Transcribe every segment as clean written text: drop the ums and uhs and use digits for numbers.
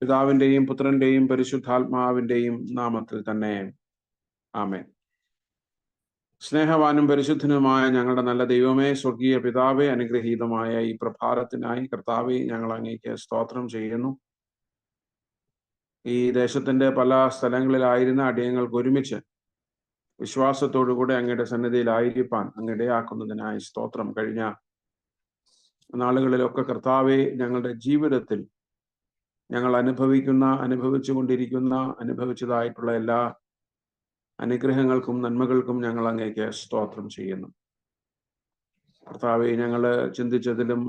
പിതാവിന്റെയും പുത്രന്റെയും പരിശുദ്ധാത്മാവിന്റെയും നാമത്തിൽ തന്നെ ആമേൻ. സ്നേഹവാനും പരിശുദ്ധനുമായ ഞങ്ങളുടെ നല്ല ദൈവമേ, സ്വർഗീയ പിതാവേ, അനുഗ്രഹീതമായ ഈ പ്രഭാതത്തിനായി കർത്താവേ, ഞങ്ങൾ അങ്ങേക്ക് സ്തോത്രം ചെയ്യുന്നു. ഈ ദേശത്തിന്റെ പല സ്ഥലങ്ങളിലായിരുന്ന അടിയങ്ങൾക്ക് ഒരുമിച്ച് വിശ്വാസത്തോടുകൂടെ അങ്ങയുടെ സന്നിധിയിലായിരിക്കാൻ അങ്ങിടയാക്കുന്നതിനായി സ്തോത്രം. കഴിഞ്ഞ നാളുകളിലൊക്കെ കർത്താവെ, ഞങ്ങളുടെ ജീവിതത്തിൽ ഞങ്ങൾ അനുഭവിച്ചതായിട്ടുള്ള എല്ലാ അനുഗ്രഹങ്ങൾക്കും നന്മകൾക്കും ഞങ്ങൾ അങ്ങേക്ക് സ്തോത്രം ചെയ്യുന്നു. കർത്താവെ, ഞങ്ങൾ ചിന്തിച്ചതിലും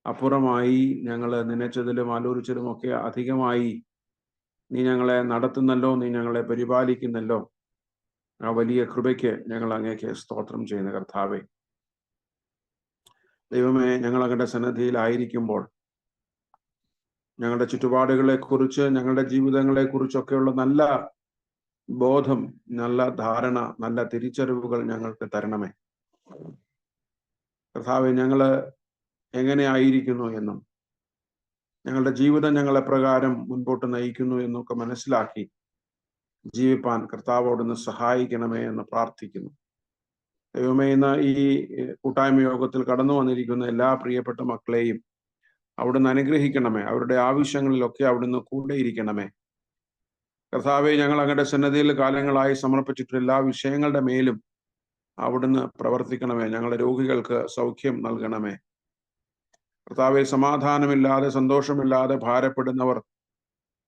അപ്പുറമായി, ഞങ്ങൾ നനച്ചതിലും ആലോചിച്ചതിലും ഒക്കെ അധികമായി നീ ഞങ്ങളെ നടത്തുന്നല്ലോ, നീ ഞങ്ങളെ പരിപാലിക്കുന്നല്ലോ. ആ വലിയ കൃപയ്ക്ക് ഞങ്ങൾ അങ്ങേക്ക് സ്തോത്രം ചെയ്യുന്ന കർത്താവെ. ദൈവമേ, ഞങ്ങൾ അങ്ങയുടെ സന്നിധിയിലായിരിക്കുമ്പോൾ ഞങ്ങളുടെ ചുറ്റുപാടുകളെ കുറിച്ച്, ഞങ്ങളുടെ ജീവിതങ്ങളെ കുറിച്ചൊക്കെയുള്ള നല്ല ബോധം, നല്ല ധാരണ, നല്ല തിരിച്ചറിവുകൾ ഞങ്ങൾക്ക് തരണമേ കർത്താവെ. ഞങ്ങള് എങ്ങനെയായിരിക്കുന്നു എന്നും ഞങ്ങളുടെ ജീവിതം ഞങ്ങളെ പ്രകാരം മുൻപോട്ട് നയിക്കുന്നു എന്നൊക്കെ മനസ്സിലാക്കി ജീവിപ്പാൻ കർത്താവോടൊന്ന് സഹായിക്കണമേ എന്ന് പ്രാർത്ഥിക്കുന്നു. ദൈവമേ, ഇന്ന് ഈ കൂട്ടായ്മ യോഗത്തിൽ കടന്നു വന്നിരിക്കുന്ന എല്ലാ പ്രിയപ്പെട്ട മക്കളെയും അവിടുന്ന് അനുഗ്രഹിക്കണമേ. അവരുടെ ആവശ്യങ്ങളിലൊക്കെ അവിടുന്ന് കൂടെയിരിക്കണമേ കർത്താവെ. ഞങ്ങൾ അങ്ങയുടെ സന്നദ്ധിയിൽ കാലങ്ങളായി സമർപ്പിച്ചിട്ടുള്ള എല്ലാ വിഷയങ്ങളുടെ മേലും അവിടുന്ന് പ്രവർത്തിക്കണമേ. ഞങ്ങളുടെ രോഗികൾക്ക് സൗഖ്യം നൽകണമേ കർത്താവെ. സമാധാനമില്ലാതെ, സന്തോഷമില്ലാതെ ഭാരപ്പെടുന്നവർ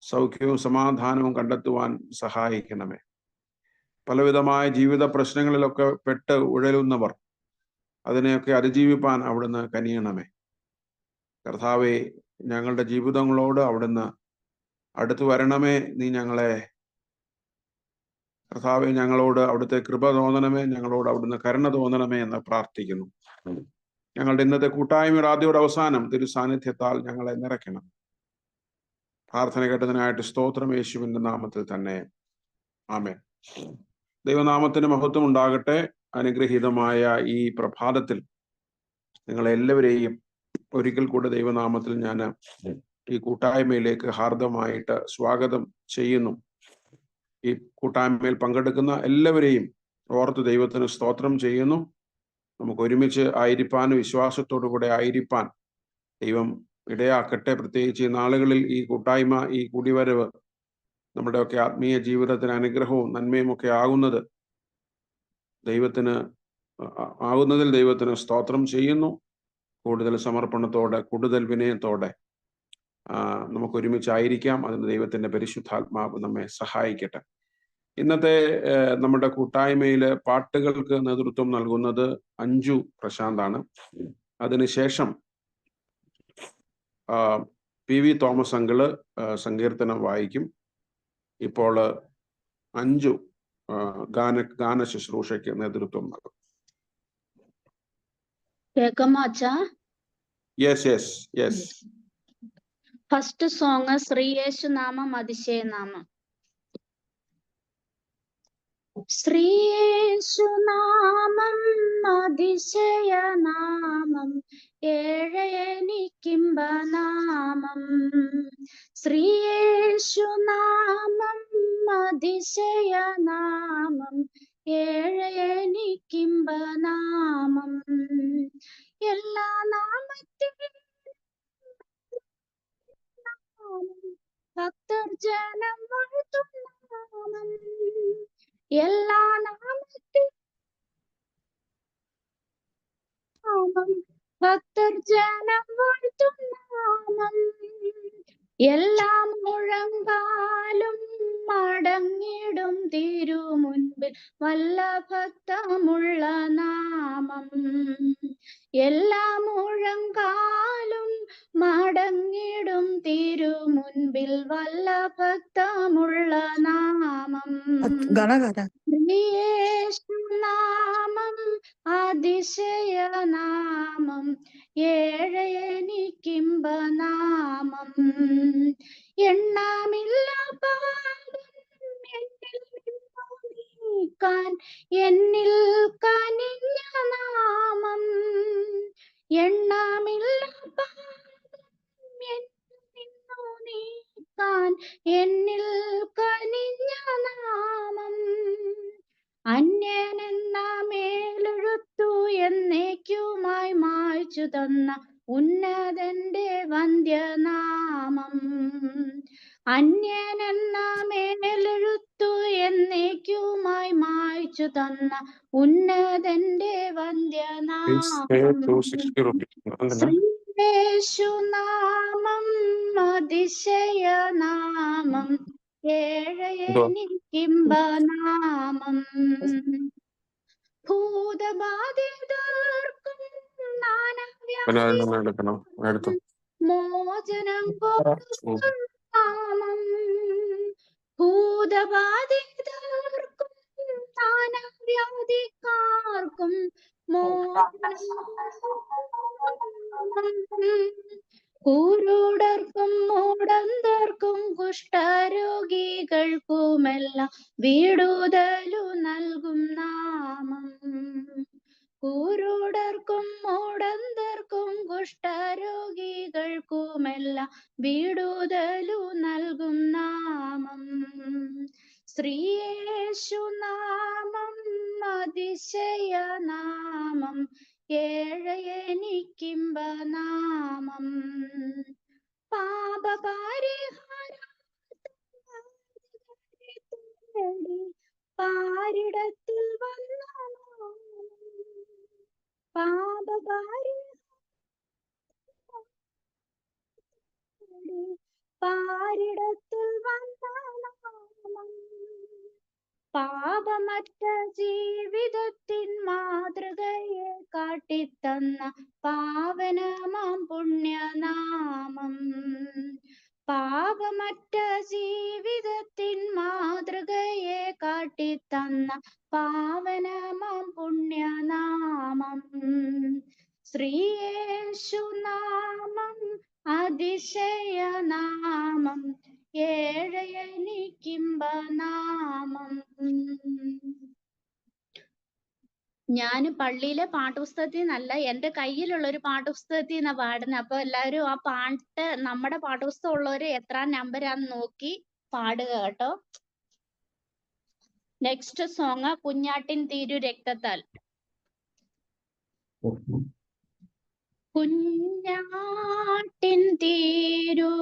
സൗഖ്യവും സമാധാനവും കണ്ടെത്തുവാൻ സഹായിക്കണമേ. പലവിധമായ ജീവിത പ്രശ്നങ്ങളിലൊക്കെ പെട്ട് ഉഴലുന്നവർ അതിനെയൊക്കെ അതിജീവിപ്പാൻ അവിടുന്ന് കനിയണമേ കർത്താവെ. ഞങ്ങളുടെ ജീവിതങ്ങളോട് അവിടുന്ന് അടുത്തു വരണമേ. നീ ഞങ്ങളെ കർത്താവെ, ഞങ്ങളോട് അവിടുത്തെ കൃപ തോന്നണമേ, ഞങ്ങളോട് അവിടുന്ന് കരുണ തോന്നണമേ എന്ന് പ്രാർത്ഥിക്കുന്നു. ഞങ്ങളുടെ ഇന്നത്തെ കൂട്ടായ്മയുടെ ആദ്യയുടെ അവസാനം തിരു സാന്നിധ്യത്താൽ ഞങ്ങളെ നിറയ്ക്കണം. പ്രാർത്ഥന കേട്ടതിനായിട്ട് സ്തോത്രം, യേശുവിന്റെ നാമത്തിൽ തന്നെ ആമേൻ. ദൈവനാമത്തിന് മഹത്വം ഉണ്ടാകട്ടെ. അനുഗ്രഹീതമായ ഈ പ്രഭാതത്തിൽ നിങ്ങളെല്ലാവരെയും ഒരിക്കൽ കൂടെ ദൈവനാമത്തിൽ ഞാൻ ഈ കൂട്ടായ്മയിലേക്ക് ഹാർദമായിട്ട് സ്വാഗതം ചെയ്യുന്നു. ഈ കൂട്ടായ്മയിൽ പങ്കെടുക്കുന്ന എല്ലാവരെയും ഓർത്ത് ദൈവത്തിന് സ്തോത്രം ചെയ്യുന്നു. നമുക്ക് ഒരുമിച്ച് ആയിരിക്കാൻ, വിശ്വാസത്തോടു കൂടെ ആയിരിക്കാൻ ദൈവം ഇടയാക്കട്ടെ. പ്രത്യേകിച്ച് ഈ നാളുകളിൽ ഈ കൂട്ടായ്മ, ഈ കൂടിവരവ് നമ്മുടെയൊക്കെ ആത്മീയ ജീവിതത്തിന് അനുഗ്രഹവും നന്മയും ഒക്കെ ആകുന്നതിൽ ദൈവത്തിന് സ്തോത്രം ചെയ്യുന്നു. കൂടുതൽ സമർപ്പണത്തോടെ, കൂടുതൽ വിനയത്തോടെ നമുക്ക് ഒരുമിച്ചായിരിക്കാം. അതിന് ദൈവത്തിന്റെ പരിശുദ്ധാത്മാവ് നമ്മെ സഹായിക്കട്ടെ. ഇന്നത്തെ നമ്മുടെ കൂട്ടായ്മയിലെ പാട്ടുകൾക്ക് നേതൃത്വം നൽകുന്നത് അഞ്ജു പ്രശാന്താണ്. അതിനുശേഷം PV തോമസ് അങ്കിള് സങ്കീർത്തനം വായിക്കും. ഇപ്പോൾ അഞ്ജു ഗാന ശുശ്രൂഷയ്ക്ക് നേതൃത്വം നൽകും. ഫസ്റ്റ് സോങ് ശ്രീയേശു നാമം അതിശയനാമം. ശ്രീയേശുനാമം അതിശയനാമം, ഏഴയനിക്കിമ്പനാമം. ശ്രീയേശുനാമം അതിശയനാമം, ഏഴയനിക്കിമ്പനാമം. എല്ലാ നാമത്തിലും ഭക്തർ ജനം വാഴ്ത്തും നാമം. എല്ലാ നാമത്തിലും ഭക്തർ ജനം വാഴ്ത്തും നാമം. എല്ലാ മുഴങ്കാലും മടങ്ങിടും തിരുമുൻപിൽ വല്ല ഭക്തമുള്ള നാമം. എല്ലാ മുഴങ്കാലും മടങ്ങിടും തിരുമുൻപിൽ വല്ല ഭക്തമുള്ള നാമം. യേശുനാമം അതിശയനാമം, ഏഴയനിക്കിമ്പനാമം. എണ്ണമില്ല പാപം എന്നിൽ നിന്നു നീക്കാൻ എന്നിൽ കനിഞ്ഞ നാമം. എണ്ണമില്ല പാപം എന്നിൽ നിന്നു നീക്കാൻ എന്നിൽ കനിഞ്ഞ നാമം. അന്യനെന്ന മേലെഴുത്തു എന്നേക്കുമായി മായ്ച്ചു തന്ന ഉന്നതന്റെ വന്ധ്യനാമം. അന്യനെന്ന മേലെഴുത്തു എന്നേക്കുമായി മായ്ച്ചു തന്ന ഉന്നതന്റെ വന്ധ്യനാമം. ശ്രീയേശുനാമം അതിശയനാമം, ഏഴയനിക്കിമ്പനാമം. ഭൂതബാധിതർക്കും നാനാവ്യാധികൾക്കും മോചനം കൊടുക്കും നാമം. ഭൂതബാധിതർക്കും നാനാവ്യാധിക്കാർക്കും മോചനം കുരുടർക്കും മൂടന്തർക്കും കുഷ്ഠരോഗികൾക്കുമെല്ലാം വിടുതലു നൽകും നാമം. കുരുടർക്കും മൂടന്തർക്കും കുഷ്ഠരോഗികൾക്കുമെല്ലാം വിടുതലു നൽകും നാമം. ശ്രീയേശുനാമം അതിശയനാമം, ഏഴയനിക്കിമ്പനാമം. പാപപരിഹാരം പാരിടത്തിൽ വന്ന നാമം. പാരിടത്തിൽ വന്ന നാമം. പാപമറ്റ ജീവിതത്തിൻ മാതൃകയെ കാട്ടിത്തന്ന പാവനമാം പുണ്യനാമം. പാപമറ്റ ജീവിതത്തിൻ മാതൃകയെ കാട്ടിത്തന്ന പാവനമാം പുണ്യനാമം. ശ്രീയേശുനാമം അതിശയനാമം, ഏഴയനിക്കിമ്പനാമം. ഞാൻ പള്ളിയിലെ പാഠപുസ്തകത്തിൽ നിന്നല്ല, എന്റെ കയ്യിലുള്ള ഒരു പാഠപുസ്തകത്തിൽ നിന്നാ പാടുന്നത്. അപ്പൊ എല്ലാവരും ആ പാട്ട് നമ്മുടെ പാഠപുസ്തകം ഉള്ളവര് എത്ര നമ്പരാന്ന് നോക്കി പാടുക കേട്ടോ. നെക്സ്റ്റ് സോങ് കുഞ്ഞാട്ടിൻ തീരു രക്തത്താൽ. കുഞ്ഞാട്ടിൻ തീരു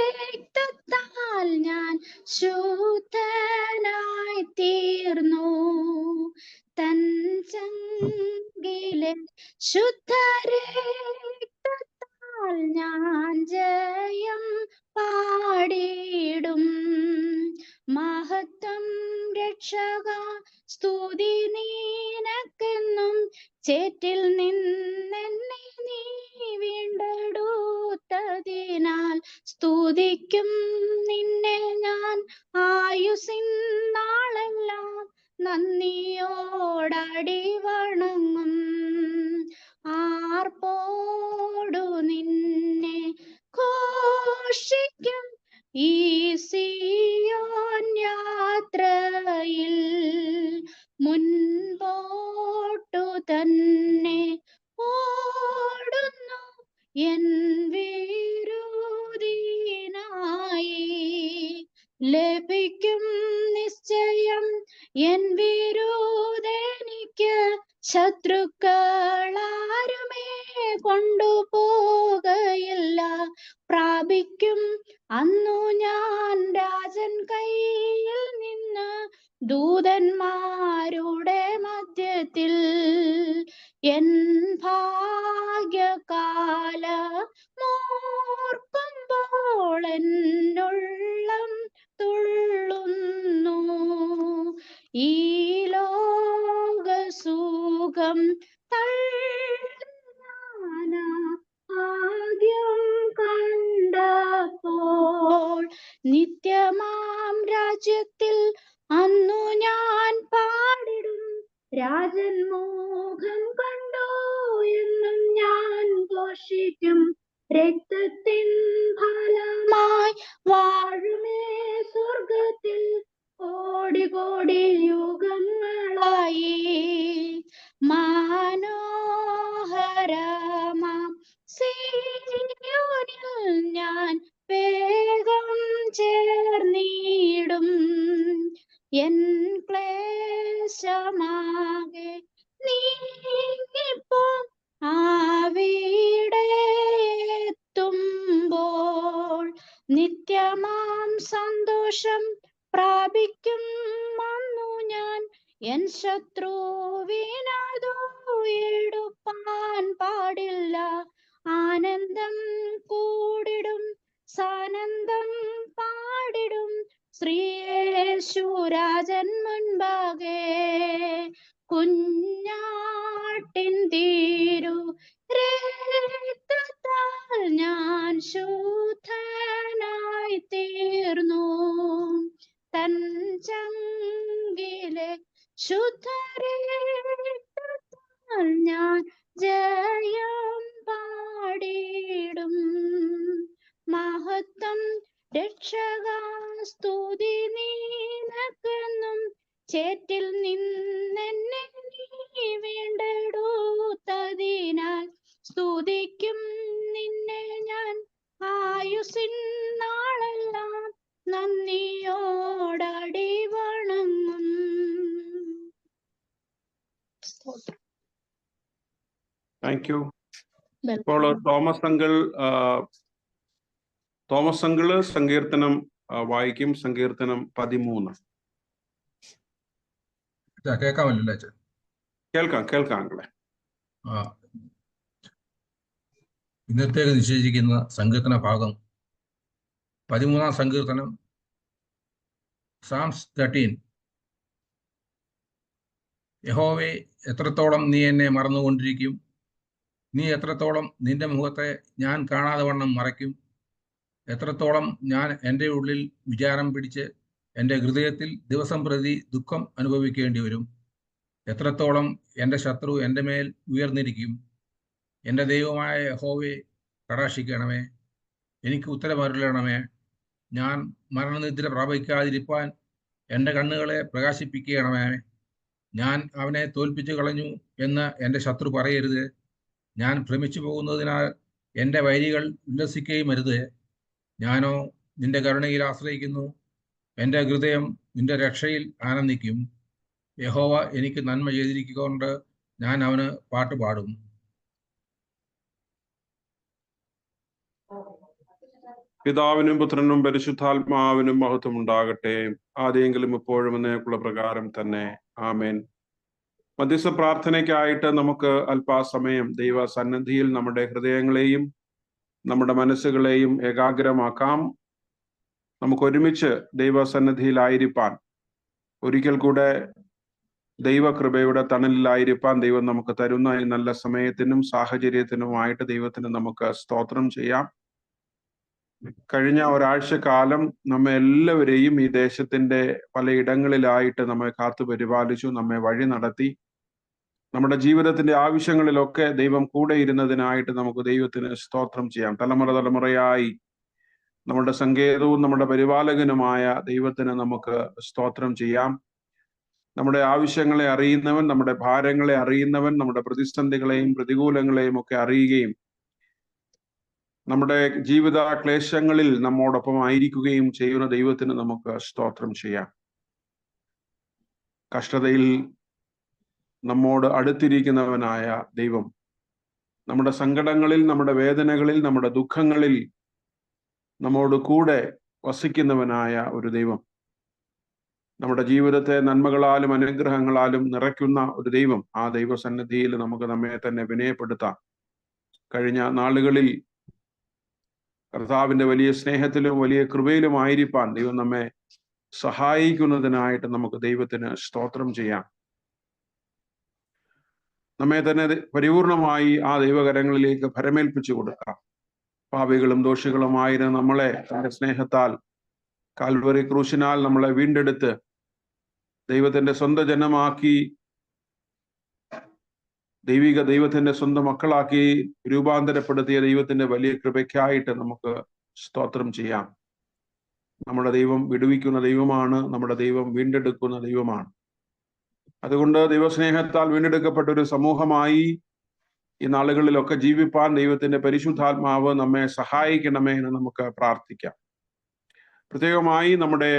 രക്തത്താൽ ഞാൻ ശുദ്ധനായി തീർന്നു. തൻ ചങ്കിലെ ശുദ്ധരക്തത്താൽ ഞാൻ ജയം പാടിയിടും. മഹത്വം രക്ഷക സ്തുതി നിനക്കെന്നും, ചേറ്റിൽ നിന്നെന്നെ നീ വീണ്ടെടുത്തതിനാൽ സ്തുതിക്കും നിന്നെ ഞാൻ ആയുസിൻ നാളെല്ലാം. നന്ദിയോടടി വണങ്ങും. ആർപ്പോടു നിന്നെ ഘോഷിക്കും ഈ സിയോൻ യാത്രയിൽ. മുൻപോട്ടു തന്നെ ഓടുന്നു എൻ വിരോധിനായി. ലഭിക്കും നിശ്ചയം എൻ വിരോധനിക്ക്. ശത്രുക്കളാരുമേ കൊണ്ടുപോകയില്ല. പ്രാപിക്കും അന്നു ഞാൻ രാജൻ കയ്യിൽ നിന്ന്. ദൂതന്മാരുടെ മധ്യത്തിൽ എൻ ഭാഗ്യകാലമോർക്കുമ്പോൾ എന്നുള്ളം തുള്ളുന്നു. ഈ ലോകസുഖം തള്ളാനാ ഭാഗ്യം കണ്ടപ്പോൾ, നിത്യമാം രാജ്യത്തിൽ അന്നു ഞാൻ പാടിടും. രാജൻ മോഹം കണ്ടു എന്നും ഞാൻ ഘോഷിക്കും. രക്തത്തിൻ ഫലമായി വാഴുമേ സ്വർഗത്തിൽ കോടി കോടി യുഗങ്ങളായി. മനോഹരമാം സിയോനിൽ ഞാൻ വേഗം എൻ ക്ലേശമാകെ നീങ്ങിപ്പോ ആവിടെ എത്തുമ്പോൾ നിത്യമാം സന്തോഷം പ്രാപിക്കും വന്നു ഞാൻ എൻ ശത്രുവിനതു എടുപ്പാൻ പാടില്ല ആനന്ദം കൂടിടും സാനന്ദം പാടിടും ശ്രീയേശുരാജൻ മുൻപാകെ കുഞ്ഞാട്ടിൻ തീരു രക്തത്താൽ ഞാൻ ശുദ്ധനായി തീർന്നു തൻ ചങ്കിലെ ശുദ്ധരക്തത്താൽ ഞാൻ ജയം പാടിടും മഹത്വം രക്ഷകാ സ്തുതി നിനക്കെന്നും ചേറ്റിൽ നിന്നെന്നെ നീ വീണ്ടെടുത്തതിനാൽ സ്തുതിക്കും നിന്നെ ഞാൻ ആയുസ്സിൻ നാളെല്ലാം നന്ദിയോടടി വണങ്ങും. Thank you. ഇപ്പോൾ തോമസ് അങ്കിള് സങ്കീർത്തനം വായിക്കും. സങ്കീർത്തനം 13. കേൾക്കാമല്ലോ? കേൾക്കാം അങ്കിളെ. ഇന്നത്തേക്ക് നിശ്ചയിച്ചിരിക്കുന്ന സങ്കീർത്തന ഭാഗം 13-ാം സങ്കീർത്തനം, സാംസ് 13. യഹോവേ, എത്രത്തോളം നീ എന്നെ മറന്നുകൊണ്ടിരിക്കും? നീ എത്രത്തോളം നിന്റെ മുഖത്തെ ഞാൻ കാണാതെ വണ്ണം മറയ്ക്കും? എത്രത്തോളം ഞാൻ എൻ്റെ ഉള്ളിൽ വിചാരം പിടിച്ച് എൻ്റെ ഹൃദയത്തിൽ ദിവസം പ്രതി ദുഃഖം അനുഭവിക്കേണ്ടി വരും? എത്രത്തോളം എൻ്റെ ശത്രു എൻ്റെ മേൽ ഉയർന്നിരിക്കും? എൻ്റെ ദൈവമായ യഹോവേ, കടാക്ഷിക്കണമേ, എനിക്ക് ഉത്തരമരുളണമേ. ഞാൻ മരണനിദ്ര പ്രാപിക്കാതിരിപ്പാൻ എൻ്റെ കണ്ണുകളെ പ്രകാശിപ്പിക്കണമേ. ഞാൻ അവനെ തോൽപ്പിച്ചു കളഞ്ഞു എന്ന് എൻ്റെ ശത്രു പറയരുത്. ഞാൻ ഭ്രമിച്ചു പോകുന്നതിനാൽ എൻ്റെ വൈരികൾ ഉല്ലസിക്കുകയും അരുത്. ഞാനോ നിന്റെ കരുണയിൽ ആശ്രയിക്കുന്നു. എൻ്റെ ഹൃദയം നിന്റെ രക്ഷയിൽ ആനന്ദിക്കും. യഹോവ എനിക്ക് നന്മ ചെയ്തിരിക്കൊണ്ട് ഞാൻ അവന് പാട്ടുപാടും. പിതാവിനും പുത്രനും പരിശുദ്ധാത്മാവിനും മഹത്വം ഉണ്ടാകട്ടെ, ആദ്യെങ്കിലും ഇപ്പോഴും എന്നേക്കുള്ള പ്രകാരം തന്നെ. ആമേൻ. മധ്യസ്ഥ പ്രാർത്ഥനയ്ക്കായിട്ട് നമുക്ക് അല്പാസമയം ദൈവ സന്നിധിയിൽ നമ്മുടെ ഹൃദയങ്ങളെയും നമ്മുടെ മനസ്സുകളെയും ഏകാഗ്രമാക്കാം. നമുക്ക് ഒരുമിച്ച് ദൈവസന്നിധിയിലായിരിക്കാൻ, ഒരിക്കൽ കൂടെ ദൈവകൃപയുടെ തണലിലായിരിക്കാൻ ദൈവം നമുക്ക് തരുന്ന ഈ നല്ല സമയത്തിനും സാഹചര്യത്തിനുമായിട്ട് ദൈവത്തിന് നമുക്ക് സ്തോത്രം ചെയ്യാം. കഴിഞ്ഞ ഒരാഴ്ചക്കാലം നമ്മെ എല്ലാവരെയും ഈ ദേശത്തിന്റെ പലയിടങ്ങളിലായിട്ട് നമ്മെ കാത്തു പരിപാലിച്ചു, നമ്മെ വഴി നടത്തി. നമ്മുടെ ജീവിതത്തിന്റെ ആവശ്യങ്ങളിലൊക്കെ ദൈവം കൂടെ ഇരുന്നതിനായിട്ട് നമുക്ക് ദൈവത്തിന് സ്തോത്രം ചെയ്യാം. തലമുറയായി നമ്മുടെ സങ്കേതവും നമ്മുടെ പരിപാലകനുമായ ദൈവത്തിന് നമുക്ക് സ്തോത്രം ചെയ്യാം. നമ്മുടെ ആവശ്യങ്ങളെ അറിയുന്നവൻ, നമ്മുടെ ഭാരങ്ങളെ അറിയുന്നവൻ, നമ്മുടെ പ്രതിസന്ധികളെയും പ്രതികൂലങ്ങളെയും ഒക്കെ അറിയുകയും നമ്മുടെ ജീവിത ക്ലേശങ്ങളിൽ നമ്മോടൊപ്പം ആയിരിക്കുകയും ചെയ്യുന്ന ദൈവത്തിന് നമുക്ക് സ്തോത്രം ചെയ്യാം. കഷ്ടതയിൽ നമ്മോട് അടുത്തിരിക്കുന്നവനായ ദൈവം, നമ്മുടെ സങ്കടങ്ങളിൽ, നമ്മുടെ വേദനകളിൽ, നമ്മുടെ ദുഃഖങ്ങളിൽ നമ്മോട് കൂടെ വസിക്കുന്നവനായ ഒരു ദൈവം, നമ്മുടെ ജീവിതത്തെ നന്മകളാലും അനുഗ്രഹങ്ങളാലും നിറയ്ക്കുന്ന ഒരു ദൈവം, ആ ദൈവസന്നിധിയിൽ നമുക്ക് നമ്മെ തന്നെ വിനയപ്പെടുത്താം. കഴിഞ്ഞ നാളുകളിൽ കർത്താവിന്റെ വലിയ സ്നേഹത്തിലും വലിയ കൃപയിലും ആയിരിക്കാൻ ദൈവം നമ്മെ സഹായിക്കുന്നതിനായിട്ട് നമുക്ക് ദൈവത്തിന് സ്തോത്രം ചെയ്യാം. നമ്മെ തന്നെ പരിപൂർണമായി ആ ദൈവകരങ്ങളിലേക്ക് ഭരമേൽപ്പിച്ചു കൊടുക്കാം. പാപികളും ദോഷികളുമായിരുന്ന നമ്മളെ തന്റെ സ്നേഹത്താൽ കാൽവറി ക്രൂശിനാൽ നമ്മളെ വീണ്ടെടുത്ത് ദൈവത്തിന്റെ സ്വന്തം ജനമാക്കി, ദൈവത്തിന്റെ സ്വന്തം മക്കളാക്കി രൂപാന്തരപ്പെടുത്തിയ ദൈവത്തിന്റെ വലിയ കൃപയ്ക്കായിട്ട് നമുക്ക് സ്തോത്രം ചെയ്യാം. നമ്മുടെ ദൈവം വിടുവിക്കുന്ന ദൈവമാണ്, നമ്മുടെ ദൈവം വീണ്ടെടുക്കുന്ന ദൈവമാണ്. അതുകൊണ്ട് ദൈവസ്നേഹത്താൽ വീണ്ടെടുക്കപ്പെട്ട ഒരു സമൂഹമായി ഈ നാളുകളിലൊക്കെ ജീവിപ്പാൻ ദൈവത്തിന്റെ പരിശുദ്ധാത്മാവ് നമ്മെ സഹായിക്കണമേ എന്ന് നമുക്ക് പ്രാർത്ഥിക്കാം. പ്രത്യേകമായി നമ്മുടെ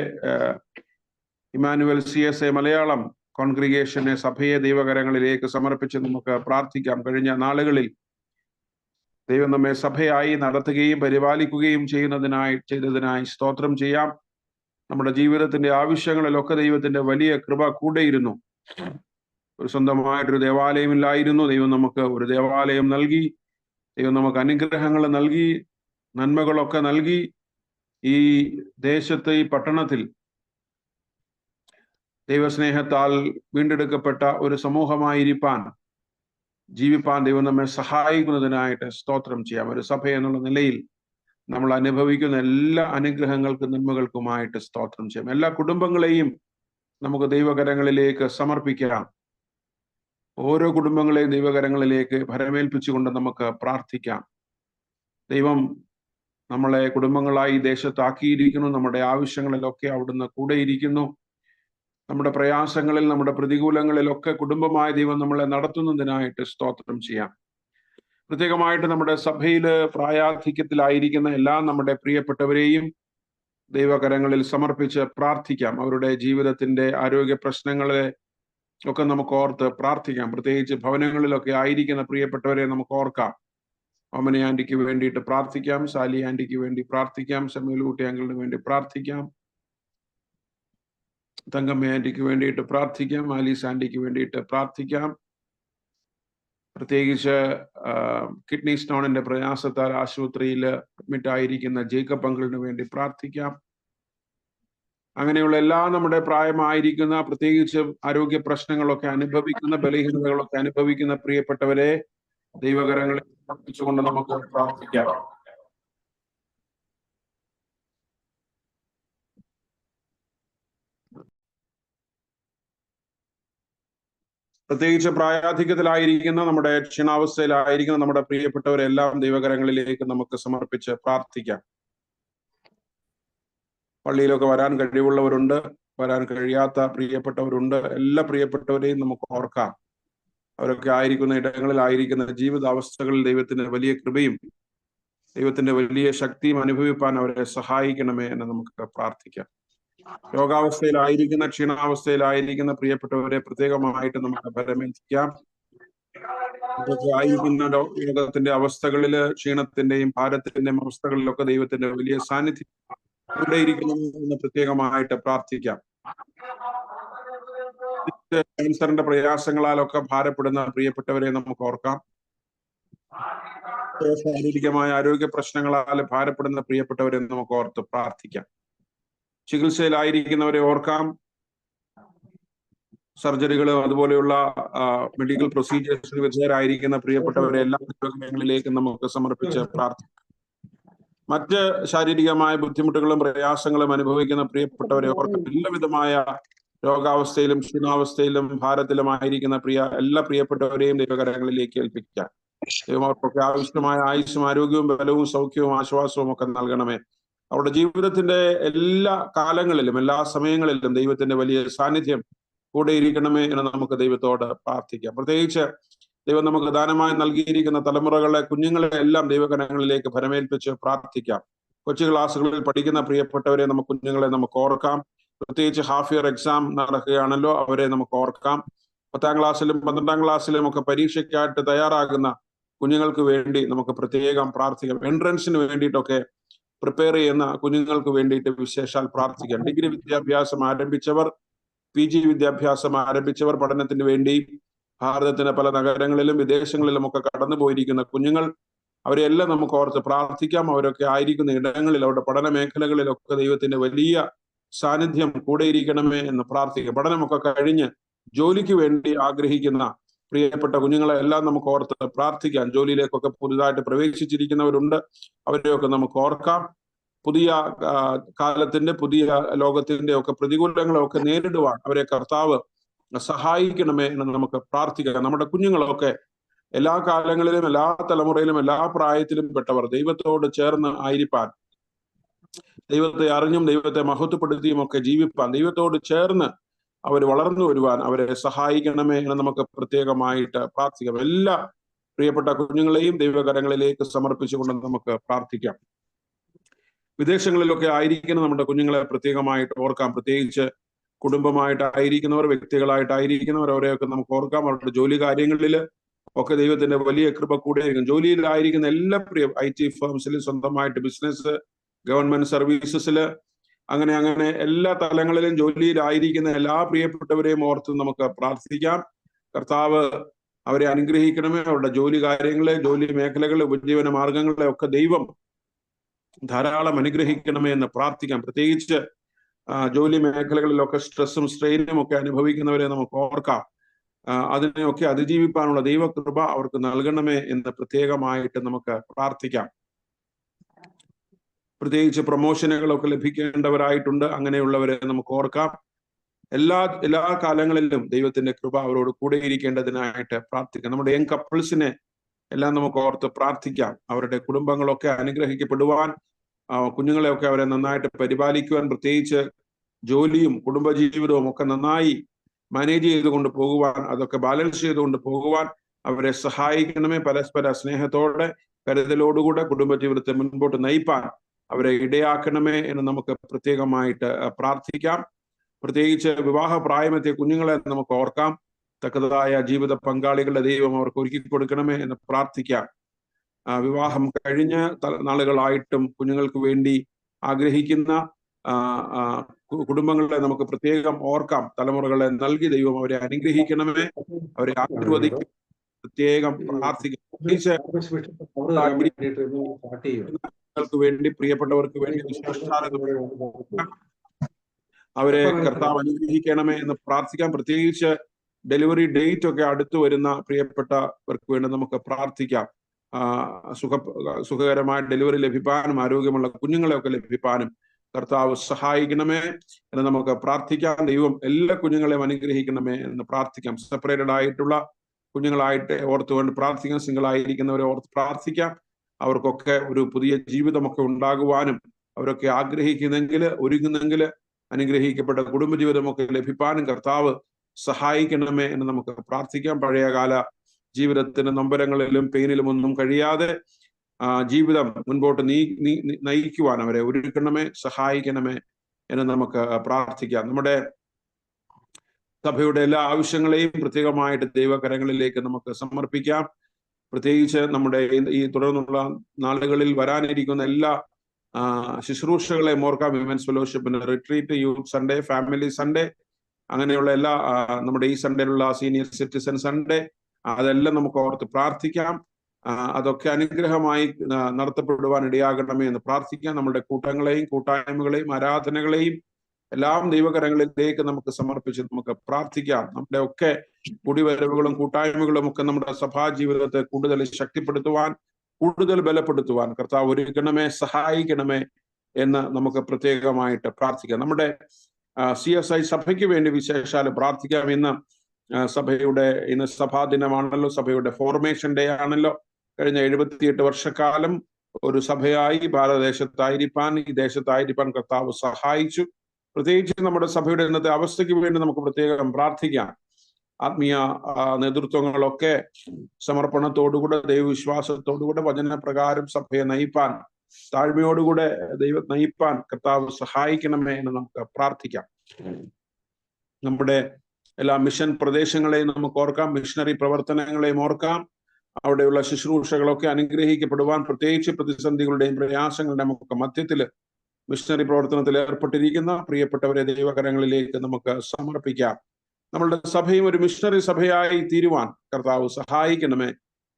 ഇമ്മാനുവൽ CSA മലയാളം കോൺഗ്രിഗേഷനെ, സഭയെ ദൈവകരങ്ങളിലേക്ക് സമർപ്പിച്ച് നമുക്ക് പ്രാർത്ഥിക്കാം. കഴിഞ്ഞ നാളുകളിൽ ദൈവം നമ്മെ സഭയായി നടത്തുകയും പരിപാലിക്കുകയും ചെയ്തതിനായി സ്തോത്രം ചെയ്യാം. നമ്മുടെ ജീവിതത്തിന്റെ ആവശ്യങ്ങളിലൊക്കെ ദൈവത്തിന്റെ വലിയ കൃപ കൂടെയിരുന്നു. ഒരു സ്വന്തമായിട്ടൊരു ദേവാലയമില്ലായിരുന്നു. ദൈവം നമുക്ക് ഒരു ദേവാലയം നൽകി. ദൈവം നമുക്ക് അനുഗ്രഹങ്ങൾ നൽകി, നന്മകളൊക്കെ നൽകി. ഈ ദേശത്ത്, ഈ പട്ടണത്തിൽ ദൈവസ്നേഹത്താൽ വീണ്ടെടുക്കപ്പെട്ട ഒരു സമൂഹമായിരിക്കാൻ, ജീവിപ്പാൻ ദൈവം നമ്മെ സഹായിക്കുന്നതിനായിട്ട് സ്തോത്രം ചെയ്യാം. ഒരു സഭ എന്നുള്ള നിലയിൽ നമ്മൾ അനുഭവിക്കുന്ന എല്ലാ അനുഗ്രഹങ്ങൾക്കും നന്മകൾക്കുമായിട്ട് സ്തോത്രം ചെയ്യാം. എല്ലാ കുടുംബങ്ങളെയും നമുക്ക് ദൈവകരങ്ങളിലേക്ക് സമർപ്പിക്കാം. ഓരോ കുടുംബങ്ങളെയും ദൈവകരങ്ങളിലേക്ക് ഭരമേൽപ്പിച്ചുകൊണ്ട് നമുക്ക് പ്രാർത്ഥിക്കാം. ദൈവം നമ്മളെ കുടുംബങ്ങളായി ദേശത്താക്കിയിരിക്കുന്നു. നമ്മുടെ ആവശ്യങ്ങളിലൊക്കെ അവിടുന്ന് കൂടെയിരിക്കുന്നു. നമ്മുടെ പ്രയാസങ്ങളിൽ, നമ്മുടെ പ്രതികൂലങ്ങളിലൊക്കെ കുടുംബമായ ദൈവം നമ്മളെ നടത്തുന്നതിനായിട്ട് സ്തോത്രം ചെയ്യാം. പ്രത്യേകമായിട്ട് നമ്മുടെ സഭയില് പ്രായാധിക്യത്തിലായിരിക്കുന്ന എല്ലാ നമ്മുടെ പ്രിയപ്പെട്ടവരെയും ദൈവകരങ്ങളിൽ സമർപ്പിച്ച് പ്രാർത്ഥിക്കാം. അവരുടെ ജീവിതത്തിന്റെ ആരോഗ്യ പ്രശ്നങ്ങളെ ഒക്കെ നമുക്ക് ഓർത്ത് പ്രാർത്ഥിക്കാം. പ്രത്യേകിച്ച് ഭവനങ്ങളിലൊക്കെ ആയിരിക്കുന്ന പ്രിയപ്പെട്ടവരെ നമുക്ക് ഓർക്കാം. ഓമന ആന്റിക്ക് വേണ്ടിയിട്ട് പ്രാർത്ഥിക്കാം. സാലി ആന്റിക്ക് വേണ്ടി പ്രാർത്ഥിക്കാം. സമീലൂട്ടി അങ്കിളിന് വേണ്ടി പ്രാർത്ഥിക്കാം. തങ്കമ്മ ആന്റിക്ക് വേണ്ടിയിട്ട് പ്രാർത്ഥിക്കാം. ആലീസ് ആന്റിക്ക് വേണ്ടിയിട്ട് പ്രാർത്ഥിക്കാം. പ്രത്യേകിച്ച് കിഡ്നി സ്റ്റോണിന്റെ പ്രയാസത്താൽ ആശുപത്രിയിൽ അഡ്മിറ്റ് ആയിരിക്കുന്ന ജേക്കബ് അങ്കിളിന് വേണ്ടി പ്രാർത്ഥിക്കാം. അങ്ങനെയുള്ള എല്ലാ നമ്മുടെ പ്രായമായിരിക്കുന്ന, പ്രത്യേകിച്ച് ആരോഗ്യ പ്രശ്നങ്ങളൊക്കെ അനുഭവിക്കുന്ന, ബലഹീനതകളൊക്കെ അനുഭവിക്കുന്ന പ്രിയപ്പെട്ടവരെ ദൈവകരങ്ങളിൽ സമർപ്പിച്ചുകൊണ്ട് നമുക്ക് പ്രാർത്ഥിക്കാം. പ്രത്യേകിച്ച് പ്രായാധിക്യത്തിലായിരിക്കുന്ന, നമ്മുടെ ക്ഷീണാവസ്ഥയിലായിരിക്കുന്ന നമ്മുടെ പ്രിയപ്പെട്ടവരെല്ലാം ദൈവകരങ്ങളിലേക്ക് നമുക്ക് സമർപ്പിച്ച് പ്രാർത്ഥിക്കാം. പള്ളിയിലൊക്കെ വരാൻ കഴിവുള്ളവരുണ്ട്, വരാൻ കഴിയാത്ത പ്രിയപ്പെട്ടവരുണ്ട്. എല്ലാ പ്രിയപ്പെട്ടവരെയും നമുക്ക് ഓർക്കാം. അവരൊക്കെ ആയിരിക്കുന്ന ഇടങ്ങളിലായിരിക്കുന്ന ജീവിതാവസ്ഥകളിൽ ദൈവത്തിന്റെ വലിയ കൃപയും ദൈവത്തിന്റെ വലിയ ശക്തിയും അനുഭവിപ്പാൻ അവരെ സഹായിക്കണമേ എന്ന് നമുക്ക് പ്രാർത്ഥിക്കാം. രോഗാവസ്ഥയിലായിരിക്കുന്ന, ക്ഷീണാവസ്ഥയിലായിരിക്കുന്ന പ്രിയപ്പെട്ടവരെ പ്രത്യേകമായിട്ട് നമുക്ക് പരമേൽപ്പിക്കാം. ആയിരിക്കുന്ന രോഗത്തിന്റെ അവസ്ഥകളില്, ക്ഷീണത്തിന്റെയും ഭാരത്തിന്റെയും അവസ്ഥകളിലൊക്കെ ദൈവത്തിന്റെ വലിയ സാന്നിധ്യം കൂടെയിരിക്കണം എന്ന് പ്രത്യേകമായിട്ട് പ്രാർത്ഥിക്കാം. ക്യാൻസറിന്റെ പ്രയാസങ്ങളാലൊക്കെ ഭാരപ്പെടുന്ന പ്രിയപ്പെട്ടവരെ നമുക്ക് ഓർക്കാം. ശാരീരികമായ ആരോഗ്യ പ്രശ്നങ്ങളാൽ ഭാരപ്പെടുന്ന പ്രിയപ്പെട്ടവരെ നമുക്ക് ഓർത്ത് പ്രാർത്ഥിക്കാം. ചികിത്സയിലായിരിക്കുന്നവരെ ഓർക്കാം. സർജറികളും അതുപോലെയുള്ള മെഡിക്കൽ പ്രൊസീജിയേഴ്സിന് വിധേയരായിരിക്കുന്ന പ്രിയപ്പെട്ടവരെ എല്ലാ ങ്ങളിലേക്ക് നമുക്ക് സമർപ്പിച്ച് പ്രാർത്ഥിക്കാം. മറ്റ് ശാരീരികമായ ബുദ്ധിമുട്ടുകളും പ്രയാസങ്ങളും അനുഭവിക്കുന്ന പ്രിയപ്പെട്ടവരെ ഓർക്കാം. എല്ലാവിധമായ രോഗാവസ്ഥയിലും ക്ഷീണാവസ്ഥയിലും ഭാരത്തിലുമായിരിക്കുന്ന എല്ലാ പ്രിയപ്പെട്ടവരെയും ദൈവകരങ്ങളിലേക്ക് ഏൽപ്പിക്കാം. ദൈവം അവർക്കൊക്കെ ആവശ്യമായ ആയുസ്സും ആരോഗ്യവും ബലവും സൗഖ്യവും ആശ്വാസവും ഒക്കെ നൽകണമേ. അവരുടെ ജീവിതത്തിന്റെ എല്ലാ കാലങ്ങളിലും എല്ലാ സമയങ്ങളിലും ദൈവത്തിന്റെ വലിയ സാന്നിധ്യം കൂടെ ഇരിക്കണമേ എന്ന് നമുക്ക് ദൈവത്തോട് പ്രാർത്ഥിക്കാം. പ്രത്യേകിച്ച് ദൈവം നമുക്ക് ദാനമായി നൽകിയിരിക്കുന്ന തലമുറകളെ, കുഞ്ഞുങ്ങളെ എല്ലാം ദൈവകരങ്ങളിലേക്ക് ഭരമേൽപ്പിച്ച് പ്രാർത്ഥിക്കാം. കൊച്ചു ക്ലാസ്സുകളിൽ പഠിക്കുന്ന പ്രിയപ്പെട്ടവരെ കുഞ്ഞുങ്ങളെ നമുക്ക് ഓർക്കാം. പ്രത്യേകിച്ച് ഹാഫ് ഇയർ എക്സാം നടക്കുകയാണല്ലോ, അവരെ നമുക്ക് ഓർക്കാം. 10ാം ക്ലാസ്സിലും 12ാം ക്ലാസ്സിലും ഒക്കെ പരീക്ഷയ്ക്കായിട്ട് തയ്യാറാകുന്ന കുഞ്ഞുങ്ങൾക്ക് വേണ്ടി നമുക്ക് പ്രത്യേകം പ്രാർത്ഥിക്കാം. എൻട്രൻസിന് വേണ്ടിയിട്ടൊക്കെ പ്രിപ്പയർ ചെയ്യുന്ന കുഞ്ഞുങ്ങൾക്ക് വേണ്ടിയിട്ട് വിശേഷാൽ പ്രാർത്ഥിക്കാം. ഡിഗ്രി വിദ്യാഭ്യാസം ആരംഭിച്ചവർ, PG വിദ്യാഭ്യാസം ആരംഭിച്ചവർ, പഠനത്തിന് വേണ്ടി ഭാരതത്തിന്റെ പല നഗരങ്ങളിലും വിദേശങ്ങളിലും ഒക്കെ കടന്നു പോയിരിക്കുന്ന കുഞ്ഞുങ്ങൾ, അവരെല്ലാം നമുക്ക് ഓർത്ത് പ്രാർത്ഥിക്കാം. അവരൊക്കെ ആയിരിക്കുന്ന ഇടങ്ങളിൽ, അവരുടെ പഠന മേഖലകളിലൊക്കെ ദൈവത്തിന്റെ വലിയ സാന്നിധ്യം കൂടെയിരിക്കണമേ എന്ന് പ്രാർത്ഥിക്കാം. പഠനമൊക്കെ കഴിഞ്ഞ് ജോലിക്ക് വേണ്ടി ആഗ്രഹിക്കുന്ന പ്രിയപ്പെട്ട കുഞ്ഞുങ്ങളെ എല്ലാം നമുക്ക് ഓർത്ത് പ്രാർത്ഥിക്കാം. ജോലിയിലേക്കൊക്കെ പുതുതായിട്ട് പ്രവേശിച്ചിരിക്കുന്നവരുണ്ട്, അവരെയൊക്കെ നമുക്ക് ഓർക്കാം. പുതിയ കാലത്തിന്റെ, പുതിയ ലോകത്തിന്റെ ഒക്കെ പ്രതികൂലങ്ങളൊക്കെ നേരിടുവാൻ അവരെ കർത്താവ് സഹായിക്കണമേ എന്ന് നമുക്ക് പ്രാർത്ഥിക്കാം. നമ്മുടെ കുഞ്ഞുങ്ങളൊക്കെ എല്ലാ കാലങ്ങളിലും എല്ലാ തലമുറയിലും എല്ലാ പ്രായത്തിലും പെട്ടവർ ദൈവത്തോട് ചേർന്ന് ആയിരിക്കാൻ, ദൈവത്തെ അറിഞ്ഞും ദൈവത്തെ മഹത്വപ്പെടുത്തിയും ഒക്കെ ജീവിപ്പാൻ, ദൈവത്തോട് ചേർന്ന് അവർ വളർന്നു വരുവാൻ അവരെ സഹായിക്കണമേ എന്ന് നമുക്ക് പ്രത്യേകമായിട്ട് പ്രാർത്ഥിക്കാം. എല്ലാ പ്രിയപ്പെട്ട കുഞ്ഞുങ്ങളെയും ദൈവകരങ്ങളിലേക്ക് സമർപ്പിച്ചുകൊണ്ട് നമുക്ക് പ്രാർത്ഥിക്കാം. വിദേശങ്ങളിലൊക്കെ ആയിരിക്കുന്ന നമ്മുടെ കുഞ്ഞുങ്ങളെ പ്രത്യേകമായിട്ട് ഓർക്കാം. പ്രത്യേകിച്ച് കുടുംബമായിട്ടായിരിക്കുന്നവർ, വ്യക്തികളായിട്ടായിരിക്കുന്നവർ, അവരെയൊക്കെ നമുക്ക് ഓർക്കാം. അവരുടെ ജോലി കാര്യങ്ങളിൽ ഒക്കെ ദൈവത്തിന്റെ വലിയ കൃപ കൂടെയായിരിക്കും. ജോലിയിലായിരിക്കുന്ന എല്ലാ പ്രിയ IT ഫേംസിൽ, സ്വന്തമായിട്ട് ബിസിനസ്, ഗവൺമെന്റ് സർവീസസിൽ, അങ്ങനെ എല്ലാ തലങ്ങളിലും ജോലിയിലായിരിക്കുന്ന എല്ലാ പ്രിയപ്പെട്ടവരെയും ഓർത്ത് നമുക്ക് പ്രാർത്ഥിക്കാം. കർത്താവ് അവരെ അനുഗ്രഹിക്കണമേ. അവരുടെ ജോലി കാര്യങ്ങളെ, ജോലി മേഖലകളെ, ഉപജീവന മാർഗങ്ങളെ ഒക്കെ ദൈവം ധാരാളം അനുഗ്രഹിക്കണമേ എന്ന് പ്രാർത്ഥിക്കാം. പ്രത്യേകിച്ച് ജോലി മേഖലകളിലൊക്കെ സ്ട്രെസ്സും സ്ട്രെയിനും ഒക്കെ അനുഭവിക്കുന്നവരെ നമുക്ക് ഓർക്കാം. അതിനെയൊക്കെ അതിജീവിക്കാനുള്ള ദൈവകൃപ അവർക്ക് നൽകണമേ എന്ന് പ്രത്യേകമായിട്ട് നമുക്ക് പ്രാർത്ഥിക്കാം. പ്രത്യേകിച്ച് പ്രൊമോഷനുകളൊക്കെ ലഭിക്കേണ്ടവരായിട്ടുണ്ട്. അങ്ങനെയുള്ളവരെ നമുക്ക് ഓർക്കാം. എല്ലാ കാലങ്ങളിലും ദൈവത്തിന്റെ കൃപ അവരോട് കൂടെ ഇരിക്കേണ്ടതിനായിട്ട് പ്രാർത്ഥിക്കാം. നമ്മുടെ യങ് കപ്പിൾസിനെ എല്ലാം നമുക്ക് ഓർത്ത് പ്രാർത്ഥിക്കാം. അവരുടെ കുടുംബങ്ങളൊക്കെ അനുഗ്രഹിക്കപ്പെടുവാൻ, കുഞ്ഞുങ്ങളെയൊക്കെ അവരെ നന്നായിട്ട് പരിപാലിക്കുവാൻ, പ്രത്യേകിച്ച് ജോലിയും കുടുംബജീവിതവും ഒക്കെ നന്നായി മാനേജ് ചെയ്തുകൊണ്ട് പോകുവാൻ, അതൊക്കെ ബാലൻസ് ചെയ്തുകൊണ്ട് പോകുവാൻ അവരെ സഹായിക്കണമേ. പരസ്പര സ്നേഹത്തോടെ, കരുതലോടുകൂടെ കുടുംബജീവിതത്തെ മുൻപോട്ട് നയിപ്പാൻ അവരെ ഇടയാക്കണമേ എന്ന് നമുക്ക് പ്രത്യേകമായിട്ട് പ്രാർത്ഥിക്കാം. പ്രത്യേകിച്ച് വിവാഹ പ്രായമെത്തിയ കുഞ്ഞുങ്ങളെ നമുക്ക് ഓർക്കാം. തക്കതായ ജീവിത പങ്കാളികളുടെ ദൈവം അവർക്ക് ഒരുക്കി കൊടുക്കണമേ എന്ന് പ്രാർത്ഥിക്കാം. വിവാഹം കഴിഞ്ഞ നാളുകളായിട്ടും കുഞ്ഞുങ്ങൾക്ക് വേണ്ടി ആഗ്രഹിക്കുന്ന കുടുംബങ്ങളെ നമുക്ക് പ്രത്യേകം ഓർക്കാം. തലമുറകളെ നൽകി ദൈവം അവരെ അനുഗ്രഹിക്കണമേ, അവരെ ആശീർവദിക്കും, പ്രത്യേകം പ്രാർത്ഥിക്കാം. വേണ്ടി, പ്രിയപ്പെട്ടവർക്ക് വേണ്ടി അവരെ കർത്താവ് അനുഗ്രഹിക്കണമേ എന്ന് പ്രാർത്ഥിക്കാം. പ്രത്യേകിച്ച് ഡെലിവറി ഡേറ്റ് ഒക്കെ അടുത്തു വരുന്ന പ്രിയപ്പെട്ടവർക്ക് വേണ്ടി നമുക്ക് പ്രാർത്ഥിക്കാം. സുഖകരമായ ഡെലിവറി ലഭിക്കാനും, ആരോഗ്യമുള്ള കുഞ്ഞുങ്ങളെയൊക്കെ ലഭിക്കാനും കർത്താവ് സഹായിക്കണമേ എന്ന് നമുക്ക് പ്രാർത്ഥിക്കാം. ദൈവം എല്ലാ കുഞ്ഞുങ്ങളെയും അനുഗ്രഹിക്കണമേ എന്ന് പ്രാർത്ഥിക്കാം. സെപ്പറേറ്റഡ് ആയിട്ടുള്ള കുഞ്ഞുങ്ങളായിട്ട് ഓർത്തുകൊണ്ട് പ്രാർത്ഥിക്കാം. സിംഗിൾ ആയിരിക്കുന്നവരെ ഓർത്ത് പ്രാർത്ഥിക്കാം. അവർക്കൊക്കെ ഒരു പുതിയ ജീവിതമൊക്കെ ഉണ്ടാകുവാനും, അവരൊക്കെ ആഗ്രഹിക്കുന്നെങ്കിൽ, ഒരുങ്ങുന്നെങ്കിൽ അനുഗ്രഹിക്കപ്പെട്ട കുടുംബജീവിതമൊക്കെ ലഭിക്കാനും കർത്താവ് സഹായിക്കണമേ എന്ന് നമുക്ക് പ്രാർത്ഥിക്കാം. പഴയകാല ജീവിതത്തിന് നൊമ്പരങ്ങളിലും പെയിനിലും ഒന്നും കഴിയാതെ ജീവിതം മുൻപോട്ട് നയിക്കുവാൻ അവരെ ഒരുക്കണമേ, സഹായിക്കണമേ എന്ന് നമുക്ക് പ്രാർത്ഥിക്കാം. നമ്മുടെ സഭയുടെ എല്ലാ ആവശ്യങ്ങളെയും പ്രത്യേകമായിട്ട് ദൈവകരങ്ങളിലേക്ക് നമുക്ക് സമർപ്പിക്കാം. പ്രത്യേകിച്ച് നമ്മുടെ ഈ തുടർന്നുള്ള നാളുകളിൽ വരാനിരിക്കുന്ന എല്ലാ ശുശ്രൂഷകളെ ഓർക്കാം. വിമൻസ് ഫെലോഷിപ്പിന് retreat, youth Sunday, family Sunday, അങ്ങനെയുള്ള എല്ലാ നമ്മുടെ ഈ സൺഡേയിലുള്ള സീനിയർ സിറ്റിസൺ സൺഡേ, അതെല്ലാം നമുക്ക് ഓർത്ത് പ്രാർത്ഥിക്കാം. അതൊക്കെ അനുഗ്രഹമായി നടത്തപ്പെടുവാൻ ഇടയാകണമേ എന്ന് പ്രാർത്ഥിക്കാം. നമ്മുടെ കൂട്ടങ്ങളെയും കൂട്ടായ്മകളെയും ആരാധനകളെയും എല്ലാം ദൈവകരങ്ങളിലേക്ക് നമുക്ക് സമർപ്പിച്ച് നമുക്ക് പ്രാർത്ഥിക്കാം. നമ്മുടെ ഒക്കെ കുടിവരവുകളും കൂട്ടായ്മകളും ഒക്കെ നമ്മുടെ സഭാ ജീവിതത്തെ കൂടുതൽ ശക്തിപ്പെടുത്തുവാൻ, കൂടുതൽ ബലപ്പെടുത്തുവാൻ കർത്താവ് ഒരുക്കണമേ, സഹായിക്കണമേ എന്ന് നമുക്ക് പ്രത്യേകമായിട്ട് പ്രാർത്ഥിക്കാം. നമ്മുടെ CSI സഭയ്ക്ക് വേണ്ടി വിശേഷാൽ പ്രാർത്ഥിക്കാം. ഇന്ന് സഭാ ദിനമാണല്ലോ, സഭയുടെ ഫോർമേഷൻ ഡേ ആണല്ലോ. കഴിഞ്ഞ 78 വർഷക്കാലം ഒരു സഭയായി ഭാരതദേശത്തായിരിക്കാൻ, ഈ ദേശത്തായിരിക്കാൻ കർത്താവ് സഹായിച്ചു. പ്രത്യേകിച്ച് നമ്മുടെ സഭയുടെ ഇന്നത്തെ അവസ്ഥയ്ക്ക് വേണ്ടി നമുക്ക് പ്രത്യേകം പ്രാർത്ഥിക്കാം. ആത്മീയ നേതൃത്വങ്ങളൊക്കെ സമർപ്പണത്തോടുകൂടെ, ദൈവവിശ്വാസത്തോടുകൂടെ, വചനപ്രകാരം സഭയെ നയിപ്പാൻ, താഴ്മയോടുകൂടെ നയിപ്പാൻ കർത്താവ് സഹായിക്കണമേ എന്ന് നമുക്ക് പ്രാർത്ഥിക്കാം. നമ്മുടെ എല്ലാ മിഷൻ പ്രദേശങ്ങളെയും നമുക്ക് ഓർക്കാം, മിഷണറി പ്രവർത്തനങ്ങളെയും ഓർക്കാം. അവിടെയുള്ള ശുശ്രൂഷകളൊക്കെ അനുഗ്രഹിക്കപ്പെടുവാൻ, പ്രത്യേകിച്ച് പ്രതിസന്ധികളുടെയും പ്രയാസങ്ങളുടെയും ഒക്കെ മധ്യത്തിൽ മിഷണറി പ്രവർത്തനത്തിൽ ഏർപ്പെട്ടിരിക്കുന്ന പ്രിയപ്പെട്ടവരെ ദൈവകരങ്ങളിലേക്ക് നമുക്ക് സമർപ്പിക്കാം. നമ്മളുടെ സഭയും ഒരു മിഷണറി സഭയായി തീരുവാൻ കർത്താവ് സഹായിക്കണമേ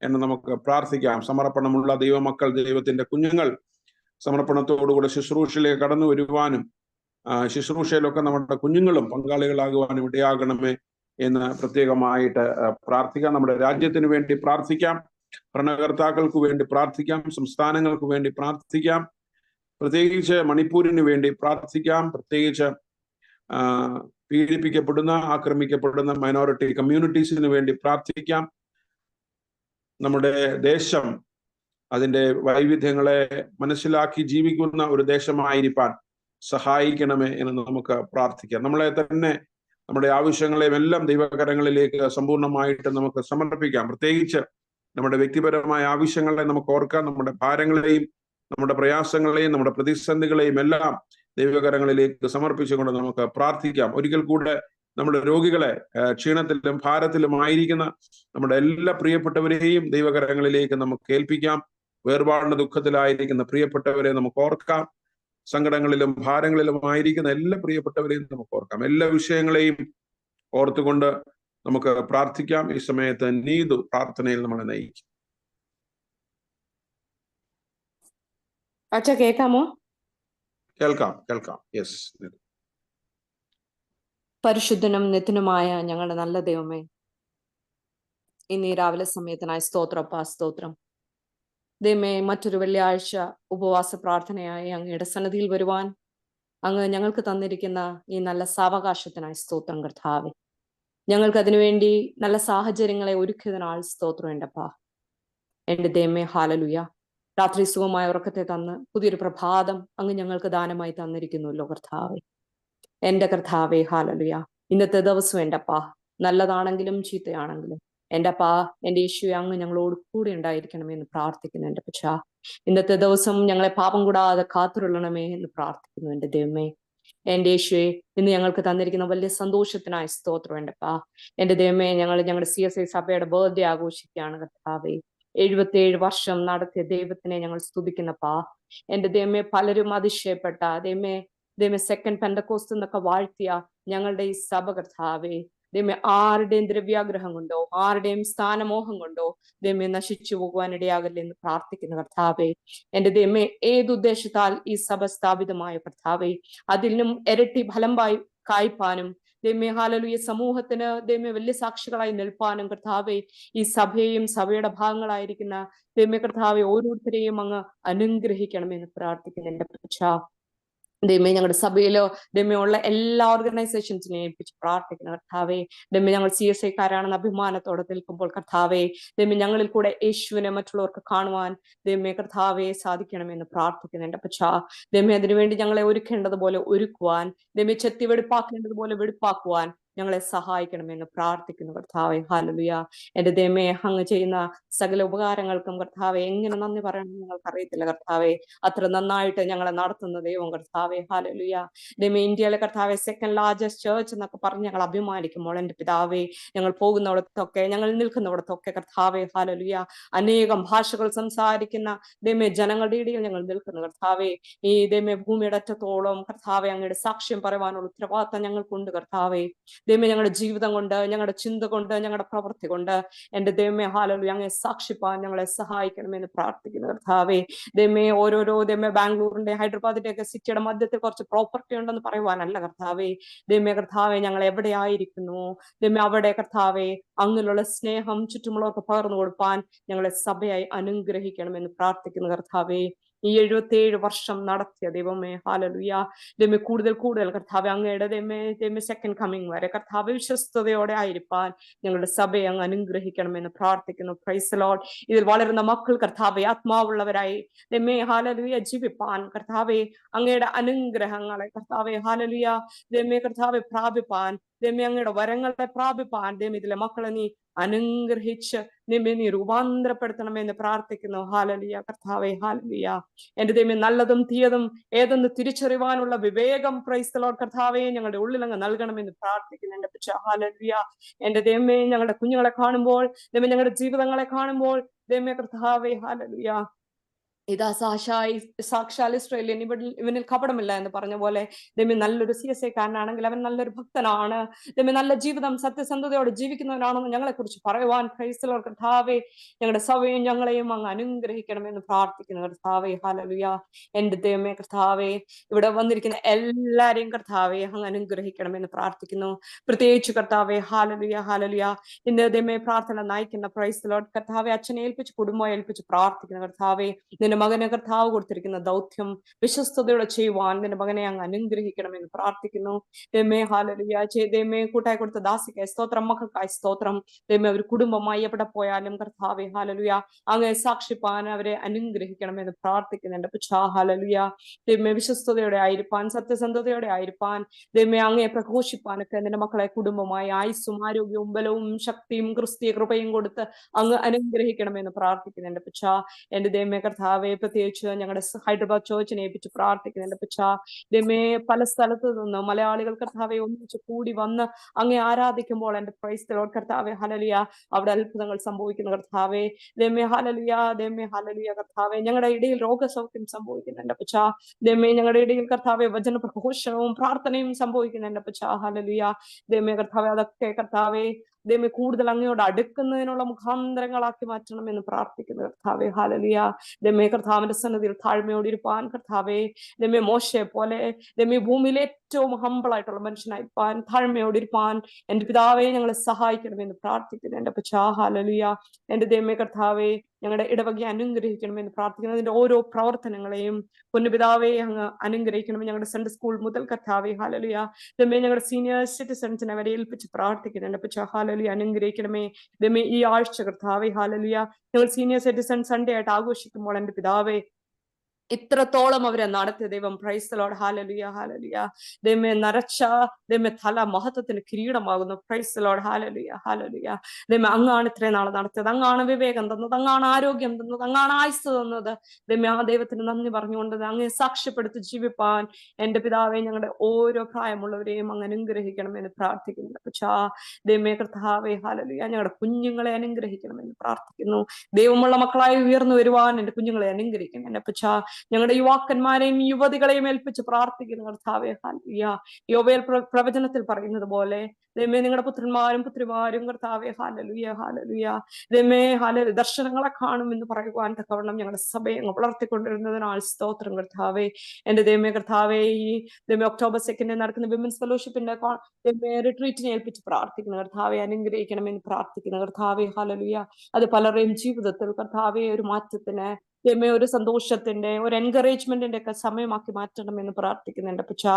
എന്ന് നമുക്ക് പ്രാർത്ഥിക്കാം. സമർപ്പണമുള്ള ദൈവമക്കൾ, ദൈവത്തിന്റെ കുഞ്ഞുങ്ങൾ സമർപ്പണത്തോടുകൂടെ ശുശ്രൂഷയിലേക്ക് കടന്നു വരുവാനും, ശുശ്രൂഷയിലൊക്കെ നമ്മുടെ കുഞ്ഞുങ്ങളും പങ്കാളികളാകുവാനും ഇടയാകണമേ എന്ന് പ്രത്യേകമായിട്ട് പ്രാർത്ഥിക്കാം. നമ്മുടെ രാജ്യത്തിന് വേണ്ടി പ്രാർത്ഥിക്കാം, ഭരണകർത്താക്കൾക്ക് വേണ്ടി പ്രാർത്ഥിക്കാം, സംസ്ഥാനങ്ങൾക്ക് വേണ്ടി പ്രാർത്ഥിക്കാം, പ്രത്യേകിച്ച് മണിപ്പൂരിന് വേണ്ടി പ്രാർത്ഥിക്കാം. പ്രത്യേകിച്ച് പീഡിപ്പിക്കപ്പെടുന്ന, ആക്രമിക്കപ്പെടുന്ന മൈനോറിറ്റി കമ്മ്യൂണിറ്റീസിന് വേണ്ടി പ്രാർത്ഥിക്കാം. നമ്മുടെ ദേശം അതിൻ്റെ വൈവിധ്യങ്ങളെ മനസ്സിലാക്കി ജീവിക്കുന്ന ഒരു ദേശമായിരിക്കാൻ സഹായിക്കണമേ എന്ന് നമുക്ക് പ്രാർത്ഥിക്കാം. നമ്മളെ തന്നെ, നമ്മുടെ ആവശ്യങ്ങളെയും എല്ലാം ദൈവകരങ്ങളിലേക്ക് സമ്പൂർണ്ണമായിട്ട് നമുക്ക് സമർപ്പിക്കാം. പ്രത്യേകിച്ച് നമ്മുടെ വ്യക്തിപരമായ ആവശ്യങ്ങളെ നമുക്ക് ഓർക്കാം. നമ്മുടെ ഭാരങ്ങളെയും നമ്മുടെ പ്രയാസങ്ങളെയും നമ്മുടെ പ്രതിസന്ധികളെയും എല്ലാം ദൈവകരങ്ങളിലേക്ക് സമർപ്പിച്ചുകൊണ്ട് നമുക്ക് പ്രാർത്ഥിക്കാം. ഒരിക്കൽ കൂടെ നമ്മുടെ രോഗികളെ, ക്ഷീണത്തിലും ഭാരത്തിലും ആയിരിക്കുന്ന നമ്മുടെ എല്ലാ പ്രിയപ്പെട്ടവരെയും ദൈവകരങ്ങളിലേക്ക് നമുക്ക് ഏൽപ്പിക്കാം. വേർപാടിന്റെ ദുഃഖത്തിലായിരിക്കുന്ന പ്രിയപ്പെട്ടവരെ നമുക്ക് ഓർക്കാം. സങ്കടങ്ങളിലും ഭാരങ്ങളിലും ആയിരിക്കുന്ന എല്ലാ പ്രിയപ്പെട്ടവരെയും നമുക്ക് ഓർക്കാം. എല്ലാ വിഷയങ്ങളെയും ഓർത്തുകൊണ്ട് നമുക്ക് പ്രാർത്ഥിക്കാം. ഈ സമയത്ത് നീതു പ്രാർത്ഥനയിൽ നമ്മളെ നയിക്കും. അച്ഛാ കേൾക്കാമോ? കേൾക്കാം. യെസ്. പരിശുദ്ധനും നിത്യനുമായ ഞങ്ങളുടെ നല്ല ദൈവമേ, ഇന്ന് ഈ രാവിലെ സമയത്തിനായി സ്തോത്രം. ദൈവമേ, മറ്റൊരു വെള്ളിയാഴ്ച ഉപവാസ പ്രാർത്ഥനയായി അങ്ങയുടെ സന്നിധിയിൽ വരുവാൻ അങ്ങ് ഞങ്ങൾക്ക് തന്നിരിക്കുന്ന ഈ നല്ല സാവകാശത്തിനായി സ്തോത്രം കർത്താവേ. ഞങ്ങൾക്ക് അതിനുവേണ്ടി നല്ല സാഹചര്യങ്ങളെ ഒരുക്കിയതിനാൽ സ്തോത്രം എന്റെപ്പാ. എന്റെ ദൈവമേ, ഹാലലുയ. രാത്രി സുഖമായ ഉറക്കത്തെ തന്ന് പുതിയൊരു പ്രഭാതം അങ്ങ് ഞങ്ങൾക്ക് ദാനമായി തന്നിരിക്കുന്നുവല്ലോ കർത്താവേ. എന്റെ കർത്താവേ, ഹാലലുയ. ഇന്നത്തെ ദിവസം എന്റെപ്പാ നല്ലതാണെങ്കിലും ചീത്തയാണെങ്കിലും എന്റെപ്പാ, എന്റെ യേശുവേ, അങ്ങ് ഞങ്ങളോട് കൂടെ ഉണ്ടായിരിക്കണമേ എന്ന് പ്രാർത്ഥിക്കുന്നു. എന്റെ പച്ചാ, ഇന്നത്തെ ദിവസം ഞങ്ങളെ പാപം കൂടാതെ കാത്തുകൊള്ളണമേ എന്ന് പ്രാർത്ഥിക്കുന്നു. എന്റെ ദൈവമേ, എന്റെ യേശുവേ, ഇന്ന് ഞങ്ങൾക്ക് തന്നിരിക്കുന്ന വലിയ സന്തോഷത്തിനായി സ്തോത്രം എന്റെപ്പാ. എന്റെ ദൈവമേ, ഞങ്ങളുടെ CSI സഭയുടെ ബർത്ത്ഡേ ആഘോഷിക്കുകയാണ് കർത്താവേ. 77 വർഷം നടത്തിയ ദൈവത്തിനെ ഞങ്ങൾ സ്തുതിക്കുന്നപ്പാ. എന്റെ ദൈവമേ, പലരും അതിശയപ്പെട്ട ദൈവമേ സെക്കൻഡ് പെന്തക്കോസ്റ്റ് എന്നൊക്കെ വാഴ്ത്തിയ ഞങ്ങളുടെ ഈ സഭ കർത്താവേ, ദൈവമേ, ആരുടെയും ദ്രവ്യാഗ്രഹം കൊണ്ടോ ആരുടെയും സ്ഥാനമോഹം കൊണ്ടോ ദൈവമേ നശിച്ചു പോകുവാൻ ഇടയാകല്ലേ എന്ന് പ്രാർത്ഥിക്കുന്ന കർത്താവേ. എന്റെ ദൈവമേ, ഏതുദ്ദേശത്താൽ ഈ സഭ സ്ഥാപിതമായ കർത്താവേ, അതിലും ഇരട്ടി ഫലം കായ്പാനും ദൈവമേ, ഹാലലുയ, സമൂഹത്തിന് ദൈവമേ വലിയ സാക്ഷികളായി നിൽപ്പാനും കർത്താവേ, ഈ സഭയെയും സഭയുടെ ഭാഗങ്ങളായിരിക്കുന്ന ദൈവമേ കർത്താവെ ഓരോരുത്തരെയും അങ്ങ് അനുഗ്രഹിക്കണമെന്ന് പ്രാർത്ഥിക്കുന്നു. എന്റെ പച്ചാ, ദൈവമേ, ഞങ്ങളുടെ സഭയിലോ ദൈവമേ ഉള്ള എല്ലാ ഓർഗനൈസേഷൻസിനെ ഏൽപ്പിച്ച് പ്രാർത്ഥിക്കുന്ന കർത്താവേ. ദൈവമേ, ഞങ്ങൾ CSIക്കാരാണെന്ന് അഭിമാനത്തോടെ നിൽക്കുമ്പോൾ കർത്താവേ, ദൈവമേ, ഞങ്ങളിൽ കൂടെ യേശുവിനെ മറ്റുള്ളവർക്ക് കാണുവാൻ ദൈവമേ കർത്താവെ സാധിക്കണമെന്ന് പ്രാർത്ഥിക്കുന്നു. എന്റെ പച്ചാ, ദൈവമേ, അതിനുവേണ്ടി ഞങ്ങളെ ഒരുക്കേണ്ടതുപോലെ ഒരുക്കുവാൻ, ദൈവമേ, ചെത്തി വെടിപ്പാക്കേണ്ടതുപോലെ വെടിപ്പാക്കുവാൻ ഞങ്ങളെ സഹായിക്കണമെന്ന് പ്രാർത്ഥിക്കുന്നു കർത്താവെ. ഹല്ലേലൂയ. എന്റെ ദൈവമേ, അങ്ങ് ചെയ്യുന്ന സകല ഉപകാരങ്ങൾക്കും കർത്താവെ എങ്ങനെ നന്ദി പറയണമെന്ന് ഞങ്ങൾക്ക് അറിയത്തില്ല കർത്താവെ. അത്ര നന്നായിട്ട് ഞങ്ങളെ നടത്തുന്ന ദൈവം കർത്താവെ. ഹല്ലേലൂയ. ദൈവമേ, ഇന്ത്യയിലെ കർത്താവെ സെക്കൻഡ് ലാർജസ്റ്റ് ചേർച്ച് എന്നൊക്കെ പറഞ്ഞ് ഞങ്ങൾ അഭിമാനിക്കുമ്പോൾ എന്റെ പിതാവേ, ഞങ്ങൾ പോകുന്നിടത്തൊക്കെ, ഞങ്ങൾ നിൽക്കുന്നിടത്തൊക്കെ കർത്താവെ, ഹല്ലേലൂയ, അനേകം ഭാഷകൾ സംസാരിക്കുന്ന ദൈവമേ ജനങ്ങളുടെ ഇടയിൽ ഞങ്ങൾ നിൽക്കുന്നു കർത്താവെ. ഈ ദൈവമേ ഭൂമിയുടെ അറ്റത്തോളം കർത്താവെ അങ്ങയുടെ സാക്ഷ്യം പറയുവാനുള്ള ഉത്തരവാദിത്തം ഞങ്ങൾക്കുണ്ട് കർത്താവെ. ദൈവമേ, ഞങ്ങളുടെ ജീവിതം കൊണ്ട്, ഞങ്ങളുടെ ചിന്ത കൊണ്ട്, ഞങ്ങളുടെ പ്രവൃത്തി കൊണ്ട് എന്റെ ദൈവമേ, ഹല്ലേലൂയ, അങ്ങയെ സാക്ഷിപ്പാൻ ഞങ്ങളെ സഹായിക്കണമെന്ന് പ്രാർത്ഥിക്കുന്നു കർത്താവേ. ദൈവമേ, ഓരോരോ ദൈവമേ ബാംഗ്ലൂരിന്റെ ഹൈദരാബാദിന്റെ ഒക്കെ സിറ്റിയുടെ മധ്യത്തിൽ കുറച്ച് പ്രോപ്പർട്ടി ഉണ്ടെന്ന് പറയുവാനല്ല കർത്താവേ. ദൈവമേ കർത്താവെ, ഞങ്ങൾ എവിടെ ആയിരിക്കുന്നു ദൈവമേ, അവിടെ കർത്താവെ അങ്ങിലുള്ള സ്നേഹം ചുറ്റുമുള്ളവർക്ക് പകർന്നു കൊടുപ്പാൻ ഞങ്ങളെ സഭയായി അനുഗ്രഹിക്കണമെന്ന് പ്രാർത്ഥിക്കുന്നു കർത്താവേ. ഈ 77 വർഷം നടത്തിയ ദൈവമേ, ഹല്ലേലൂയ, ദൈവമേ, കൂടുതൽ കർത്താവെ അങ്ങയുടെ ദൈവമേ സെക്കൻഡ് കമ്മിങ് വരെ കർത്താവെ വിശ്വസ്തയോടെ ആയിരിക്കാൻ ഞങ്ങളുടെ സഭയെ അങ്ങ് അനുഗ്രഹിക്കണമെന്ന് പ്രാർത്ഥിക്കുന്നു. Price the Lord. ഇതിൽ വളരുന്ന മക്കൾ കർത്താവെ ആത്മാവുള്ളവരായി ദൈവമേ, ഹല്ലേലൂയ, ജീവിപ്പാൻ കർത്താവെ അങ്ങയുടെ അനുഗ്രഹങ്ങളെ കർത്താവെ, ഹല്ലേലൂയ, ദൈവമേ കർത്താവെ പ്രാപിപ്പാൻ, ദൈവമേ അങ്ങയുടെ വരങ്ങളെ പ്രാപിപ്പാൻ ദൈവമേ ഇതിലെ മക്കളെ നീ അനുഗ്രഹിച്ച് ദൈവമേ നീ രൂപാന്തരപ്പെടുത്തണമെന്ന് പ്രാർത്ഥിക്കുന്നു. ഹല്ലേലൂയ കർത്താവെ, ഹല്ലേലൂയ. എന്റെ ദൈവമേ, നല്ലതും തീയതും ഏതെന്ന് തിരിച്ചറിവാനുള്ള വിവേകം പ്രൈസ് ദി ലോർഡ് കർത്താവെ ഞങ്ങളുടെ ഉള്ളിൽ അങ്ങ് നൽകണമെന്ന് പ്രാർത്ഥിക്കുന്നു. എന്റെ പിതാ, ഹല്ലേലൂയ. എന്റെ ദൈവമേ, ഞങ്ങളുടെ കുഞ്ഞുങ്ങളെ കാണുമ്പോൾ, ദൈവമേ ഞങ്ങളുടെ ജീവിതങ്ങളെ കാണുമ്പോൾ ദൈവമേ കർത്താവെ, ഹല്ലേലൂയ, ഇതാ സാക്ഷാൽ ഇസ്രായേലിയൻ ഇവനിൽ കപടമില്ല എന്ന് പറഞ്ഞ പോലെ ദൈവമേ നല്ലൊരു CSIക്കാരനാണെങ്കിൽ അവൻ നല്ലൊരു ഭക്തനാണ്, ദൈവമേ നല്ല ജീവിതം സത്യസന്ധതയോടെ ജീവിക്കുന്നവനാണെന്ന് ഞങ്ങളെ കുറിച്ച് പറയുവാൻ പ്രൈസ് ദി ലോർഡ് കർത്താവേ, ഞങ്ങളുടെ സഭയും ഞങ്ങളെയും അങ്ങ് അനുഗ്രഹിക്കണമെന്ന് പ്രാർത്ഥിക്കുന്നു കർത്താവേ. ഹല്ലേലൂയ. എന്റെ ദൈവമേ കർത്താവേ, ഇവിടെ വന്നിരിക്കുന്ന എല്ലാരെയും കർത്താവേ അങ്ങ് അനുഗ്രഹിക്കണമെന്ന് പ്രാർത്ഥിക്കുന്നു. പ്രത്യേകിച്ച് കർത്താവേ, ഹല്ലേലൂയ, ഹല്ലേലൂയ, ഇന്ന് ദൈവമേ പ്രാർത്ഥന നയിക്കുന്ന പ്രൈസ് ദി ലോർഡ് കർത്താവേ അച്ഛനെ ഏൽപ്പിച്ച് കുടുംബം ഏൽപ്പിച്ച് പ്രാർത്ഥിക്കുന്ന കർത്താവേ, നിന്റെ മകനെ കർത്താവ് കൊടുത്തിരിക്കുന്ന ദൗത്യം വിശ്വസ്തയോടെ ചെയ്യുവാൻ നിന്റെ മകനെ അങ്ങ് അനുഗ്രഹിക്കണമെന്ന് പ്രാർത്ഥിക്കുന്നു. ദൈവമേ, ഹല്ലേലൂയ, ദൈവമേ കൂട്ടായി കൊടുത്ത ദാസിക്കായി സ്തോത്രം, മക്കൾക്കായി സ്തോത്രം. ദൈവമേ, ഒരു കുടുംബമായി എവിടെ പോയാലും കർത്താവേ, ഹല്ലേലൂയ, അങ്ങയെ സാക്ഷിപ്പാൻ അവരെ അനുഗ്രഹിക്കണമെന്ന് പ്രാർത്ഥിക്കുന്നുണ്ട്. പക്ഷാ, ഹല്ലേലൂയ, ദൈവമേ വിശ്വസ്തയോടെ ആയിരിക്കാൻ, സത്യസന്ധതയോടെ ആയിരിക്കാൻ, ദൈവമേ അങ്ങയെ പ്രഘോഷിപ്പാനൊക്കെ നിന്റെ മക്കളെ കുടുംബമായി ആയുസ്സും ആരോഗ്യവും ബലവും ശക്തിയും ക്രിസ്തീയ കൃപയും കൊടുത്ത് അങ്ങ് അനുഗ്രഹിക്കണമെന്ന് പ്രാർത്ഥിക്കുന്നുണ്ട്. പക്ഷാ, എന്റെ ദൈവമേ കർത്താവേ, കർത്താവെ പ്രത്യേകിച്ച് ഞങ്ങളുടെ ഹൈദരാബാദ് ചേർച്ചിനെ ഏൽപ്പിച്ച് പ്രാർത്ഥിക്കുന്നുണ്ട് അപ്പച്ച. ദൈവമേ പല സ്ഥലത്ത് നിന്ന് മലയാളികൾ കർത്താവെ ഒന്നിച്ച് കൂടി വന്ന് അങ്ങേ ആരാധിക്കുമ്പോൾ എന്റെ പ്രൈസ് ദി ലോർഡ് കർത്താവെ ഹല്ലേലൂയ അവിടെ അത്ഭുതങ്ങൾ സംഭവിക്കുന്നു കർത്താവെ. ദൈവമേ ഹല്ലേലൂയ, ദൈവമേ ഹല്ലേലൂയ കർത്താവെ. ഞങ്ങളുടെ ഇടയിൽ രോഗസൗഖ്യം സംഭവിക്കുന്നുണ്ട് അപ്പച്ച. ദൈവമേ ഞങ്ങളുടെ ഇടയിൽ കർത്താവെ വചന പ്രഘോഷണവും പ്രാർത്ഥനയും സംഭവിക്കുന്നുണ്ട് അപ്പച്ച. ഹല്ലേലൂയ ദൈവമേ കർത്താവെ. അതൊക്കെ കർത്താവെ ദൈവമേ കൂടുതൽ അങ്ങയോട് അടുക്കുന്നതിനുള്ള മുഖാന്തരങ്ങളാക്കി മാറ്റണം എന്ന് പ്രാർത്ഥിക്കുന്നു കർത്താവെ. ഹല്ലേലൂയ ദൈവമേ കർത്താവിന്റെ സന്നിധിയിൽ താഴ്മയോട് ഇരുപ്പാൻ കർത്താവെ. ദൈവമേ മോശയെ പോലെ ദൈവമേ ഭൂമിയിലെ ഏറ്റവും ഹമ്പിളായിട്ടുള്ള മനുഷ്യനായിപ്പാൻ താഴ്മയോടിരിപ്പാൻ എന്റെ പിതാവെ ഞങ്ങളെ സഹായിക്കണമെന്ന് പ്രാർത്ഥിക്കുന്നു എന്റെ അപ്പച്ചാ. ഹല്ലേലൂയ എന്റെ ദൈവമേ കർത്താവെ ഞങ്ങളുടെ ഇടവകയെ അനുഗ്രഹിക്കണമെന്ന് പ്രാർത്ഥിക്കുന്നു. അതിന്റെ ഓരോ പ്രവർത്തനങ്ങളെയും പൊന്നുപിതാവെ അങ്ങ് അനുഗ്രഹിക്കണമെന്ന് ഞങ്ങളുടെ സൺഡേ സ്കൂൾ മുതൽ കർത്താവെ. ഹല്ലേലൂയ ദൈവമേ ഞങ്ങളുടെ സീനിയർ സിറ്റിസൺസിനെ അവരെ ഏൽപ്പിച്ച് പ്രാർത്ഥിക്കുന്നുണ്ട് അപ്പച്ചാ. ഹല്ലേലൂയ അനുഗ്രഹിക്കണമേ ദൈവമേ ഈ ആഴ്ച കർത്താവെ. ഹല്ലേലൂയ ഞങ്ങൾ സീനിയർ സിറ്റിസൺ സൺഡേ ആയിട്ട് ആഘോഷിക്കുമ്പോൾ എന്റെ പിതാവെ ഇത്രത്തോളം അവരെ നടത്തിയ ദൈവം praise the lord. Hallelujah hallelujah ദൈവമേ നരച്ച ദൈവമേ തല മഹത്വത്തിന് കിരീടമാകുന്നു. Praise the lord. Hallelujah hallelujah ദൈവമേ അങ്ങാണ് ഇത്രയും നാൾ നടത്തിയത്. അങ്ങാണ് വിവേകം തന്നത്, അങ്ങാണ് ആരോഗ്യം തന്നത്, അങ്ങാണ് ആയുസ് തന്നത്. ദൈവമേ ആ ദൈവത്തിന് നന്ദി പറഞ്ഞുകൊണ്ട് അങ്ങ് സാക്ഷ്യപ്പെടുത്തി ജീവിപ്പാൻ എന്റെ പിതാവെ ഞങ്ങളുടെ ഓരോ പ്രായമുള്ളവരെയും അങ്ങ് അനുഗ്രഹിക്കണമെന്ന് പ്രാർത്ഥിക്കുന്നു പക്ഷാ. ദൈവമേ കർത്താവേ ഹല്ലേലൂയ ഞങ്ങളുടെ കുഞ്ഞുങ്ങളെ അനുഗ്രഹിക്കണമെന്ന് പ്രാർത്ഥിക്കുന്നു. ദൈവമുള്ള മക്കളായി ഉയർന്നു വരുവാൻ എന്റെ കുഞ്ഞുങ്ങളെ അനുഗ്രഹിക്കണം എന്റെ പക്ഷാ. ഞങ്ങളുടെ യുവാക്കന്മാരെയും യുവതികളെയും ഏൽപ്പിച്ച് പ്രാർത്ഥിക്കുന്നു കർത്താവേ. ഹല്ലേലൂയ യോവേൽ പ്രവചനത്തിൽ പറയുന്നത് പോലെ ദൈവമേ നിങ്ങളുടെ പുത്രന്മാരും പുത്രിമാരും കർത്താവേ. ഹല്ലേലൂയ ഹല്ലേലൂയ ദൈവമേ ഹല്ലേലൂയ ദർശനങ്ങളെ കാണും എന്ന് പറയുവാൻ തക്കവണ്ണം ഞങ്ങളുടെ സഭയെ അങ്ങ് വളർത്തിക്കൊണ്ടിരുന്നതിനാൽ സ്തോത്രം കർത്താവേ. എന്റെ ദൈവമേ കർത്താവേ ഈ ദൈവമേ ഒക്ടോബർ 2 നടക്കുന്ന വിമൻസ് ഫെലോഷിപ്പിന്റെ ദൈവമേ റിട്രീറ്റിനെ ഏൽപ്പിച്ച് പ്രാർത്ഥിക്കുന്നു കർത്താവെ. അനുഗ്രഹിക്കണമെന്ന് പ്രാർത്ഥിക്കുന്നു കർത്താവേ. ഹല്ലേലൂയ അത് പലരുടെയും ജീവിതത്തിൽ കർത്താവെ ഒരു മാറ്റത്തിന് ദൈവമേ ഒരു സന്തോഷത്തിന്റെ ഒരു എൻകറേജ്മെന്റിന്റെ ഒക്കെ സമയമാക്കി മാറ്റണമെന്ന് പ്രാർത്ഥിക്കുന്നുണ്ട് അപ്പച്ചാ.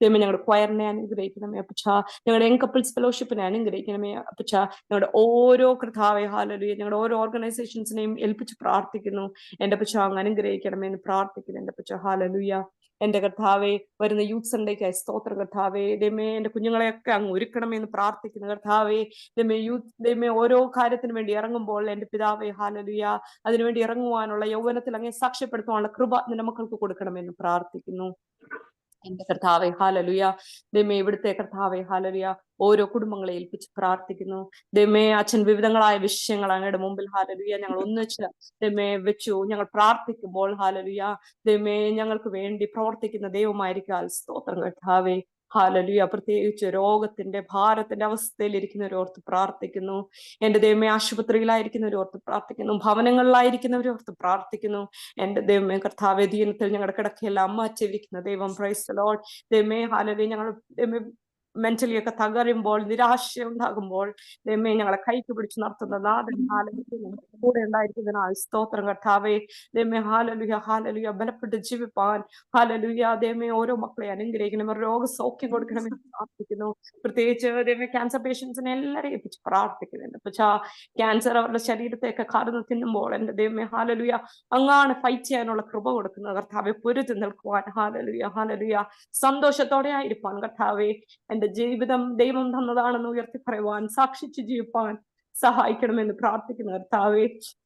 ദൈവമേ ഞങ്ങളുടെ ക്വയറിനെ അനുഗ്രഹിക്കണമേ അപ്പച്ചാ. ഞങ്ങളുടെ യങ് കപ്പിൾസ് ഫെലോഷിപ്പിനെ അനുഗ്രഹിക്കണമേ അപ്പച്ചാ. ഞങ്ങളുടെ ഓരോ കർത്താവേ ഹല്ലേലൂയ ഞങ്ങളുടെ ഓരോ ഓർഗനൈസേഷൻസിനെയും ഏൽപ്പിച്ച് പ്രാർത്ഥിക്കുന്നു എന്റെ അപ്പച്ചാ. അങ്ങ് അനുഗ്രഹിക്കണമെന്ന് പ്രാർത്ഥിക്കുന്നു എന്റെ അപ്പച്ചാ. ഹല്ലേലൂയ എന്റെ കർത്താവെ വരുന്ന യൂത്ത് സൺഡേക്കായി സ്തോത്രം കർത്താവെ. ദൈവമേ എന്റെ കുഞ്ഞുങ്ങളെയൊക്കെ അങ്ങ് ഒരുക്കണമെന്ന് പ്രാർത്ഥിക്കുന്നു കർത്താവെ. ദൈവമേ യൂത്ത് ദൈവമേ ഓരോ കാര്യത്തിന് വേണ്ടി ഇറങ്ങുമ്പോൾ എന്റെ പിതാവെ ഹല്ലേലൂയ അതിനുവേണ്ടി ഇറങ്ങുവാനുള്ള യൗവനത്തിൽ അങ്ങ് സാക്ഷ്യപ്പെടുത്തുവാനുള്ള കൃപ നിന്റെ മക്കൾക്ക് കൊടുക്കണമെന്ന് പ്രാർത്ഥിക്കുന്നു എന്റെ കർത്താവെ. ഹല്ലേലൂയ ദൈവമേ ഇവിടുത്തെ കർത്താവെ. ഹല്ലേലൂയ ഓരോ കുടുംബങ്ങളെ ഏൽപ്പിച്ച് പ്രാർത്ഥിക്കുന്നു ദൈവമേ. അച്ഛൻ വിവിധങ്ങളായ വിഷയങ്ങൾ അങ്ങയുടെ മുമ്പിൽ ഹല്ലേലൂയ ഞങ്ങൾ ഒന്നിച്ച് ദൈവമേ വെച്ചു ഞങ്ങൾ പ്രാർത്ഥിക്കുമ്പോൾ ഹല്ലേലൂയ ദൈവമേ ഞങ്ങൾക്ക് വേണ്ടി പ്രവർത്തിക്കുന്ന ദൈവമായിരിക്കാൻ സ്തോത്രം കർത്താവേ. ഹല്ലേലൂയ പ്രത്യേകിച്ച് രോഗത്തിന്റെ ഭാരത്തിന്റെ അവസ്ഥയിൽ ഇരിക്കുന്നവരോർത്ത് പ്രാർത്ഥിക്കുന്നു എന്റെ ദൈവമേ. ആശുപത്രിയിലായിരിക്കുന്നവരോർത്ത് പ്രാർത്ഥിക്കുന്നു, ഭവനങ്ങളിലായിരിക്കുന്നവരോർത്ത് പ്രാർത്ഥിക്കുന്നു എന്റെ ദൈവമേ കർത്താവേ. ദീനത്തിൽ ഞങ്ങളുടെ കിടക്കയെല്ലാം മാറ്റിയിരിക്കുന്ന ദൈവം പ്രൈസ് ദി ലോർഡ് ദൈവമേ. ഹല്ലേലൂയ ഞങ്ങൾ ദൈവമേ മെന്റലി ഒക്കെ തകരുമ്പോൾ നിരാശ ഉണ്ടാകുമ്പോൾ ദൈവമേ ഞങ്ങളെ കൈക്ക് പിടിച്ച് നടത്തുന്ന നാഥൻ ഹല്ലേലൂയ കൂടെ ഉണ്ടായിരിക്കുന്നതിനാൽ സ്തോത്രം കർത്താവേ. ദൈവമേ ഹല്ലേലൂയ ഹല്ലേലൂയ ബലപ്പെട്ട് ജീവിപ്പാൻ ഹല്ലേലൂയ ദൈവമേ ഓരോ മക്കളെ അനുഗ്രഹിക്കണം, രോഗസൗഖ്യം കൊടുക്കണമെന്ന് പ്രാർത്ഥിക്കുന്നു. പ്രത്യേകിച്ച് ദൈവമേ ക്യാൻസർ പേഷ്യൻസിനെ എല്ലാവരെയും ഏൽപ്പിച്ച് പ്രാർത്ഥിക്കുന്നുണ്ട് പക്ഷാ. ക്യാൻസർ അവരുടെ ശരീരത്തെയൊക്കെ കടന്നു തിന്നുമ്പോൾ എന്റെ ദൈവമേ ഹല്ലേലൂയ അങ്ങാണ് ഫൈറ്റ് ചെയ്യാനുള്ള കൃപ കൊടുക്കുന്നത് കർത്താവെ. പൊരുതി നിൽക്കുവാൻ ഹല്ലേലൂയ ഹല്ലേലൂയ സന്തോഷത്തോടെ ആയിരിക്കാൻ കർത്താവെ. എന്റെ ജീവിതം ദൈവം തന്നതാണെന്ന് ഉയർത്തി പറയുവാൻ സാക്ഷിച്ച് ജീവിപ്പാൻ സഹായിക്കണമെന്ന് പ്രാർത്ഥിക്കുന്നു കർത്താവെ.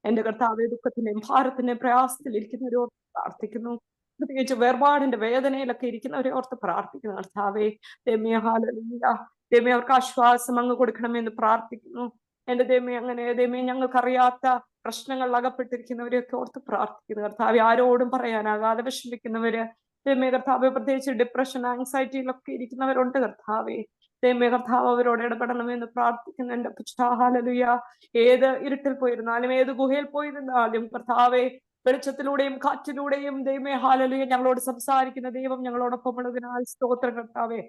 എന്റെ കർത്താവെ ദുഃഖത്തിന്റെയും ഭാരത്തിന്റെയും പ്രയാസത്തിലിരിക്കുന്നവരോർത്ത് പ്രാർത്ഥിക്കുന്നു. പ്രത്യേകിച്ച് വേർപാടിന്റെ വേദനയിലൊക്കെ ഇരിക്കുന്നവരെ ഓർത്ത് പ്രാർത്ഥിക്കുന്നു കർത്താവെ. ദൈവമേ ഹല്ലേലൂയ ദൈവമേ അവർക്ക് ആശ്വാസം അങ്ങ് കൊടുക്കണമെന്ന് പ്രാർത്ഥിക്കുന്നു എന്റെ ദൈവമേ. അങ്ങനെ ദൈവമേ ഞങ്ങൾക്കറിയാത്ത പ്രശ്നങ്ങളിൽ അകപ്പെട്ടിരിക്കുന്നവരെയൊക്കെ ഓർത്ത് പ്രാർത്ഥിക്കുന്നു കർത്താവെ. ആരോടും പറയാനാകാതെ വിഷമിക്കുന്നവര് ദൈവമേ കർത്താവെ. പ്രത്യേകിച്ച് ഡിപ്രഷൻ ആങ്സൈറ്റിയിലൊക്കെ ഇരിക്കുന്നവരുണ്ട് കർത്താവെ. ദൈവമേ കർത്താവ് അവരോട് ഇടപെടണമെന്ന് പ്രാർത്ഥിക്കുന്നുണ്ട് പക്ഷാ. ഹല്ലേലൂയ ഏത് ഇരുട്ടിൽ പോയിരുന്നാലും ഏത് ഗുഹയിൽ പോയിരുന്നാലും കർത്താവെ വെളിച്ചത്തിലൂടെയും കാറ്റിലൂടെയും ദൈവമേ ഹല്ലേലൂയ ഞങ്ങളോട് സംസാരിക്കുന്ന ദൈവം ഞങ്ങളോടൊപ്പം ഉള്ളതിനാൽ സ്തോത്രം കർത്താവെ.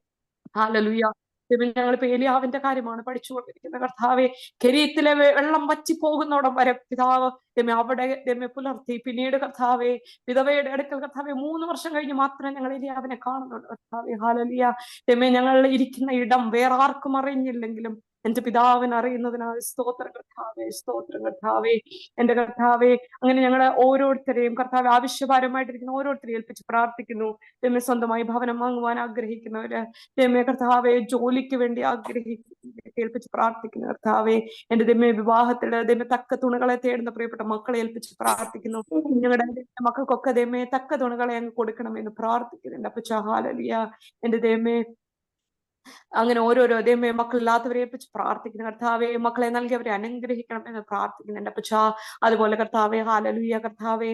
ഹല്ലേലൂയ ദൈവം ഞങ്ങളിപ്പോ ഏലിയാവിന്റെ കാര്യമാണ് പഠിച്ചുകൊണ്ടിരിക്കുന്നത് കർത്താവെ. കെരീത്തിലെ വെള്ളം വറ്റി പോകുന്നോടം വരെ പിതാവ് ദൈവമേ അവിടെ ദൈവമേ പുലർത്തി. പിന്നീട് കർത്താവെ വിധവയുടെ അടുക്കൽ കർത്താവെ 3 വർഷം കഴിഞ്ഞ് മാത്രമേ ഞങ്ങൾ ഏലിയാവിനെ കാണുന്നുള്ളൂ കർത്താവെ. ഹല്ലേലൂയ ദൈവമേ ഞങ്ങൾ ഇരിക്കുന്ന ഇടം വേറെ ആർക്കും അറിഞ്ഞില്ലെങ്കിലും എന്റെ പിതാവിന് അറിയുന്നതിനാൽ സ്തോത്രം കർത്താവെ. സ്തോത്രം കർത്താവെ. എന്റെ കർത്താവെ അങ്ങനെ ഞങ്ങളെ ഓരോരുത്തരെയും കർത്താവെ ആവശ്യപരമായിട്ടിരിക്കുന്ന ഓരോരുത്തരെയും ഏൽപ്പിച്ച് പ്രാർത്ഥിക്കുന്നു ദൈവമേ. സ്വന്തമായി ഭവനം വാങ്ങുവാൻ ആഗ്രഹിക്കുന്നവര് ദൈവമേ കർത്താവെ, ജോലിക്ക് വേണ്ടി ആഗ്രഹിക്കുന്നവര് കുടുംബത്തെ ഏൽപ്പിച്ച് പ്രാർത്ഥിക്കുന്നു കർത്താവെ. എന്റെ ദൈവമേ വിവാഹത്തില് ദൈവമേ തക്ക തുണകളെ തേടുന്ന പ്രിയപ്പെട്ട മക്കളെ ഏൽപ്പിച്ച് പ്രാർത്ഥിക്കുന്നു. ഞങ്ങളുടെ മക്കൾക്കൊക്കെ ദൈവമേ തക്ക തുണകളെ അങ്ങ് കൊടുക്കണമെന്ന് പ്രാർത്ഥിക്കുന്നുണ്ട്. അപ്പച്ച ഹല്ലേലൂയ. എന്റെ ദൈവമേ അങ്ങനെ ഓരോരോ ദൈവമേ മക്കളില്ലാത്തവരെ ഏൽപ്പിച്ച് പ്രാർത്ഥിക്കുന്നു കർത്താവെ. മക്കളെ നൽകിയവരെ അനുഗ്രഹിക്കണമെന്ന് പ്രാർത്ഥിക്കുന്നുണ്ട് അപ്പച്ച. അതുപോലെ കർത്താവെ ഹല്ലേലൂയ കർത്താവെ.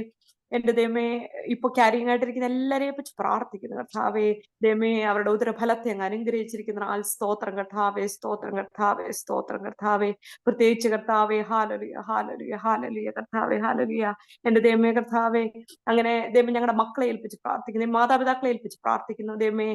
എന്റെ ദൈവമേ ഇപ്പൊ ക്യാരിങ് ആയിട്ടിരിക്കുന്ന എല്ലാരെയും ഏൽപ്പിച്ച് പ്രാർത്ഥിക്കുന്നു കർത്താവെ. ദൈവമേ അവരുടെ ഉദരഫലത്തെ അങ്ങ് അനുഗ്രഹിച്ചിരിക്കുന്ന ആൾ സ്തോത്രം കർത്താവെ, സ്തോത്രം കർത്താവെ, സ്തോത്രം കർത്താവെ. പ്രത്യേകിച്ച് കർത്താവെ ഹല്ലേലൂയ ഹല്ലേലൂയ ഹല്ലേലൂയ കർത്താവെ ഹല്ലേലൂയ. എന്റെ ദൈവമേ കർത്താവെ അങ്ങനെ ദൈവമേ ഞങ്ങളുടെ മക്കളെ ഏൽപ്പിച്ച് പ്രാർത്ഥിക്കുന്നു, മാതാപിതാക്കളെ ഏൽപ്പിച്ച് പ്രാർത്ഥിക്കുന്നു. ദൈവമേ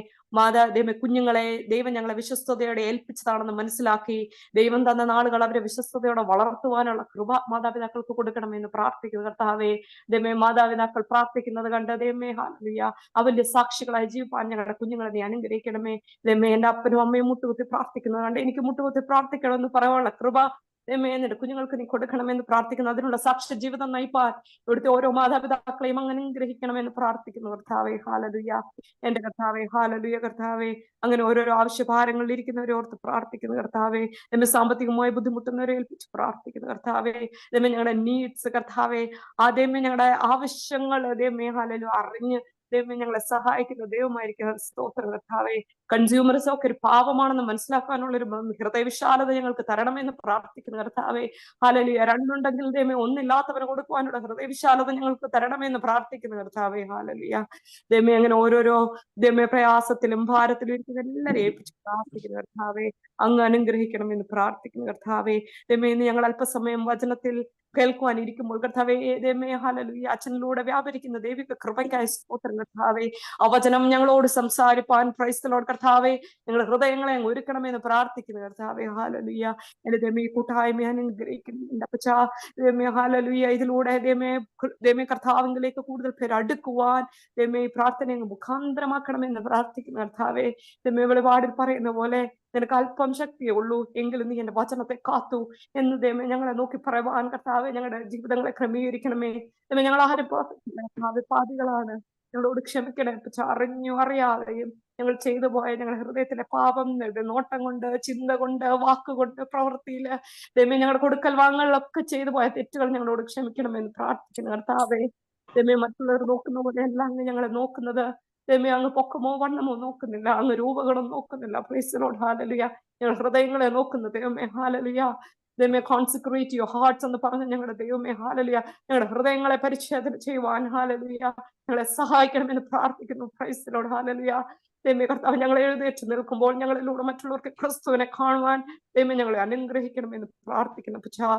ദൈവമേ കുഞ്ഞുങ്ങളെ ദൈവം ഞങ്ങളെ വിശ്വസ്തയോടെ ഏൽപ്പിച്ചതാണെന്ന് മനസ്സിലാക്കി ദൈവം തന്ന നാളുകൾ അവരെ വിശ്വസ്തയോടെ വളർത്തുവാനുള്ള കൃപ മാതാപിതാക്കൾക്ക് കൊടുക്കണമെന്ന് പ്രാർത്ഥിക്കുന്നു കർത്താവെ. ദൈവമേ മാതാപിതാക്കൾ പ്രാർത്ഥിക്കുന്നത് കണ്ട് ദൈവമേ ഹല്ലേലൂയ അവന്റെ സാക്ഷികളായി ജീവിപ്പാൻ ഞങ്ങളുടെ കുഞ്ഞുങ്ങളെ നീ അനുഗ്രഹിക്കണമേ. ദൈവമേ എന്റെ അപ്പനും അമ്മയും മുട്ടുകുത്തി പ്രാർത്ഥിക്കുന്നത് കണ്ട് എനിക്ക് മുട്ടുകുത്തി പ്രാർത്ഥിക്കണമെന്ന് പറയാനുള്ള കൃപ ദൈവമേ എന്നിട്ട് കുഞ്ഞുങ്ങൾക്ക് നീ കൊടുക്കണമെന്ന് പ്രാർത്ഥിക്കുന്നു. അതിനുള്ള സാക്ഷ്യ ജീവിതം നയിപ്പാൻ ഇവിടുത്തെ ഓരോ മാതാപിതാക്കളെയും അങ്ങനെ അനുഗ്രഹിക്കണമെന്ന് പ്രാർത്ഥിക്കുന്നു കർത്താവെ ഹല്ലേലൂയ. എന്റെ കർത്താവെ ഹല്ലേലൂയ കർത്താവെ. അങ്ങനെ ഓരോരോ ആവശ്യഭാരങ്ങളിൽ ഇരിക്കുന്നവരെ ഓർത്ത് പ്രാർത്ഥിക്കുന്നു കർത്താവെ. ദൈവമേ സാമ്പത്തികമായി ബുദ്ധിമുട്ടുന്നവരെ ഏൽപ്പിച്ച് പ്രാർത്ഥിക്കുന്നു കർത്താവെ. ദൈവമേ ഞങ്ങളുടെ നീഡ്സ് കർത്താവെ, ദൈവമേ ഞങ്ങളുടെ ആവശ്യങ്ങൾ ദൈവമേ ഹല്ലേലൂയ അറിഞ്ഞ് ദൈവമേ ഞങ്ങളെ സഹായിക്കുന്ന ദൈവമായിരിക്കും സ്തോത്രം കർത്താവെ. കൺസ്യൂമറിസം ഒക്കെ ഒരു പാപമാണെന്ന് മനസ്സിലാക്കാനുള്ള ഒരു ഹൃദയവിശാലത ഞങ്ങൾക്ക് തരണമെന്ന് പ്രാർത്ഥിക്കുന്നു കർത്താവെ. ഹല്ലേലൂയ. രണ്ടുണ്ടെങ്കിൽ ദൈവമേ ഒന്നില്ലാത്തവന് കൊടുക്കുവാനുള്ള ഹൃദയവിശാലത ഞങ്ങൾക്ക് തരണമെന്ന് പ്രാർത്ഥിക്കുന്നു കർത്താവെ. ഹല്ലേലൂയ. ദൈവമേ അങ്ങനെ ഓരോരോ ദൈവമേ പ്രയാസത്തിലും ഭാരത്തിലും ഇരിക്കുന്ന എല്ലാവരെയും ഏൽപ്പിച്ച് പ്രാർത്ഥിക്കുന്നു കർത്താവെ. അങ്ങ് അനുഗ്രഹിക്കണമെന്ന് പ്രാർത്ഥിക്കുന്നു കർത്താവെ. ദൈവമേ ഇന്ന് ഞങ്ങൾ അല്പസമയം വചനത്തിൽ കേൾക്കുവാൻ ഇരിക്കുമ്പോൾ കർത്താവെ ദൈവമേ ഹല്ലേലൂയ അച്ഛനിലൂടെ വ്യാപരിക്കുന്ന ദൈവിക കൃപയ്ക്കായി സ്തോത്രം കർത്താവെ. ആ വചനം ഞങ്ങളോട് സംസാരിപ്പാൻ പ്രൈസ് ദി ലോർഡ് കർത്താവെ ഞങ്ങളുടെ ഹൃദയങ്ങളെ അങ്ങ് ഒരുക്കണമെന്ന് പ്രാർത്ഥിക്കുന്നു കർത്താവെ. ഹല്ലേലൂയ. എന്റെ ദൈവമേ ഈ കൂട്ടായ്മ അനുഗ്രഹിക്കുന്നുണ്ട് അപ്പച്ച. ദൈവമേ ഹല്ലേലൂയ. ഇതിലൂടെ ദൈവമേ കർത്താവിലേക്ക് കൂടുതൽ പേര് അടുക്കുവാൻ ദൈവമേ ഈ പ്രാർത്ഥന അങ്ങ് മുഖാന്തരമാക്കണമെന്ന് പ്രാർത്ഥിക്കുന്നു കർത്താവെ. ദൈവമേ വെളിപാടിൽ പറയുന്ന പോലെ നിനക്ക് അല്പം ശക്തിയേ ഉള്ളൂ, എങ്കിലും നീ എന്റെ വചനത്തെ കാത്തു എന്ന് ദൈവമേ ഞങ്ങളെ നോക്കി പറയുവാൻ കർത്താവെ ഞങ്ങളുടെ ജീവിതങ്ങളെ ക്രമീകരിക്കണമേ. ദൈവമേ ഞങ്ങൾ ആരും കർത്താവെ പാപികളാണ്, ഞങ്ങളോട് ക്ഷമിക്കണേ അപ്പച്ച. അറിഞ്ഞു അറിയാതെയും ഞങ്ങൾ ചെയ്തു പോയ ഞങ്ങളുടെ ഹൃദയത്തിലെ പാപം നോട്ടം കൊണ്ട്, ചിന്ത കൊണ്ട്, വാക്കുകൊണ്ട്, പ്രവൃത്തിയില് ദൈവമേ ഞങ്ങളുടെ കൊടുക്കൽ വാങ്ങലിലൊക്കെ ചെയ്തു പോയ തെറ്റുകൾ ഞങ്ങളോട് ക്ഷമിക്കണമെന്ന് പ്രാർത്ഥിക്കുന്നു കർത്താവെ. ദൈവമേ മറ്റുള്ളവർ നോക്കുന്ന പോലെയല്ല അങ്ങ് ഞങ്ങളെ നോക്കുന്നത്. ദൈവമേ അങ്ങ് പൊക്കമോ വണ്ണമോ നോക്കുന്നില്ല, അങ്ങ് രൂപകളും നോക്കുന്നില്ല. Price the lord hallelujah. ഞങ്ങൾ ഹൃദയങ്ങളെ നോക്കുന്നത് ദൈവമേ ഹല്ലേലൂയ. ദൈവമേ കോൺസെക്രേറ്റ് യുവർ ഹാർട്ട്സ് എന്ന് പറഞ്ഞ് ഞങ്ങളുടെ ദൈവമേ ഹല്ലേലൂയ ഞങ്ങളുടെ ഹൃദയങ്ങളെ പരിച്ഛേദന ചെയ്യുവാൻ ഹല്ലേലൂയ ഞങ്ങളെ സഹായിക്കണമെന്ന് പ്രാർത്ഥിക്കുന്നു. Price the lord hallelujah. ദൈവമേ കർത്താവ് ഞങ്ങൾ എഴുന്നേറ്റ് നിൽക്കുമ്പോൾ ഞങ്ങളിലൂടെ മറ്റുള്ളവർക്ക് ക്രിസ്തുവിനെ കാണുവാൻ ദൈവമേ ഞങ്ങളെ അനുഗ്രഹിക്കണമെന്ന് പ്രാർത്ഥിക്കുന്നു. പക്ഷാ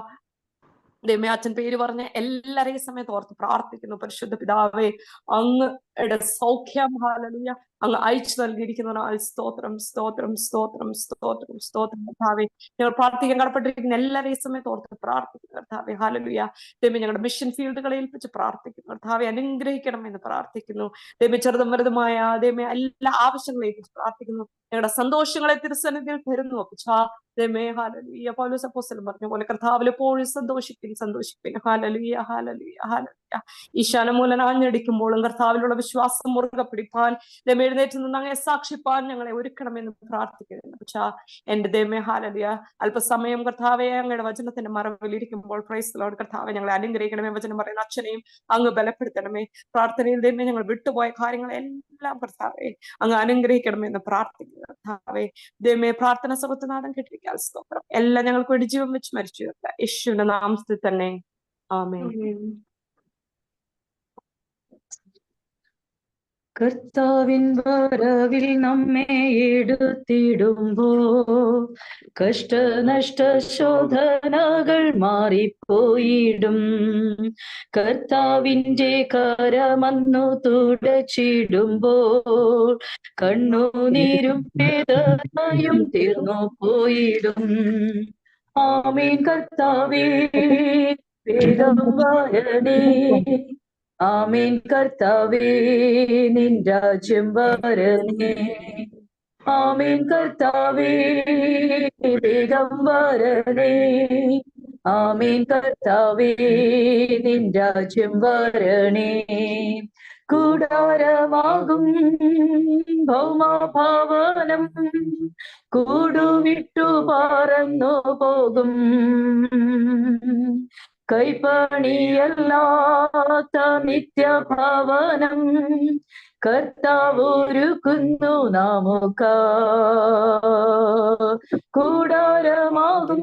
ദൈവമേ അച്ഛൻ പേര് പറഞ്ഞ എല്ലാരെയും സമയത്ത് ഓർത്ത് പ്രാർത്ഥിക്കുന്നു. പരിശുദ്ധ പിതാവേ അങ്ങയുടെ സൗഖ്യം ഹല്ലേലൂയ അങ്ങ് അയച്ചു നൽകിയിരിക്കുന്നതിനാൽ സ്തോത്രം സ്തോത്രം സ്തോത്രം സ്തോത്രം സ്തോത്രം കർത്താവേ. ഞങ്ങൾ പ്രാർത്ഥിക്കാൻ കടപ്പെട്ടിരിക്കുന്ന എല്ലാവരെയും സമയത്ത് ഓർത്ത് പ്രാർത്ഥിക്കുന്നു കർത്താവേ. ഹല്ലേലൂയ. ദൈവമേ ഞങ്ങളുടെ മിഷൻ ഫീൽഡുകളെ ഏൽപ്പിച്ച് പ്രാർത്ഥിക്കുന്നു കർത്താവെ. അനുഗ്രഹിക്കണമെന്ന് പ്രാർത്ഥിക്കുന്നു. ദൈവമേ ചെറുതും വലുതുമായ ദൈവമേ എല്ലാ ആവശ്യങ്ങളെ ഏൽപ്പിച്ച് പ്രാർത്ഥിക്കുന്നു. ഞങ്ങളുടെ സന്തോഷങ്ങളെ തിരുസന്നിധിയിൽ തരുന്നു അപ്പച്ചാ. ദൈവമേ ഹല്ലേലൂയ. പൗലോസ് അപ്പോസ്തലൻ പറഞ്ഞ പോലെ കർത്താവിൽ എപ്പോഴും സന്തോഷിപ്പിൻ. Hallelujah hallelujah hallelujah. ഈശാനമൂലൻ ആഞ്ഞടിക്കുമ്പോഴും കർത്താവിലുള്ള വിശ്വാസം മുറുകെ പിടിപ്പാൻ ദൈവമേ എഴുന്നേറ്റ് നിന്ന് അങ്ങയെ സാക്ഷിപ്പാൻ ഞങ്ങളെ ഒരുക്കണമെന്ന് പ്രാർത്ഥിക്കുന്നു. പക്ഷാ എന്റെ ദൈവമേ ഹല്ലേലൂയ അല്പസമയം കർത്താവെ അങ്ങയുടെ വചനത്തിന്റെ മറവിൽ ഇരിക്കുമ്പോൾ പ്രൈസ് ദി ലോർഡ് കർത്താവെ ഞങ്ങളെ അനുഗ്രഹിക്കണമേ. വചനം പറയുന്ന അച്ഛനെയും അങ്ങ് ബലപ്പെടുത്തണമേ. പ്രാർത്ഥനയിൽ ദൈവമേ ഞങ്ങൾ വിട്ടുപോയ കാര്യങ്ങളെല്ലാം കർത്താവെ അങ്ങ് അനുഗ്രഹിക്കണമെന്ന് പ്രാർത്ഥിക്കുന്നു കർത്താവെ. ദൈവമേ പ്രാർത്ഥന സുഖത്തുനാഥം കേട്ടിരിക്കാൻ സ്തോത്രം. എല്ലാം ഞങ്ങൾക്ക് വേണ്ടി ജീവൻ വെച്ച് മരിച്ചു യേശുവിന്റെ നാമത്തിൽ തന്നെ ആമേൻ. കർത്താവിൻ വരവിൽ നമ്മെ എടുത്തിടുമ്പോ കഷ്ടനഷ്ട ശോധനകൾ മാറിപ്പോയിടും. കർത്താവിന്റെ കരമന്നു തുടച്ചിടുമ്പോൾ കണ്ണുനീരും വേദനയും തീർന്നു പോയിടും. ആമേൻ കർത്താവേ വേഗം വരണേ. ആമേൻ കർത്താവേ നിൻ രാജ്യം വരണേ. ആമേൻ കർത്താവേ വേഗം വരണേ. ആമേൻ കർത്താവേ നിൻ രാജ്യം വരണേ. കൂടാരമാകും ഭൗമഭവനം കൂടുവിട്ടു പറന്നു പോകും. കൈപ്പണിയല്ലാത്ത നിത്യഭവനം കർത്താവൊരുക്കുന്നു നമുക്ക്. കൂടാരമാകും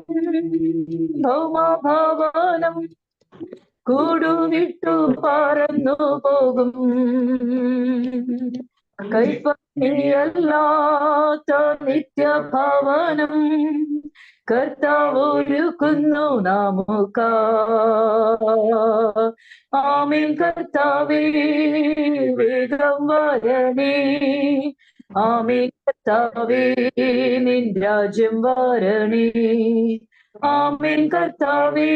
ഭൗമഭവനം കൂടുവിട്ടു പറന്നു പോകും. കൈപ്പണിയല്ലാത്ത നിത്യഭവനം കർത്താവൊരുക്കുന്നു നമുക്ക്. ആമേൻ. കർത്താവേ വേഗം വരണേ. ആമേൻ. കർത്താവേ നിൻ രാജ്യം വരണേ. ആമേൻ. കർത്താവേ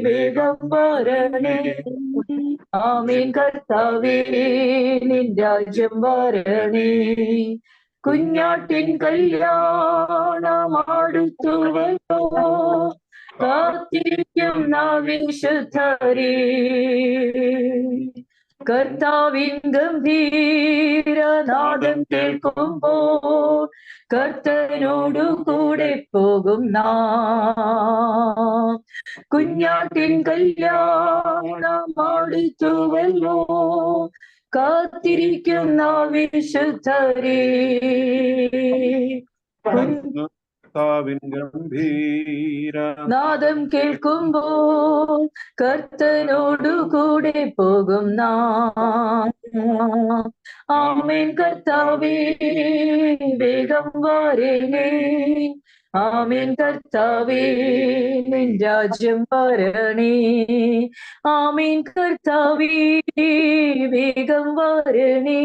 വേഗം വരണേ. ആമേൻ. കർത്താവേ നിൻ രാജ്യം വരണേ. കുഞ്ഞാട്ടിൻ കല്യാണമാടുത്തുവല്ലോ കാത്തിരിക്കും വിശുദ്ധരേ. കർത്താവിൻ ഗംഭീരനാദം കേൾക്കുമ്പോൾ കർത്തനോടു കൂടെ പോകും നാം. കുഞ്ഞാട്ടിൻ കല്യാണമാടുത്തുവല്ലോ കാത്തിരിക്കുന്ന വിശുദ്ധരേ. നാദം കേൾക്കുമ്പോൾ കർത്തനോടു കൂടെ പോകും നാം. ആമേൻ. കർത്താവേ വേഗം വരണേ. ആമേൻ. കർത്താവേ നിൻ രാജ്യം വരണേ. ആമേൻ. കർത്താവേ വേഗം വരണേ.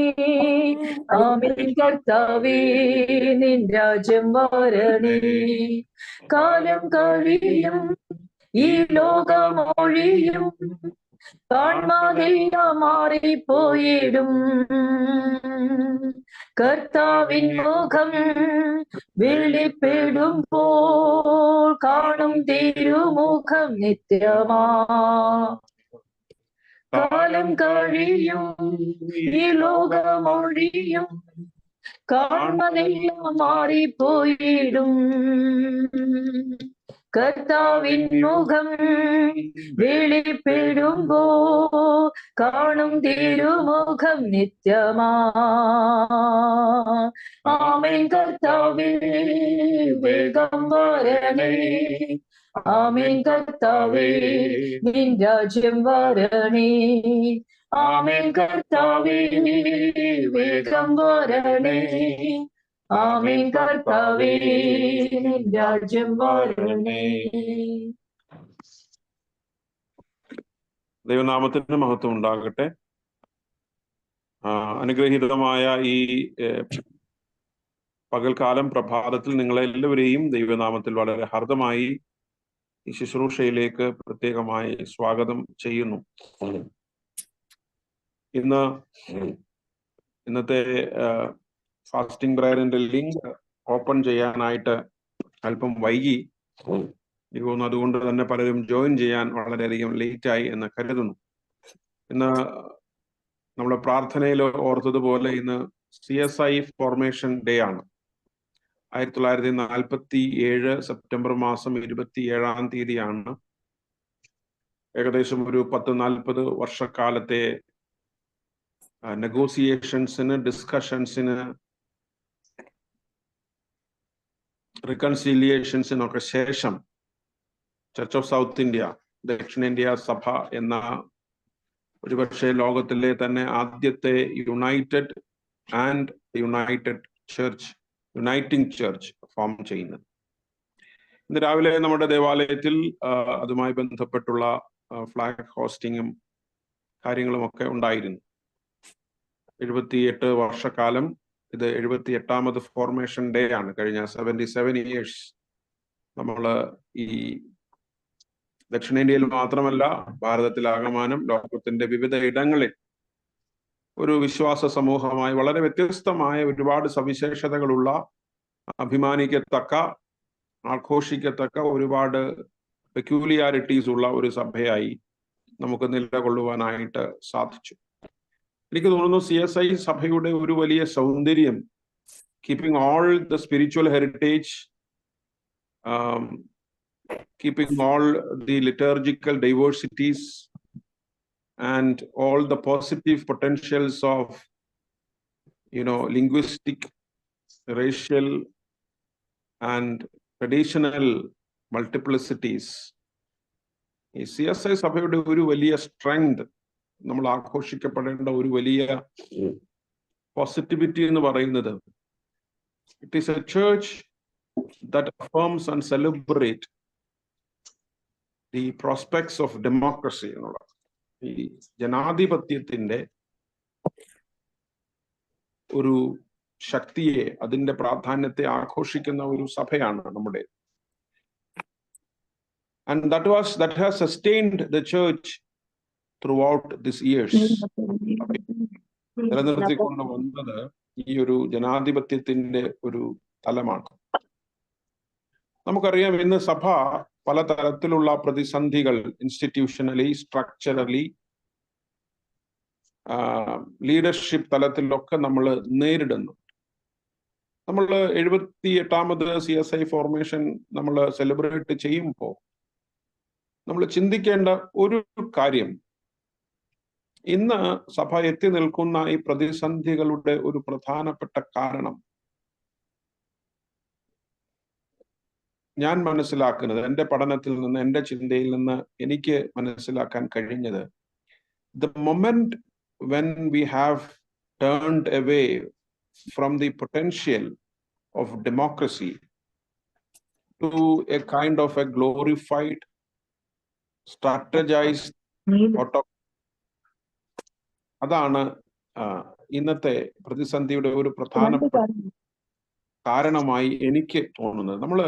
ആമേൻ. കർത്താവേ നിൻ രാജ്യം വരണേ. കാലം കഴിയും ഈ ലോകമൊഴിയും കാൺമാതെല്ലാം മാറിപ്പോയിടും. കർത്താവിൻ മുഖം വെളിപ്പെടുമ്പോൾ കാണും തിരുമുഖം നിത്യമാ. കാലം കഴിയും ഈ ലോകമൊഴിയും കാൺമതെല്ലാം മാറിപ്പോയിടും. കർത്താവിൻ മുഖം വെളിപ്പെടുമ്പോ കാണും തിരുമുഖം നിത്യമാ. ആമേൻ. കർത്താവേ വേഗം വരണേ. ആമേൻ. കർത്താവേ നിൻ രാജ്യം വരണേ. ആമേൻ. കർത്താവേ വേഗം വരണേ. ആമേൻ. കർത്താവേ നിൻ രാജ്യം വരണേ. ദൈവനാമത്തിന് മഹത്വം ഉണ്ടാകട്ടെ. അനുഗ്രഹീതമായ ഈ പകൽക്കാലം പ്രഭാതത്തിൽ നിങ്ങളെല്ലാവരെയും ദൈവനാമത്തിൽ വളരെ ഹാർദമായി ഈ ശുശ്രൂഷയിലേക്ക് പ്രത്യേകമായി സ്വാഗതം ചെയ്യുന്നു. ഇന്നത്തെ ഫാസ്റ്റിംഗ് പ്രയറിന്റെ ലിങ്ക് ഓപ്പൺ ചെയ്യാനായിട്ട് അല്പം വൈകി. അതുകൊണ്ട് തന്നെ പലരും ജോയിൻ ചെയ്യാൻ വളരെയധികം ലേറ്റായി എന്ന് കരുതുന്നു. ഇന്ന് നമ്മുടെ പ്രാർത്ഥനയിൽ ഓർത്തതുപോലെ ഇന്ന് CSI ഫോർമേഷൻ ഡേ ആണ്. 1947 സെപ്റ്റംബർ മാസം 27-ാം തീയതിയാണ് ഏകദേശം ഒരു 10-40 വർഷക്കാലത്തെ നെഗോസിയേഷൻസിന്, ഡിസ്കഷൻസിന്, റിക്കൺസിലിയേഷൻസിനൊക്കെ ശേഷം ചർച്ച് ഓഫ് സൗത്ത് ഇന്ത്യ, ദക്ഷിണേന്ത്യ സഭ എന്ന ഒരുപക്ഷെ ലോകത്തിലെ തന്നെ ആദ്യത്തെ യുണൈറ്റിംഗ് ചർച്ച് ഫോം ചെയ്യുന്നത്. ഇന്ന് രാവിലെ നമ്മുടെ ദേവാലയത്തിൽ അതുമായി ബന്ധപ്പെട്ടുള്ള ഫ്ലാഗ് ഹോസ്റ്റിങ്ങും കാര്യങ്ങളുമൊക്കെ ഉണ്ടായിരുന്നു. 78 വർഷക്കാലം, ഇത് 78ാമത് ഫോർമേഷൻ ഡേ ആണ്. കഴിഞ്ഞ 77 years നമ്മൾ ഈ ദക്ഷിണേന്ത്യയിൽ മാത്രമല്ല ഭാരതത്തിലാകമാനം ലോകത്തിന്റെ വിവിധ ഇടങ്ങളിൽ ഒരു വിശ്വാസ സമൂഹമായി വളരെ വ്യത്യസ്തമായ ഒരുപാട് സവിശേഷതകളുള്ള, അഭിമാനിക്കത്തക്ക, ആഘോഷിക്കത്തക്ക ഒരുപാട് പെക്യൂലിയാരിറ്റീസ് ഉള്ള ഒരു സഭയായി നമുക്ക് നിലകൊള്ളുവാനായിട്ട് സാധിച്ചു. എനിക്ക് തോന്നുന്നു CSI സഭയുടെ ഒരു വലിയ സൗന്ദര്യം, keeping all the spiritual heritage, keeping all the liturgical diversities and all the positive potentials of, linguistic, racial and traditional multiplicities. ഈ CSI സഭയുടെ ഒരു വലിയ സ്ട്രെങ്ത്, നമ്മൾ ആഘോഷിക്കപ്പെടേണ്ട ഒരു വലിയ പോസിറ്റിവിറ്റി എന്ന് പറയുന്നത്, it is A church that affirms and celebrate the prospects of democracy. ഈ ജനാധിപത്യത്തിന്റെ ഒരു ശക്തിയെ, അതിന്റെ പ്രാധാന്യത്തെ ആഘോഷിക്കുന്ന ഒരു സഭയാണ് നമ്മുടെ. And that has sustained the church throughout these years. നിലനിർത്തിക്കൊണ്ട് വന്നത് ഈ ഒരു ജനാധിപത്യത്തിന്റെ ഒരു തലമാണ്. നമുക്കറിയാം, ഇന്ന് സഭ പലതരത്തിലുള്ള പ്രതിസന്ധികൾ, ഇൻസ്റ്റിറ്റ്യൂഷണലി, സ്ട്രക്ചറലി, ലീഡർഷിപ്പ് തലത്തിലൊക്കെ നമ്മൾ നേരിടുന്നു. നമ്മൾ 78ാമത് CSI ഫോർമേഷൻ നമ്മൾ സെലിബ്രേറ്റ് ചെയ്യുമ്പോൾ നമ്മൾ ചിന്തിക്കേണ്ട ഒരു കാര്യം, ഇന്ന് സഭ എത്തി നിൽക്കുന്ന ഈ പ്രതിസന്ധികളുടെ ഒരു പ്രധാനപ്പെട്ട കാരണം, ഞാൻ മനസ്സിലാക്കുന്നത്, എൻ്റെ പഠനത്തിൽ നിന്ന്, എൻ്റെ ചിന്തയിൽ നിന്ന് എനിക്ക് മനസ്സിലാക്കാൻ കഴിഞ്ഞത്, the moment when we have turned away from the potential of democracy to a kind of a glorified, strategized autocracy, അതാണ് ഇന്നത്തെ പ്രതിസന്ധിയുടെ ഒരു പ്രധാനപ്പെട്ട കാരണമായി എനിക്ക് തോന്നുന്നത്. നമ്മള്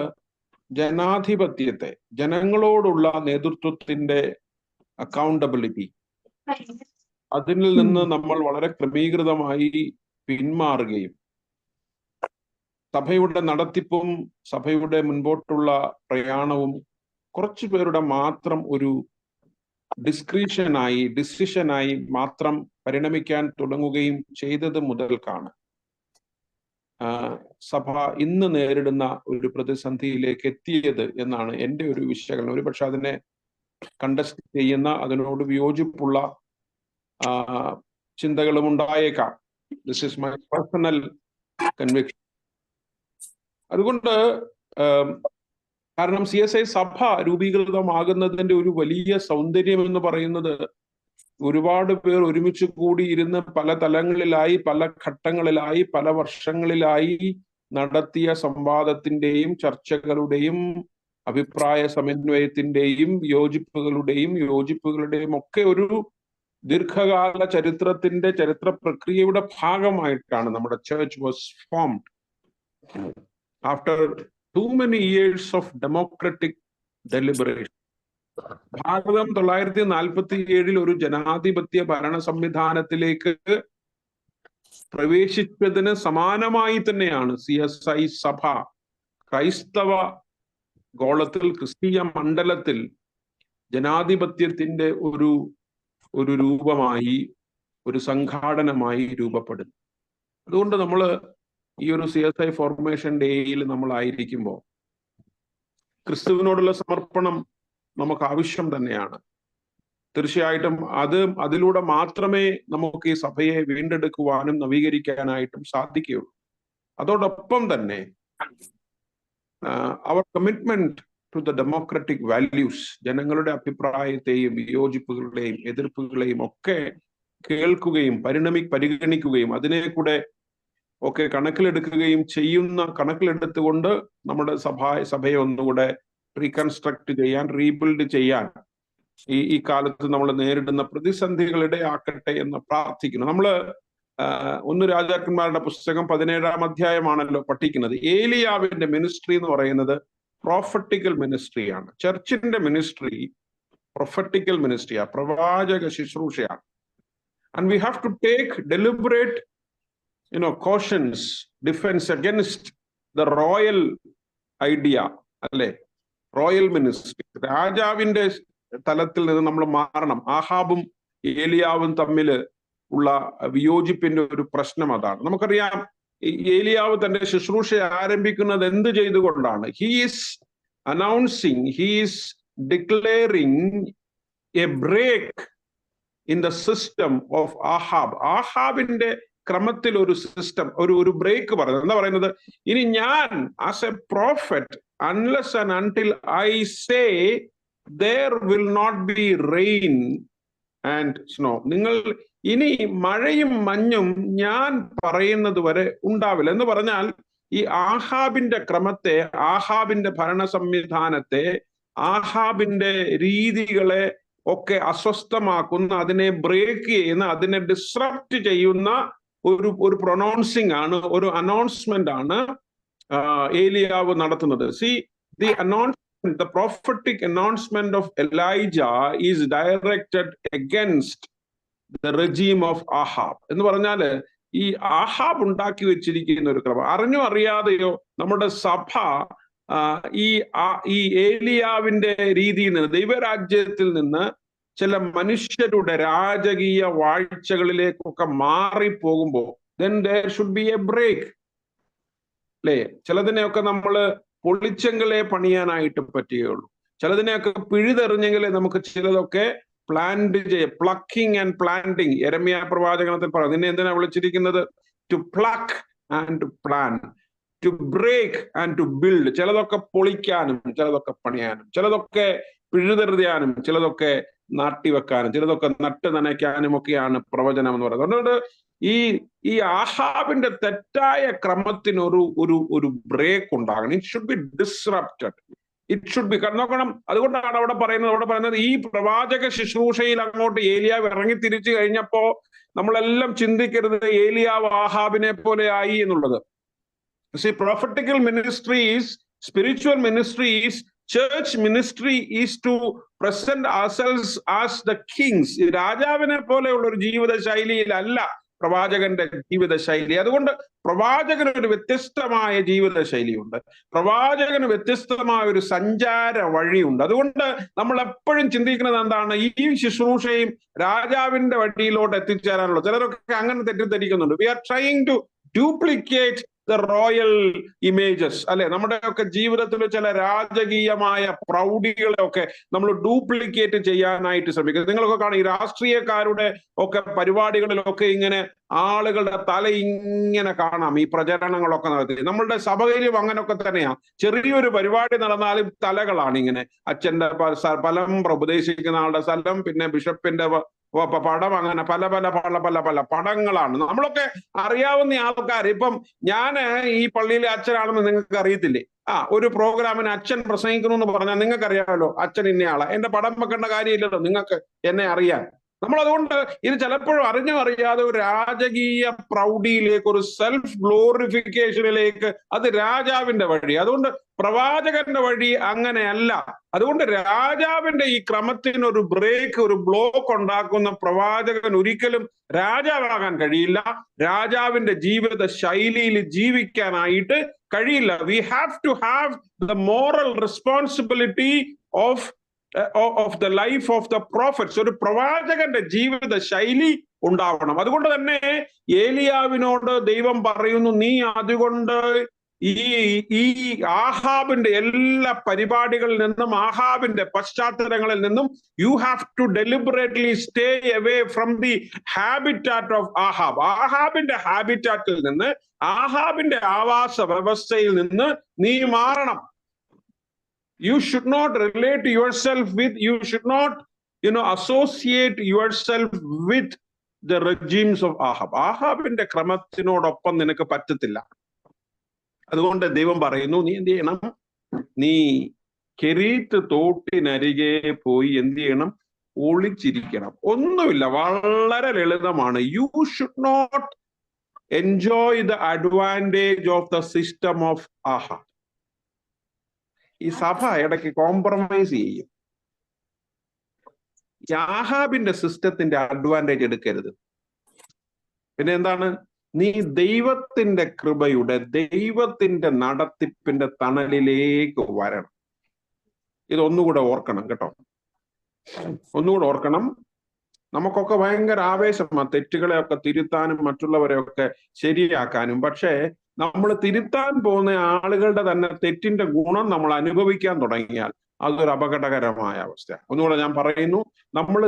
ജനാധിപത്യത്തെ, ജനങ്ങളോടുള്ള നേതൃത്വത്തിന്റെ അക്കൗണ്ടബിലിറ്റി, അതിൽ നിന്ന് നമ്മൾ വളരെ ക്രമീകൃതമായി പിന്മാറുകയും സഭയുടെ നടത്തിപ്പും സഭയുടെ മുൻപോട്ടുള്ള പ്രയാണവും കുറച്ചു പേരുടെ മാത്രം ഒരു ഡിസിഷനായി മാത്രം പരിണമിക്കാൻ തുടങ്ങുകയും ചെയ്തത് മുതൽക്കാണ് സഭ ഇന്ന് നേരിടുന്ന ഒരു പ്രതിസന്ധിയിലേക്ക് എത്തിയത് എന്നാണ് എൻ്റെ ഒരു വിശകലനം. ഒരുപക്ഷെ അതിനെ കണ്ടസ്റ്റ് ചെയ്യുന്ന, അതിനോട് വിയോജിപ്പുള്ള ചിന്തകളും ഉണ്ടായേക്കാം. This is my personal conviction. അതുകൊണ്ട് കാരണം CSI സഭ രൂപീകൃതമാകുന്നതിന്റെ ഒരു വലിയ സൗന്ദര്യം എന്ന് പറയുന്നത്, ഒരുപാട് പേർ ഒരുമിച്ച് കൂടിയിരുന്ന് പല തലങ്ങളിലായി, പല ഘട്ടങ്ങളിലായി, പല വർഷങ്ങളിലായി നടത്തിയ സംവാദത്തിന്റെയും ചർച്ചകളുടെയും അഭിപ്രായ സമന്വയത്തിന്റെയും യോജിപ്പുകളുടെയും ഒക്കെ ഒരു ദീർഘകാല ചരിത്ര പ്രക്രിയയുടെ ഭാഗമായിട്ടാണ് നമ്മുടെ church was formed. After too many years of democratic deliberation. ഭാരതം 1947 ഒരു ജനാധിപത്യ ഭരണ സംവിധാനത്തിലേക്ക് പ്രവേശിച്ചതിന് സമാനമായി തന്നെയാണ് CSI സഭ ക്രൈസ്തവ ഗോളത്തിൽ, ക്രിസ്തീയ മണ്ഡലത്തിൽ ജനാധിപത്യത്തിന്റെ ഒരു രൂപമായി, ഒരു സംഘാടനമായി രൂപപ്പെടുന്നു. അതുകൊണ്ട് നമ്മൾ ഈ ഒരു CSI ഫോർമേഷൻ ഡേയിൽ നമ്മളായിരിക്കുമ്പോൾ ക്രിസ്തുവിനോടുള്ള സമർപ്പണം നമുക്ക് ആവശ്യം തന്നെയാണ്. തീർച്ചയായിട്ടും അതിലൂടെ മാത്രമേ നമുക്ക് ഈ സഭയെ വീണ്ടെടുക്കുവാനും നവീകരിക്കാനായിട്ടും സാധിക്കുകയുള്ളൂ. അതോടൊപ്പം തന്നെ അവർ commitment to the democratic values, ജനങ്ങളുടെ അഭിപ്രായത്തെയും വിയോജിപ്പുകളെയും എതിർപ്പുകളെയും ഒക്കെ കേൾക്കുകയും പരിഗണിക്കുകയും അതിനെ കൂടെ ഒക്കെ കണക്കിലെടുത്തുകൊണ്ട് നമ്മുടെ സഭയെ ഒന്നുകൂടെ റീകൺസ്ട്രക്ട് ചെയ്യാൻ, റീബിൽഡ് ചെയ്യാൻ ഈ കാലത്ത് നമ്മൾ നേരിടുന്ന പ്രതിസന്ധികളുടെ ആക്കട്ടെ എന്ന് പ്രാർത്ഥിക്കുന്നു. നമ്മള് 1 രാജാക്കന്മാരുടെ പുസ്തകം 17-ാം അധ്യായമാണല്ലോ പഠിക്കുന്നത്. ഏലിയാവിന്റെ മിനിസ്ട്രി എന്ന് പറയുന്നത് പ്രൊഫറ്റിക്കൽ മിനിസ്ട്രിയാണ്. ചർച്ചിന്റെ മിനിസ്ട്രി പ്രൊഫറ്റിക്കൽ മിനിസ്ട്രിയാണ്, പ്രവാചക ശുശ്രൂഷയാണ്. And we have to take deliberate cautions, defense against the royal idea, അല്ലെ, റോയൽ മിനിസ്ട്രി. രാജാവിന്റെ തലത്തിൽ നിന്ന് നമ്മൾ മാറണം. ആഹാബും ഏലിയാവും തമ്മിൽ ഉള്ള വിയോജിപ്പിന്റെ ഒരു പ്രശ്നം അതാണ്. നമുക്കറിയാം ഏലിയാവ് തന്റെ ശുശ്രൂഷ ആരംഭിക്കുന്നത് എന്ത് ചെയ്തുകൊണ്ടാണ്? He's announcing, he's declaring a break in the system of Ahab. ആഹാബിന്റെ ക്രമത്തിൽ ഒരു സിസ്റ്റം, ഒരു ബ്രേക്ക് പറയുന്നത്. എന്താ പറയുന്നത്? ഇനി ഞാൻ as A prophet, unless and until I say there will not be rain and snow, നിങ്ങൾ ഇനി മഴയും മഞ്ഞും ഞാൻ പറയുന്നത് വരെ ഉണ്ടാവില്ല എന്ന് പറഞ്ഞാൽ, ഈ ആഹാബിന്റെ ക്രമത്തെ, ആഹാബിന്റെ ഭരണ സംവിധാനത്തെ, ആഹാബിന്റെ രീതികളെ ഒക്കെ അസ്വസ്ഥമാക്കുന്ന, അതിനെ ബ്രേക്ക് ചെയ്യുന്ന, അതിനെ ഡിസ്റപ്റ്റ് ചെയ്യുന്ന ഒരു പ്രൊനൗൺസിംഗ് ആണ്, ഒരു അനൗൺസ്മെന്റ് ആണ് ഏലിയാവ് നടത്തുന്നത്. C, the announcement, the prophetic announcement of Elijah is directed against the regime of Ahab. എന്ന് പറഞ്ഞാല് ഈ ആഹാബ് ഉണ്ടാക്കി വെച്ചിരിക്കുന്ന ഒരു ക്രമം, അറിഞ്ഞോ അറിയാതെയോ നമ്മുടെ സഭ ഈ ഏലിയാവിന്റെ രീതിയിൽ നിന്ന്, ദൈവരാജ്യത്തിൽ നിന്ന് ചില മനുഷ്യരുടെ രാജകീയ വാഴ്ചകളിലേക്കൊക്കെ മാറിപ്പോകുമ്പോൾ then there should be a break. അല്ലേ? ചിലതിനെയൊക്കെ നമ്മൾ പൊളിച്ചെങ്കിലേ പണിയാനായിട്ട് പറ്റുകയുള്ളൂ. ചിലതിനെയൊക്കെ പിഴുതെറിഞ്ഞെങ്കിലേ നമുക്ക് ചിലതൊക്കെ പ്ലാന്റ് പ്ലക്കിംഗ് ആൻഡ് പ്ലാന്റിങ്. യെരമ്യാ പ്രവാചകനത്തിൽ പറയും, നിന്നെ എന്തിനാ വിളിച്ചിരിക്കുന്നത്? To pluck and to plan, to break and to build. ചിലതൊക്കെ പൊളിക്കാനും ചിലതൊക്കെ പണിയാനും, ചിലതൊക്കെ പിഴുതെറിയാനും ചിലതൊക്കെ നാട്ടിവെക്കാനും ചിലതൊക്കെ നട്ട് നനയ്ക്കാനും ഒക്കെയാണ് പ്രവചനം എന്ന് പറയുന്നത്. അതുകൊണ്ട് ഈ ആഹാബിന്റെ തെറ്റായ ക്രമത്തിന് ഒരു ബ്രേക്ക് ഉണ്ടാകണം. It should be disrupted, it should be. നോക്കണം, അതുകൊണ്ടാണ് അവിടെ പറയുന്നത് ഈ പ്രവാചക ശുശ്രൂഷയിൽ അങ്ങോട്ട് ഏലിയാവ് ഇറങ്ങി തിരിച്ചു കഴിഞ്ഞപ്പോ നമ്മളെല്ലാം ചിന്തിക്കരുത് ഏലിയാവ് ആഹാബിനെ പോലെ ആയി എന്നുള്ളത്. Prophetical ministries, spiritual ministries, church ministry is to present ourselves as the kings. രാജാവിനെ പോലെയുള്ള ഒരു ജീവിത ശൈലിയിലല്ല പ്രവാചകന്റെ ജീവിത ശൈലി. അതുകൊണ്ട് പ്രവാചകന് ഒരു വ്യത്യസ്തമായ ജീവിത ശൈലിയുണ്ട്, പ്രവാചകന് വ്യത്യസ്തമായ ഒരു സഞ്ചാര വഴിയുണ്ട്. അതുകൊണ്ട് നമ്മൾ എപ്പോഴും ചിന്തിക്കുന്നത് എന്താണ്? ഈ ശുശ്രൂഷയും രാജാവിന്റെ വഴിയിലോട്ട് എത്തിച്ചേരാനുള്ള, ചിലരൊക്കെ അങ്ങനെ തെറ്റിദ്ധരിക്കുന്നുണ്ട്. We are trying to duplicate the royal images, അല്ലെ? നമ്മുടെയൊക്കെ ജീവിതത്തിൽ ചില രാജകീയമായ പ്രൗഢികളെയൊക്കെ നമ്മൾ ഡ്യൂപ്ലിക്കേറ്റ് ചെയ്യാനായിട്ട് ശ്രമിക്കുന്നത്. നിങ്ങളൊക്കെ കാണും, ഈ രാഷ്ട്രീയക്കാരുടെ ഒക്കെ പരിപാടികളിലൊക്കെ ഇങ്ങനെ ആളുകളുടെ തല ഇങ്ങനെ കാണാം, ഈ പ്രചരണങ്ങളൊക്കെ നടത്തി. നമ്മളുടെ സഭയിലും അങ്ങനെയൊക്കെ തന്നെയാണ്. ചെറിയൊരു പരിപാടി നടന്നാലും തലകളാണ് ഇങ്ങനെ. അച്ഛന്റെ ഫലം, ഉപദേശിക്കുന്ന ആളുടെ സ്ഥലം, പിന്നെ ബിഷപ്പിന്റെ പടം, അങ്ങനെ പല പല പല പല പല പടങ്ങളാണ്. നമ്മളൊക്കെ അറിയാവുന്ന ആൾക്കാർ, ഇപ്പം ഞാൻ ഈ പള്ളിയിലെ അച്ഛനാണെന്ന് നിങ്ങൾക്ക് അറിയത്തില്ലേ? ഒരു പ്രോഗ്രാമിന് അച്ഛൻ പ്രസംഗിക്കുന്നു എന്ന് പറഞ്ഞാൽ നിങ്ങൾക്ക് അറിയാമല്ലോ അച്ഛൻ ഇന്നയാളാ. എന്റെ പടം വെക്കേണ്ട കാര്യമില്ലല്ലോ നിങ്ങൾക്ക് എന്നെ അറിയാൻ. നമ്മൾ അതുകൊണ്ട് ഇത് ചിലപ്പോഴും അറിഞ്ഞോ അറിയാതെ ഒരു രാജകീയ പ്രൗഢിയിലേക്ക്, ഒരു സെൽഫ് ഗ്ലോറിഫിക്കേഷനിലേക്ക്, അത് രാജാവിന്റെ വഴി. അതുകൊണ്ട് പ്രവാചകന്റെ വഴി അങ്ങനെയല്ല. അതുകൊണ്ട് രാജാവിന്റെ ഈ ക്രമത്തിന് ഒരു ബ്രേക്ക്, ഒരു ബ്ലോക്ക് ഉണ്ടാക്കുന്ന പ്രവാചകൻ ഒരിക്കലും രാജാവാകാൻ കഴിയില്ല. രാജാവിന്റെ ജീവിത ശൈലിയിൽ ജീവിക്കാനായിട്ട് കഴിയില്ല. We have to have the moral responsibility of the life of the prophets. ഒരു പ്രവാചകന്റെ ജീവിത ശൈലി ഉണ്ടാവണം. അതുകൊണ്ട് തന്നെ ഏലിയാവിനോട് ദൈവം പറയുന്നു, നീ അതുകൊണ്ട് ഈ ആഹാബിന്റെ എല്ലാ പരിപാടികളിൽ നിന്നും, ആഹാബിന്റെ പശ്ചാത്തലങ്ങളിൽ നിന്നും you have to deliberately stay away from the habitat of Ahab. ആഹാബിന്റെ ഹാബിറ്റാറ്റിൽ നിന്ന്, ആഹാബിന്റെ ആവാസ വ്യവസ്ഥയിൽ നിന്ന് നീ മാറണം. You should not relate yourself with, you should not, associate yourself with the regimes of Ahab. ആഹാബിന്റെ ക്രമത്തിനോടൊപ്പം നിനക്ക് പറ്റത്തില്ല. അതുകൊണ്ട് ദൈവം പറയുന്നു, നീ എന്ത് ചെയ്യണം? നീ കെരീത്ത് തോട്ടിനരികെ പോയി എന്ത് ചെയ്യണം? ഒളിച്ചിരിക്കണം. ഒന്നുമില്ല, വളരെ ലളിതമാണ്. You should not enjoy the advantage of the system of Ahab. ഈ സഭ ഇടയ്ക്ക് കോംപ്രമൈസ് ചെയ്യും. ആഹാബിന്റെ സിസ്റ്റത്തിന്റെ അഡ്വാൻറ്റേജ് എടുക്കരുത്. പിന്നെ എന്താണ്? നീ ദൈവത്തിന്റെ കൃപയുടെ, ദൈവത്തിന്റെ നടത്തിപ്പിന്റെ തണലിലേക്ക് വരണം. ഇതൊന്നുകൂടെ ഓർക്കണം കേട്ടോ, ഒന്നുകൂടെ ഓർക്കണം. നമുക്കൊക്കെ ഭയങ്കര ആവേശമാണ് തെറ്റുകളെയൊക്കെ തിരുത്താനും മറ്റുള്ളവരെയൊക്കെ ശരിയാക്കാനും. പക്ഷേ നമ്മൾ തിരുത്താൻ പോകുന്ന ആളുകളുടെ തന്നെ തെറ്റിന്റെ ഗുണം നമ്മൾ അനുഭവിക്കാൻ തുടങ്ങിയാൽ അതൊരു അപകടകരമായ അവസ്ഥ. ഒന്നുകൂടെ ഞാൻ പറയുന്നു, നമ്മൾ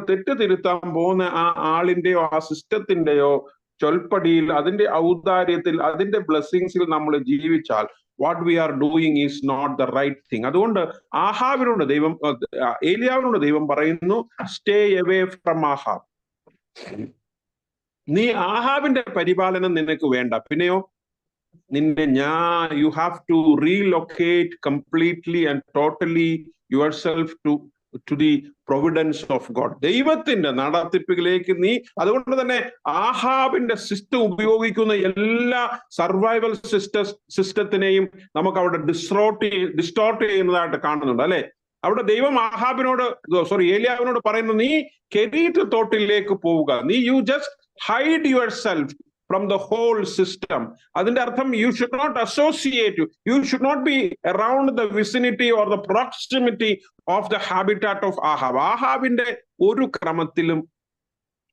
തെറ്റ് തിരുത്താൻ പോകുന്ന ആ ആളിന്റെയോ ആ സിസ്റ്റത്തിന്റെയോ ചൊൽപ്പടിയിൽ, അതിന്റെ ഔദാര്യത്തിൽ, അതിന്റെ ബ്ലെസ്സിങ്സിൽ നമ്മൾ ജീവിച്ചാൽ what we are doing is not the right thing. അതുകൊണ്ട് ഏലിയാവിനോട് ദൈവം പറയുന്നു, സ്റ്റേ അവേ ഫ്രം ആഹാബ്. നീ ആഹാബിന്റെ പരിപാലനം നിനക്ക് വേണ്ട. പിന്നെയോ you have to relocate completely and totally yourself to the providence of God. ദൈവത്തിന്റെ നടത്തിപ്പിലേക്ക് നീ, അതുകൊണ്ട് തന്നെ ആഹാബിന്റെ സിസ്റ്റം ഉപയോഗിക്കുന്ന എല്ലാ സർവൈവൽ സിസ്റ്റത്തിനെയും നമുക്ക് അവിടെ ഡിസ്റ്റോർട്ട് ചെയ്യുന്നതായിട്ട് കാണുന്നുണ്ട്, അല്ലെ? അവിടെ ദൈവം ഏലിയാവിനോട് പറയുന്നു, നീ കെരീത്ത് തോട്ടിലേക്ക് പോവുക. you just hide yourself from the whole system. അതിന്റെ അർത്ഥം you should not associate, you should not be around the vicinity or the proximity of the habitat of Ahab. ആഹാബിന്റെ ഒരു ക്രമത്തിലും,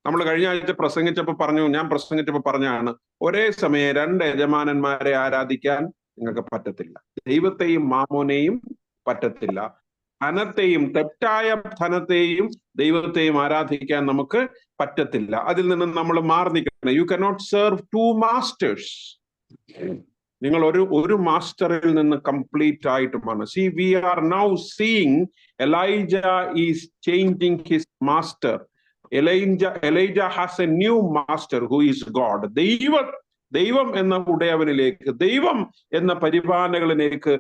നമ്മൾ കഴിഞ്ഞ ആഴ്ച ഞാൻ പ്രസംഗിച്ചപ്പോ പറഞ്ഞാണ്, ഒരേ സമയം 2 യജമാനന്മാരെ ആരാധിക്കാൻ നിങ്ങൾക്ക് പറ്റത്തില്ല. ദൈവത്തെയും മാമോനെയും പറ്റത്തില്ല. തെറ്റായ ധനത്തെയും ദൈവത്തെയും ആരാധിക്കാൻ നമുക്ക് പറ്റത്തില്ല. അതിൽ നിന്ന് നമ്മൾ മാറി നിൽക്കണം. You cannot serve 2 masters. നിങ്ങൾ ഒരു മാസ്റ്ററിൽ നിന്ന് കംപ്ലീറ്റ് ആയിട്ട് മാറണം. We are now seeing Elijah is changing his master. Elijah has a new master who is God. ദൈവം എന്ന ഉടയവനിലേക്ക്, ദൈവം എന്ന പരിപാലകനിലേക്ക്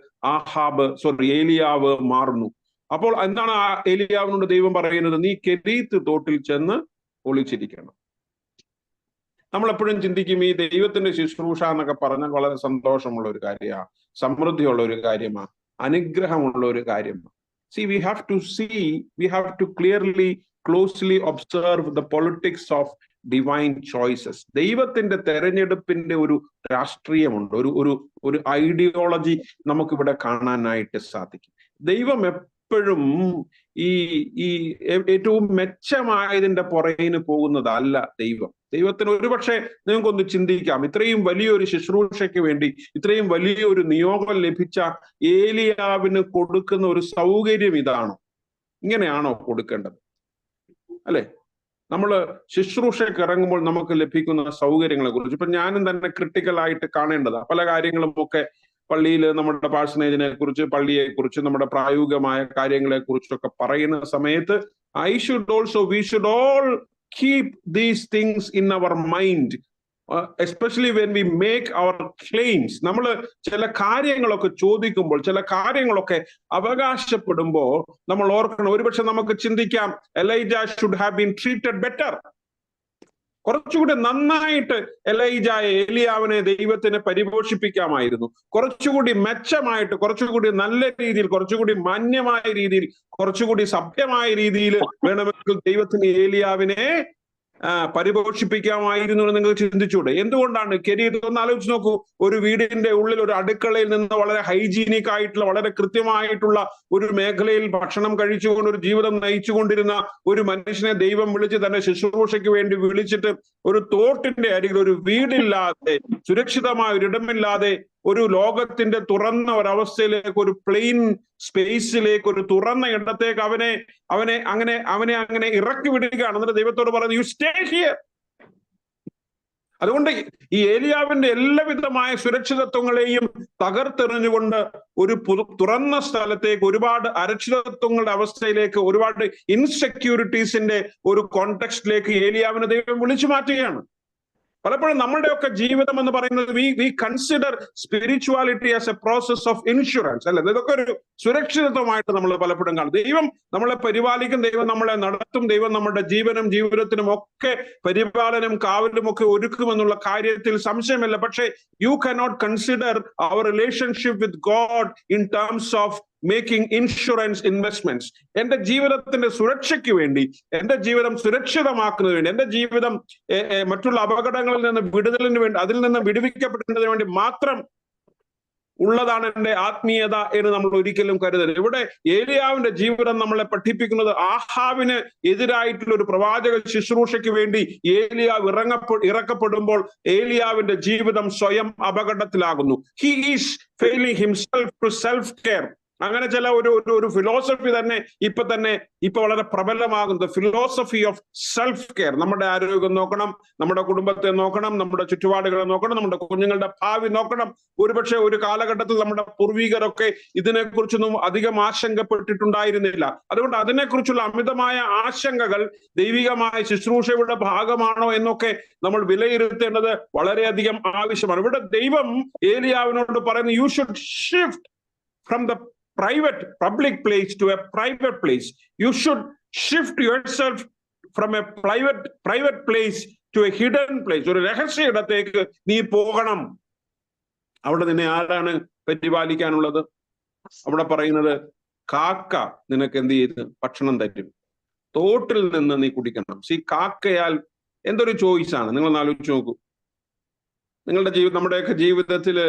ഏലിയാവ് മാറുന്നു. അപ്പോൾ എന്താണ് ഏലിയാവിനോട് ദൈവം പറയുന്നത്? നീ കെരീത്ത് തോട്ടിൽ ചെന്ന് ഒളിച്ചിരിക്കണം. നമ്മളെപ്പോഴും ചിന്തിക്കും, ഈ ദൈവത്തിന്റെ ശുശ്രൂഷ എന്നൊക്കെ പറഞ്ഞാൽ വളരെ സന്തോഷമുള്ള ഒരു കാര്യമാണ്, സമൃദ്ധിയുള്ള ഒരു കാര്യമാണ്, അനുഗ്രഹമുള്ള ഒരു കാര്യമാണ്. we have to closely observe the politics of divine choices. ദൈവത്തിന്റെ തെരഞ്ഞെടുപ്പിന്റെ ഒരു രാഷ്ട്രീയമുണ്ട്, ഒരു ഐഡിയോളജി നമുക്കിവിടെ കാണാനായിട്ട് സാധിക്കും. ദൈവം എപ്പോഴും ഈ ഏറ്റവും മെച്ചമായതിന്റെ പുറകിന് പോകുന്നതല്ല ദൈവത്തിന്. ഒരുപക്ഷെ നിങ്ങൾക്കൊന്ന് ചിന്തിക്കാം, ഇത്രയും വലിയൊരു ശുശ്രൂഷയ്ക്ക് വേണ്ടി ഇത്രയും വലിയൊരു നിയോഗം ലഭിച്ച ഏലിയാവിന് കൊടുക്കുന്ന ഒരു സൗകര്യം ഇതാണോ? ഇങ്ങനെയാണോ കൊടുക്കേണ്ടത്? അല്ലെ? നമ്മൾ ശുശ്രൂഷയ്ക്ക് ഇറങ്ങുമ്പോൾ നമുക്ക് ലഭിക്കുന്ന സൗകര്യങ്ങളെ കുറിച്ച് ഇപ്പൊ ഞാനും തന്നെ ക്രിട്ടിക്കലായിട്ട് കാണേണ്ടതാണ്. പല കാര്യങ്ങളും ഒക്കെ പള്ളിയിൽ നമ്മുടെ പാഴ്സനേജിനെ കുറിച്ച്, പള്ളിയെ കുറിച്ച്, നമ്മുടെ പ്രായോഗികമായ കാര്യങ്ങളെ കുറിച്ചൊക്കെ പറയുന്ന സമയത്ത് we should all keep these things in our mind, especially when we make our claims. നമ്മൾ ചില കാര്യങ്ങളൊക്കെ ചോദിക്കുമ്പോൾ, ചില കാര്യങ്ങളൊക്കെ അവകാശപ്പെടുമ്പോൾ നമ്മൾ ഓർക്കണം, ഒരുപക്ഷെ നമുക്ക് ചിന്തിക്കാം, Elijah should have been treated better. കുറച്ചുകൂടി നന്നായിട്ട് ഏലിയാവിനെ ദൈവത്തിന് പരിപോഷിപ്പിക്കാമായിരുന്നു. കുറച്ചുകൂടി മെച്ചമായിട്ട്, കുറച്ചുകൂടി നല്ല രീതിയിൽ, കുറച്ചുകൂടി മാന്യമായ രീതിയിൽ, കുറച്ചുകൂടി സഭ്യമായ രീതിയിൽ വേണമെങ്കിൽ ദൈവത്തിന് ഏലിയാവിനെ പരിപോഷിപ്പിക്കാമായിരുന്നു എന്ന് നിങ്ങൾ ചിന്തിച്ചൂടെ? എന്തുകൊണ്ടാണ് കെരീത്ത്? ഒന്ന് ആലോചിച്ച് നോക്കൂ. ഒരു വീടിന്റെ ഉള്ളിൽ, ഒരു അടുക്കളയിൽ നിന്ന് വളരെ ഹൈജീനിക് ആയിട്ടുള്ള, വളരെ കൃത്യമായിട്ടുള്ള ഒരു മേഖലയിൽ ഭക്ഷണം കഴിച്ചുകൊണ്ട് ഒരു ജീവിതം നയിച്ചുകൊണ്ടിരുന്ന ഒരു മനുഷ്യനെ ദൈവം വിളിച്ച് തന്റെ ശുശ്രൂഷയ്ക്ക് വേണ്ടി വിളിച്ചിട്ട് ഒരു തോട്ടിന്റെ അരികിൽ, ഒരു വീടില്ലാതെ, സുരക്ഷിതമായ ഒരിടമില്ലാതെ, ഒരു ലോകത്തിന്റെ തുറന്ന ഒരവസ്ഥയിലേക്ക്, ഒരു പ്ലെയിൻ സ്പേസിലേക്ക്, ഒരു തുറന്ന ഇടത്തേക്ക് അവനെ അങ്ങനെ ഇറക്കി വിടുകയാണ്. എന്നിട്ട് ദൈവത്തോട് പറയുന്നത്, യു സ്റ്റേ ഹിയർ. അതുകൊണ്ട് ഈ ഏലിയാവിന്റെ എല്ലാവിധമായ സുരക്ഷിതത്വങ്ങളെയും തകർത്തെറിഞ്ഞുകൊണ്ട് ഒരു തുറന്ന സ്ഥലത്തേക്ക്, ഒരുപാട് അരക്ഷിതത്വങ്ങളുടെ അവസ്ഥയിലേക്ക്, ഒരുപാട് ഇൻസെക്യൂരിറ്റീസിന്റെ ഒരു കോണ്ടെക്സ്റ്റിലേക്ക് ഏലിയാവിനെ ദൈവം വിളിച്ചു മാറ്റുകയാണ്. പലപ്പോഴും നമ്മുടെയൊക്കെ ജീവിതം എന്ന് പറയുന്നത് we consider spirituality as A process of insurance, അല്ലെ? ഇതൊക്കെ ഒരു സുരക്ഷിതത്വമായിട്ട് നമ്മൾ പലപ്പോഴും കാണും. ദൈവം നമ്മളെ പരിപാലിക്കും, ദൈവം നമ്മളെ നടത്തും, ദൈവം നമ്മുടെ ജീവിതത്തിനും ഒക്കെ പരിപാലനം, കാവലും ഒക്കെ ഒരുക്കുമെന്നുള്ള കാര്യത്തിൽ സംശയമില്ല. പക്ഷേ you cannot consider our relationship with God in terms of making insurance investments. എന്റെ ജീവിതത്തിന്റെ സുരക്ഷയ്ക്ക് വേണ്ടി, എന്റെ ജീവിതം സുരക്ഷിതമാക്കുന്നതിന് വേണ്ടി, എന്റെ ജീവിതം മറ്റുള്ള അപകടങ്ങളിൽ നിന്ന് വിടുതലിന് വേണ്ടി, അതിൽ നിന്ന് വിടുവിക്കപ്പെടുന്നതിന് വേണ്ടി മാത്രം ഉള്ളതാണ് എൻ്റെ ആത്മീയത എന്ന് നമ്മൾ ഒരിക്കലും കരുതരുത്. ഇവിടെ ഏലിയാവിന്റെ ജീവിതം നമ്മളെ പഠിപ്പിക്കുന്നത് ആഹാബിന് എതിരായിട്ടുള്ള ഒരു പ്രവാചക ശുശ്രൂഷയ്ക്ക് വേണ്ടി ഏലിയാവ് ഇറക്കപ്പെടുമ്പോൾ ഏലിയാവിന്റെ ജീവിതം സ്വയം അപകടത്തിലാകുന്നു. He is failing himself to self care. അങ്ങനെ ചില ഒരു ഫിലോസഫി തന്നെ ഇപ്പൊ വളരെ പ്രബലമാകുന്നത് ഫിലോസഫി ഓഫ് സെൽഫ് കെയർ. നമ്മുടെ ആരോഗ്യം നോക്കണം, നമ്മുടെ കുടുംബത്തെ നോക്കണം, നമ്മുടെ ചുറ്റുപാടുകളെ നോക്കണം, നമ്മുടെ കുഞ്ഞുങ്ങളുടെ ഭാവി നോക്കണം. ഒരുപക്ഷെ ഒരു കാലഘട്ടത്തിൽ നമ്മുടെ പൂർവികരൊക്കെ ഇതിനെക്കുറിച്ചൊന്നും അധികം ആശങ്കപ്പെട്ടിട്ടുണ്ടായിരുന്നില്ല. അതുകൊണ്ട് അതിനെക്കുറിച്ചുള്ള അമിതമായ ആശങ്കകൾ ദൈവികമായ ശുശ്രൂഷയുടെ ഭാഗമാണോ എന്നൊക്കെ നമ്മൾ വിലയിരുത്തേണ്ടത് വളരെയധികം ആവശ്യമാണ്. ഇവിടെ ദൈവം ഏലിയാവിനോട് പറയുന്നു, you should shift from the public place to a private place. You should shift yourself from a private place to a hidden place. ഒരു രഹസ്യ ഇടത്തേക്ക് നീ പോകണം. അവിടെ നിന്നെ ആരാണ് പരിപാലിക്കാനുള്ളത്? അവിടെ പറയുന്നത് കാക്ക നിനക്ക് എന്ത് ചെയ്ത് ഭക്ഷണം തരും, തോട്ടിൽ നിന്ന് നീ കുടിക്കണം. കാക്കയാൽ എന്തൊരു ചോയ്സാണ്. നിങ്ങൾ ആലോചിച്ച് നോക്കൂ. നമ്മുടെയൊക്കെ ജീവിതത്തില്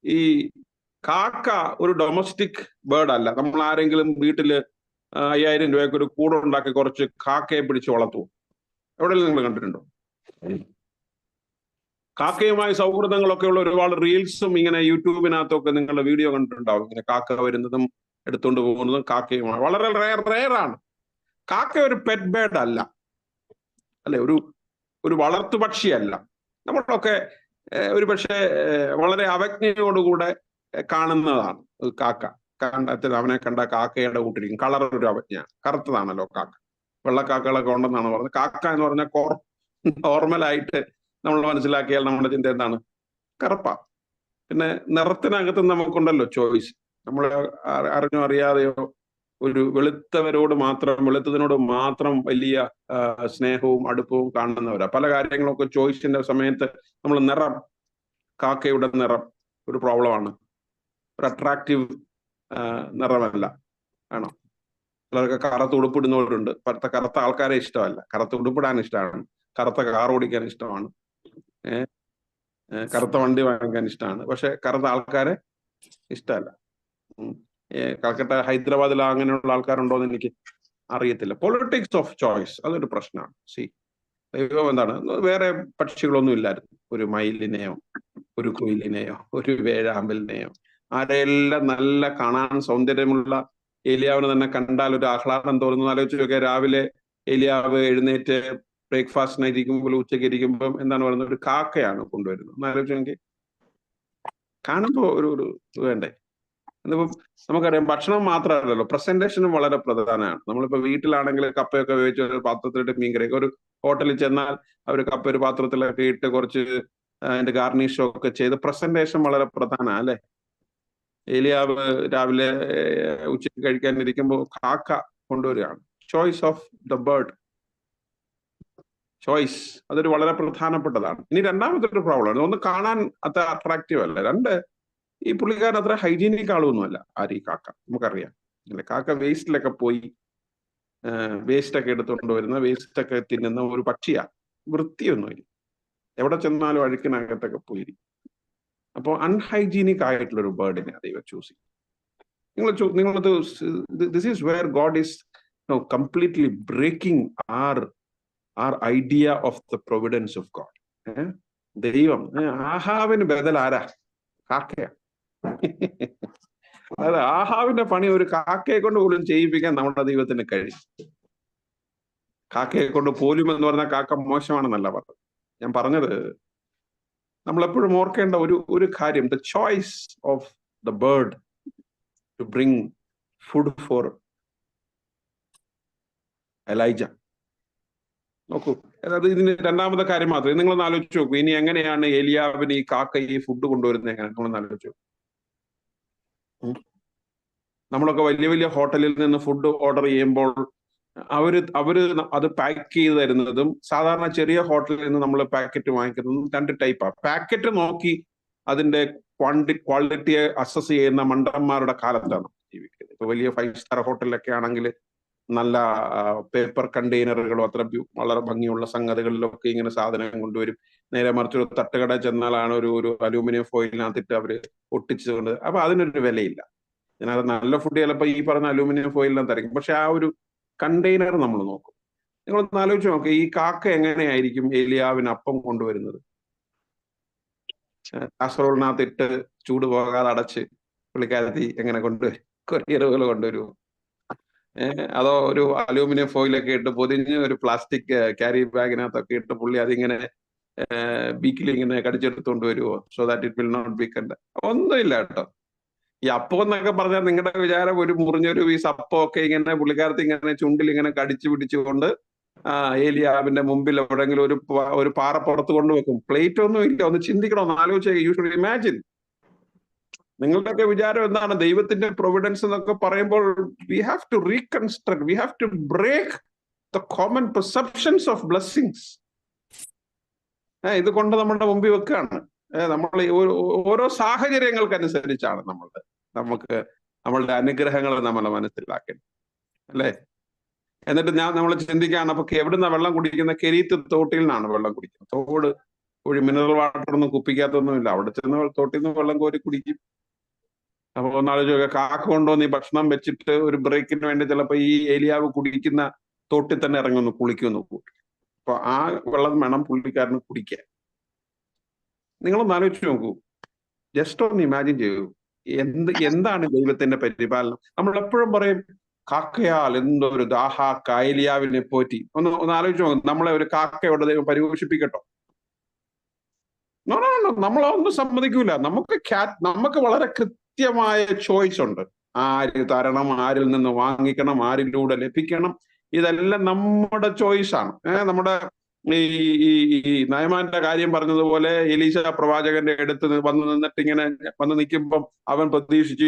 ഈ കാക്ക ഒരു ഡൊമസ്റ്റിക് ബേർഡ് അല്ല. നമ്മൾ ആരെങ്കിലും വീട്ടില് 5000 രൂപയ്ക്ക് ഒരു കൂടുണ്ടാക്കി കുറച്ച് കാക്കയെ പിടിച്ച് വളർത്തും. എവിടെയെങ്കിലും നിങ്ങൾ കണ്ടിട്ടുണ്ടോ? കാക്കയുമായി സൗഹൃദങ്ങളൊക്കെ ഉള്ള ഒരുപാട് റീൽസും ഇങ്ങനെ യൂട്യൂബിനകത്തൊക്കെ നിങ്ങളുടെ വീഡിയോ കണ്ടിട്ടുണ്ടാവും. ഇങ്ങനെ കാക്ക വരുന്നതും എടുത്തുകൊണ്ട് പോകുന്നതും കാക്കയുമായി വളരെ റെയറാണ്. കാക്ക ഒരു പെറ്റ് ബേർഡ് അല്ല, അല്ലെ? ഒരു വളർത്തു പക്ഷിയല്ല. നമ്മളൊക്കെ ഒരു പക്ഷേ വളരെ അവജ്ഞയോടുകൂടെ കാണുന്നതാണ് കാക്ക. അവനെ കണ്ട കാക്കയുടെ കൂട്ടിരിക്കും. കളർ ഒരു അവജ്ഞയാണ്. കറുത്തതാണല്ലോ കാക്ക. വെള്ളക്കാക്കകളൊക്കെ ഉണ്ടെന്നാണ് പറഞ്ഞത്. കാക്ക എന്ന് പറഞ്ഞാൽ നോർമലായിട്ട് നമ്മൾ മനസ്സിലാക്കിയാൽ നമ്മുടെ ചിന്ത എന്താണ്? കറുപ്പാ. പിന്നെ നിറത്തിനകത്ത് നമുക്കുണ്ടല്ലോ ചോയ്സ്. നമ്മൾ അറിഞ്ഞോ അറിയാതെയോ ഒരു വെളുത്തതിനോട് മാത്രം വലിയ സ്നേഹവും അടുപ്പവും കാണുന്നവരാ. പല കാര്യങ്ങളൊക്കെ ചോയ്സിന്റെ സമയത്ത് നമ്മൾ കാക്കയുടെ നിറം ഒരു പ്രോബ്ലമാണ്. ഒരു അട്രാക്റ്റീവ് നിറമല്ല, ആണോ? ചിലർക്ക് കറുത്ത ഉടുപ്പിടുന്നവരുണ്ട്. കറുത്ത ആൾക്കാരെ ഇഷ്ടമല്ല. കറുത്ത ഉടുപ്പിടാൻ ഇഷ്ടമാണ്, കറുത്ത കാർ ഓടിക്കാൻ ഇഷ്ടമാണ്, കറുത്ത വണ്ടി വാങ്ങിക്കാൻ ഇഷ്ടമാണ്. പക്ഷെ കറുത്ത ആൾക്കാരെ ഇഷ്ടമല്ല. കൽക്കട്ട, ഹൈദരാബാദിൽ അങ്ങനെയുള്ള ആൾക്കാരുണ്ടോ എന്ന് എനിക്ക് അറിയത്തില്ല. പൊളിറ്റിക്സ് ഓഫ് ചോയ്സ് അതൊരു പ്രശ്നമാണ്. ദൈവം എന്താണ്, വേറെ പക്ഷികളൊന്നും ഇല്ലായിരുന്നു. ഒരു മയിലിനെയോ ഒരു കുയിലിനെയോ ഒരു വേഴാമ്പലിനെയോ ആരെയെല്ലാം നല്ല കാണാൻ സൗന്ദര്യമുള്ള ഏലിയാവിനെ തന്നെ കണ്ടാൽ ഒരു ആഹ്ലാദം തോന്നുന്നു. ആലോചിച്ച് നോക്കിയാൽ രാവിലെ ഏലിയാവ് എഴുന്നേറ്റ് ബ്രേക്ക്ഫാസ്റ്റിനായിരിക്കുമ്പോൾ ഉച്ചയ്ക്ക് ഇരിക്കുമ്പം എന്താണ് പറയുന്നത്, ഒരു കാക്കയാണ് കൊണ്ടുവരുന്നത്. ഒന്ന് ആലോചിച്ച് നോക്കി. കാണുമ്പോൾ ഒരു വേണ്ടേ? എന്നിപ്പം നമുക്കറിയാം ഭക്ഷണം മാത്രമല്ലല്ലോ, പ്രസന്റേഷനും വളരെ പ്രധാനമാണ്. നമ്മളിപ്പോ വീട്ടിലാണെങ്കിൽ കപ്പയൊക്കെ വേവിച്ച് ഒരു പാത്രത്തിലിട്ട് മീൻകറിയൊക്കെ, ഒരു ഹോട്ടലിൽ ചെന്നാൽ അവർ കപ്പ ഒരു പാത്രത്തിലൊക്കെ ഇട്ട് കുറച്ച് അതിന്റെ ഗാർണിഷോ ഒക്കെ ചെയ്ത് പ്രസന്റേഷൻ വളരെ പ്രധാനമാണ്, അല്ലെ? ഏലിയാവ് രാവിലെ ഉച്ചയ്ക്ക് കഴിക്കാനിരിക്കുമ്പോൾ കാക്ക കൊണ്ടുവരികയാണ്. Choice of the bird, choice അതൊരു വളരെ പ്രധാനപ്പെട്ടതാണ്. ഇനി രണ്ടാമത്തെ ഒരു പ്രോബ്ലമാണ്, ഒന്ന് കാണാൻ അത്ര അട്രാക്റ്റീവ് അല്ല. രണ്ട്, ഈ പുള്ളിക്കാരൻ അത്ര ഹൈജീനിക് ആളൊന്നുമല്ല. ആര്? ഈ കാക്ക. നമുക്കറിയാം അല്ലെ, കാക്ക വേസ്റ്റിലൊക്കെ പോയി വേസ്റ്റ് ഒക്കെ എടുത്തുകൊണ്ട് വരുന്ന, വേസ്റ്റ് ഒക്കെ തിന്നുന്ന ഒരു പക്ഷിയാണ്. വൃത്തിയൊന്നുമില്ല, എവിടെ ചെന്നാലും അഴുക്കിനകത്തൊക്കെ പോയിരിക്കും. അപ്പോൾ അൺഹൈജീനിക് ആയിട്ടുള്ള ഒരു ബേർഡിനെ ദൈവം ചൂസ് ചെയ്യും. നിങ്ങളത് this is where God is completely breaking our idea of the providence of God. ദൈവം ആഹാവിന് ബദൽ ആരാ? കാക്കയാ. അതായത് ആഹാവിന്റെ പണി ഒരു കാക്കയെ കൊണ്ട് പോലും ചെയ്യിപ്പിക്കാൻ നമ്മുടെ ദൈവത്തിന് കഴിയും. കാക്കയെ കൊണ്ട് പോലും എന്ന് പറഞ്ഞാൽ കാക്ക മോശമാണെന്നല്ല പറഞ്ഞത്. ഞാൻ പറഞ്ഞത് നമ്മളെപ്പോഴും ഓർക്കേണ്ട ഒരു കാര്യം, the choice of the bird to bring food for Elijah. നോക്കൂ, അതായത് ഇതിന് രണ്ടാമത്തെ കാര്യം മാത്രമേ നിങ്ങളൊന്ന് ആലോചിച്ച് നോക്കൂ. ഇനി എങ്ങനെയാണ് ഏലിയാവിന് ഈ കാക്ക ഈ ഫുഡ് കൊണ്ടുവരുന്നത്? എങ്ങനെ നമ്മളൊന്ന് ആലോചിച്ചു. നമ്മളൊക്കെ വലിയ വലിയ ഹോട്ടലിൽ നിന്ന് ഫുഡ് ഓർഡർ ചെയ്യുമ്പോൾ അവര് അത് പാക്ക് ചെയ്ത് തരുന്നതും സാധാരണ ചെറിയ ഹോട്ടലിൽ നിന്ന് നമ്മൾ പാക്കറ്റ് വാങ്ങിക്കുന്നതും രണ്ട് ടൈപ്പാണ്. പാക്കറ്റ് നോക്കി അതിന്റെ ക്വാളിറ്റിയെ അസസ് ചെയ്യുന്ന മണ്ടന്മാരുടെ കാലത്താണ് ജീവിക്കുന്നത്. ഇപ്പൊ വലിയ 5 സ്റ്റാർ ഹോട്ടലിലൊക്കെ ആണെങ്കിൽ നല്ല പേപ്പർ കണ്ടെയ്നറുകളും അത്ര വളരെ ഭംഗിയുള്ള സംഗതികളിലൊക്കെ ഇങ്ങനെ സാധനം കൊണ്ടുവരും. നേരെ മറിച്ച് ഒരു തട്ടുകട ചെന്നാലാണ് ഒരു അലൂമിനിയം ഫോയിലിനകത്തിട്ട് അവര് ഒട്ടിച്ചുകൊണ്ട്, അപ്പൊ അതിനൊരു വിലയില്ല. ഇതിനകത്ത് നല്ല ഫുഡ് ചിലപ്പോൾ ഈ പറഞ്ഞ അലൂമിനിയം ഫോയിലിനകത്തായിരിക്കും, പക്ഷെ ആ ഒരു കണ്ടെയ്നർ നമ്മൾ നോക്കും. നിങ്ങളൊന്ന് ആലോചിച്ച് നോക്കുക, ഈ കാക്ക എങ്ങനെയായിരിക്കും ഏലിയാവിന് അപ്പം കൊണ്ടുവരുന്നത്? കാസറോളിനകത്തിട്ട് ചൂട് പോകാതെ അടച്ച് പുള്ളിക്കാരത്തി എങ്ങനെ കൊണ്ടുവരും? കൊറിയറുകൾ കൊണ്ടുവരുമോ? അതോ ഒരു അലൂമിനിയം ഫോയിലൊക്കെ ഇട്ട് പൊതിഞ്ഞ് ഒരു പ്ലാസ്റ്റിക് ക്യാരി ബാഗിനകത്തൊക്കെ ഇട്ട് പുള്ളി അതിങ്ങനെ ബീക്കിൽ ഇങ്ങനെ കടിച്ചെടുത്തുകൊണ്ട് വരുമോ? So that it will not be കണ്ട. ഒന്നുമില്ല കേട്ടോ. ഈ അപ്പം എന്നൊക്കെ പറഞ്ഞാൽ നിങ്ങളുടെ വിചാരം ഒരു മുറിഞ്ഞൊരു പീസ് അപ്പമൊക്കെ ഇങ്ങനെ പുള്ളിക്കാരത്തി ഇങ്ങനെ ചുണ്ടിൽ ഇങ്ങനെ കടിച്ചു പിടിച്ചുകൊണ്ട് ഏലിയാവിന്റെ മുമ്പിൽ എവിടെയെങ്കിലും ഒരു പാറ പുറത്ത് കൊണ്ടുവെക്കും. പ്ലേറ്റ് ഒന്നും ഇല്ല. ഒന്ന് ചിന്തിക്കണം, ഒന്ന് ആലോചിച്ച്. You should imagine. നിങ്ങളുടെയൊക്കെ വിചാരം എന്താണ്? ദൈവത്തിന്റെ പ്രൊവിഡൻസ് എന്നൊക്കെ പറയുമ്പോൾ we have to reconstruct, we have to break the common perceptions of blessings. ഇത് കൊണ്ട് നമ്മുടെ മുമ്പിൽ വെക്കുകയാണ്. നമ്മൾ ഓരോ സാഹചര്യങ്ങൾക്കനുസരിച്ചാണ് നമ്മളുടെ അനുഗ്രഹങ്ങൾ നമ്മൾ മനസ്സിലാക്കേണ്ടത്, അല്ലേ? എന്നിട്ട് നമ്മൾ ചിന്തിക്കുകയാണ്, അപ്പൊ എവിടുന്ന വെള്ളം കുടിക്കുന്ന? കെരീത്ത് തോട്ടിൽ നിന്നാണ് വെള്ളം കുടിക്കുന്നത്. തോട് മിനറൽ വാട്ടർ ഒന്നും കുപ്പിക്കാത്തൊന്നുമില്ല. അവിടെ ചെന്ന് തോട്ടിൽ നിന്ന് വെള്ളം കോരി കുടിക്കും. അപ്പൊ ഒന്നാലോചിക്കുക, കാക്ക കൊണ്ടുവന്ന് ഈ ഭക്ഷണം വെച്ചിട്ട് ഒരു ബ്രേക്കിന് വേണ്ടി ചിലപ്പോ ഈ ഏലിയാവ് കുടിക്കുന്ന തോട്ടിൽ തന്നെ ഇറങ്ങുന്നു, കുളിക്കുന്നു. അപ്പൊ ആ വെള്ളം വേണം പുള്ളിക്കാരന് കുടിക്കാൻ. നിങ്ങളൊന്ന് ആലോചിച്ച് നോക്കൂ, ജസ്റ്റ് ഒന്ന് ഇമാജിൻ ചെയ്യൂ, എന്താണ് ദൈവത്തിന്റെ പരിപാലനം. നമ്മൾ എപ്പോഴും പറയും കാക്കയാൽ എന്തൊരു ദാഹ ഏലിയാവിനെ പോറ്റി. ഒന്ന് ആലോചിച്ച് നോക്കും, നമ്മളെ ഒരു കാക്കയോടെ ദൈവം പരിപോഷിപ്പിക്കട്ടോ? നമ്മളൊന്നും സമ്മതിക്കൂല. നമുക്ക് വളരെ കൃത്യമായ ചോയ്സ് ഉണ്ട്. ആര് തരണം, ആരിൽ നിന്ന് വാങ്ങിക്കണം, ആരിലൂടെ ലഭിക്കണം, ഇതെല്ലാം നമ്മുടെ ചോയ്സാണ്. നമ്മുടെ ഈ നയമാന്റെ കാര്യം പറഞ്ഞതുപോലെ എലീശ പ്രവാചകന്റെ അടുത്ത് വന്ന് നിൽക്കുമ്പം അവൻ പ്രതീക്ഷിച്ചു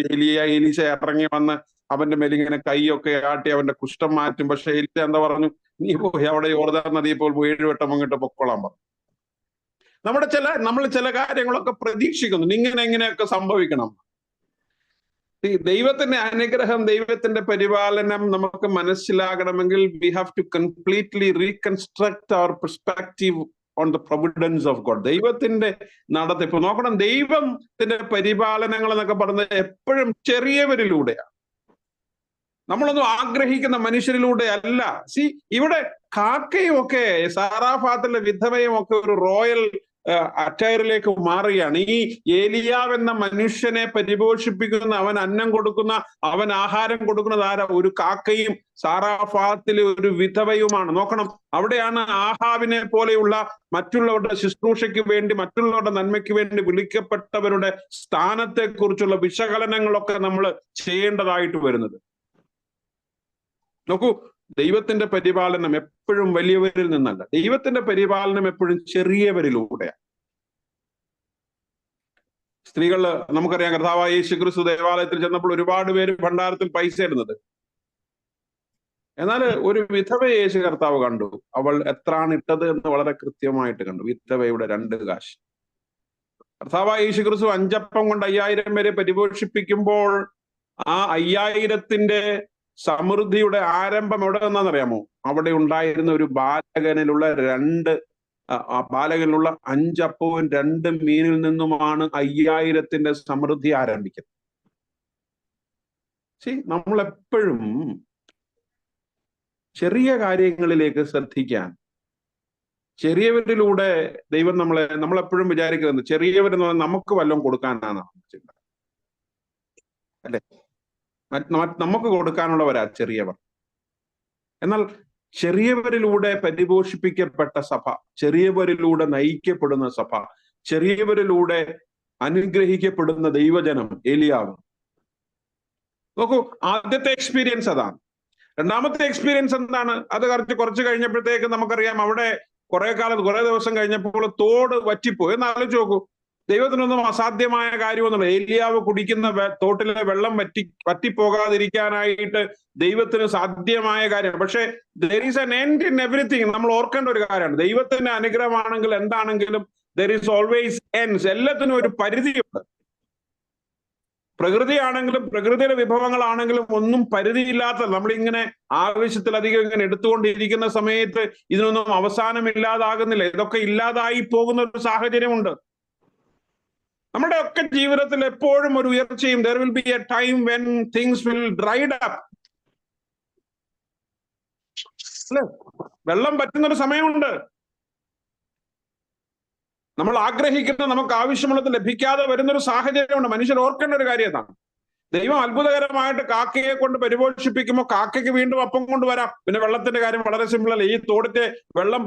എലീശ ഇറങ്ങി വന്ന് അവന്റെ മേലിങ്ങനെ കൈയൊക്കെ ആട്ടി അവന്റെ കുഷ്ഠം മാറ്റും. പക്ഷെ എലീശ എന്താ പറഞ്ഞു? നീ പോയി അവിടെ യോർദാൻ നദിയിൽ പോയി 7 വട്ടം അങ്ങോട്ട് പൊക്കോളാൻ പറഞ്ഞു. നമ്മൾ ചില കാര്യങ്ങളൊക്കെ പ്രതീക്ഷിക്കുന്നു, ഇങ്ങനെയൊക്കെ സംഭവിക്കണം. ദൈവത്തിന്റെ അനുഗ്രഹം, ദൈവത്തിന്റെ പരിപാലനം നമുക്ക് മനസ്സിലാകണമെങ്കിൽ we have to completely reconstruct our perspective on the providence of God. ദൈവത്തിന്റെ നടത്തിപ്പ് നോക്കണം. ദൈവത്തിന്റെ പരിപാലനങ്ങൾ എന്നൊക്കെ പറയുന്നത് എപ്പോഴും ചെറിയവരിലൂടെയാണ്. നമ്മളൊന്നും ആഗ്രഹിക്കുന്ന മനുഷ്യരിലൂടെ അല്ല. ഇവിടെ കാക്കയും ഒക്കെ സാറാഫാത്തിലെ വിധവയും ഒക്കെ ഒരു റോയൽ അറ്റയറിലേക്ക് മാറുകയാണ്. ഈ ഏലിയാവ് എന്ന മനുഷ്യനെ പരിപോഷിപ്പിക്കുന്ന, അവൻ അന്നം കൊടുക്കുന്ന, അവൻ ആഹാരം കൊടുക്കുന്നത് ആരാ? ഒരു കാക്കയും സാറാഫാത്തിലെ ഒരു വിധവയുമാണ്. നോക്കണം, അവിടെയാണ് ആഹാബിനെ പോലെയുള്ള മറ്റുള്ളവരുടെ ശുശ്രൂഷയ്ക്ക് വേണ്ടി, മറ്റുള്ളവരുടെ നന്മയ്ക്ക് വേണ്ടി വിളിക്കപ്പെട്ടവരുടെ സ്ഥാനത്തെ കുറിച്ചുള്ള വിശകലനങ്ങളൊക്കെ നമ്മൾ ചെയ്യേണ്ടതായിട്ട് വരുന്നത്. നോക്കൂ, ദൈവത്തിന്റെ പരിപാലനം എപ്പോഴും വലിയവരിൽ നിന്നല്ല, ദൈവത്തിന്റെ പരിപാലനം എപ്പോഴും ചെറിയവരിലൂടെയാണ്. സ്ത്രീകള് നമുക്കറിയാം, കർത്താവായ യേശുക്രിസ്തു ദേവാലയത്തിൽ ചെന്നപ്പോൾ ഒരുപാട് പേര് ഭണ്ഡാരത്തിൽ പൈസ ഇടുന്നത്. എന്നാൽ ഒരു വിധവയെ യേശു കർത്താവ് കണ്ടു. അവൾ എത്രാണ് ഇട്ടത് എന്ന് വളരെ കൃത്യമായിട്ട് കണ്ടു. വിധവയുടെ 2 കാശ്. കർത്താവായ യേശുക്രിസ്തു 5 അപ്പം കൊണ്ട് 5000 പേരെ പരിപോഷിപ്പിക്കുമ്പോൾ ആ 5000ത്തിന്റെ സമൃദ്ധിയുടെ ആരംഭം എവിടെ നിന്നാണെന്നറിയാമോ? അവിടെ ഉണ്ടായിരുന്ന ഒരു ബാലകനിലുള്ള 5 അപ്പവും 2 മീനിൽ നിന്നുമാണ് 5000ത്തിന്റെ സമൃദ്ധി ആരംഭിക്കുന്നത്. നമ്മളെപ്പോഴും ചെറിയ കാര്യങ്ങളിലേക്ക് ശ്രദ്ധിക്കാൻ, ചെറിയവരിലൂടെ ദൈവം നമ്മളെപ്പോഴും വിചാരിക്കുന്നത് ചെറിയവരെന്ന് പറഞ്ഞാൽ നമുക്ക് വല്ലതും കൊടുക്കാനാണ് ചിന്ത, അല്ലെ? നമുക്ക് കൊടുക്കാനുള്ളവരാ ചെറിയവർ. എന്നാൽ ചെറിയവരിലൂടെ പരിപോഷിപ്പിക്കപ്പെട്ട സഭ, ചെറിയവരിലൂടെ നയിക്കപ്പെടുന്ന സഭ, ചെറിയവരിലൂടെ അനുഗ്രഹിക്കപ്പെടുന്ന ദൈവജനം ഏലിയാവ്. നോക്കൂ, ആദ്യത്തെ എക്സ്പീരിയൻസ് അതാണ്. രണ്ടാമത്തെ എക്സ്പീരിയൻസ് എന്താണ്? അത് കുറച്ച് കഴിഞ്ഞപ്പോഴത്തേക്ക് നമുക്കറിയാം, അവിടെ കുറെ ദിവസം കഴിഞ്ഞപ്പോൾ തോട് വറ്റിപ്പോയി. എന്ന് ആലോചിച്ച് നോക്കൂ, ദൈവത്തിനൊന്നും അസാധ്യമായ കാര്യമൊന്നുമില്ല. ഏലിയാവ് കുടിക്കുന്ന തോട്ടിലെ വെള്ളം വറ്റിപ്പോകാതിരിക്കാനായിട്ട് ദൈവത്തിന് സാധ്യമായ കാര്യം. പക്ഷെ there is an end in everything. നമ്മൾ ഓർക്കേണ്ട ഒരു കാര്യമാണ്, ദൈവത്തിന്റെ അനുഗ്രഹമാണെങ്കിൽ എന്താണെങ്കിലും there is always ends. എല്ലാത്തിനും ഒരു പരിധിയുണ്ട്. പ്രകൃതിയാണെങ്കിലും പ്രകൃതിയുടെ വിഭവങ്ങളാണെങ്കിലും ഒന്നും പരിധിയില്ലാത്ത, നമ്മളിങ്ങനെ ആവശ്യത്തിലധികം ഇങ്ങനെ എടുത്തുകൊണ്ടിരിക്കുന്ന സമയത്ത് ഇതിനൊന്നും അവസാനമില്ലാതാകുന്നില്ല. ഇതൊക്കെ ഇല്ലാതായി പോകുന്ന ഒരു സാഹചര്യമുണ്ട്. നമ്മുടെ ഒക്കെ ജീവിതത്തിൽ എപ്പോഴും ഒരു ഉയർച്ചയും, there will be a time when things will dried up. വെള്ളം പറ്റുന്നൊരു സമയമുണ്ട്. നമ്മൾ ആഗ്രഹിക്കുന്ന, നമുക്ക് ആവശ്യമുള്ളത് ലഭിക്കാതെ വരുന്നൊരു സാഹചര്യമുണ്ട്. മനുഷ്യർ ഓർക്കേണ്ട ഒരു കാര്യം അതാണ്. ദൈവം അത്ഭുതകരമായിട്ട് കാക്കയെ കൊണ്ട് പരിപോഷിപ്പിക്കുമ്പോൾ കാക്കയ്ക്ക് വീണ്ടും അപ്പം കൊണ്ടുവരാം. പിന്നെ വെള്ളത്തിന്റെ കാര്യം വളരെ സിമ്പിൾ അല്ലേ. ഈ തോടിന്റെ വെള്ളം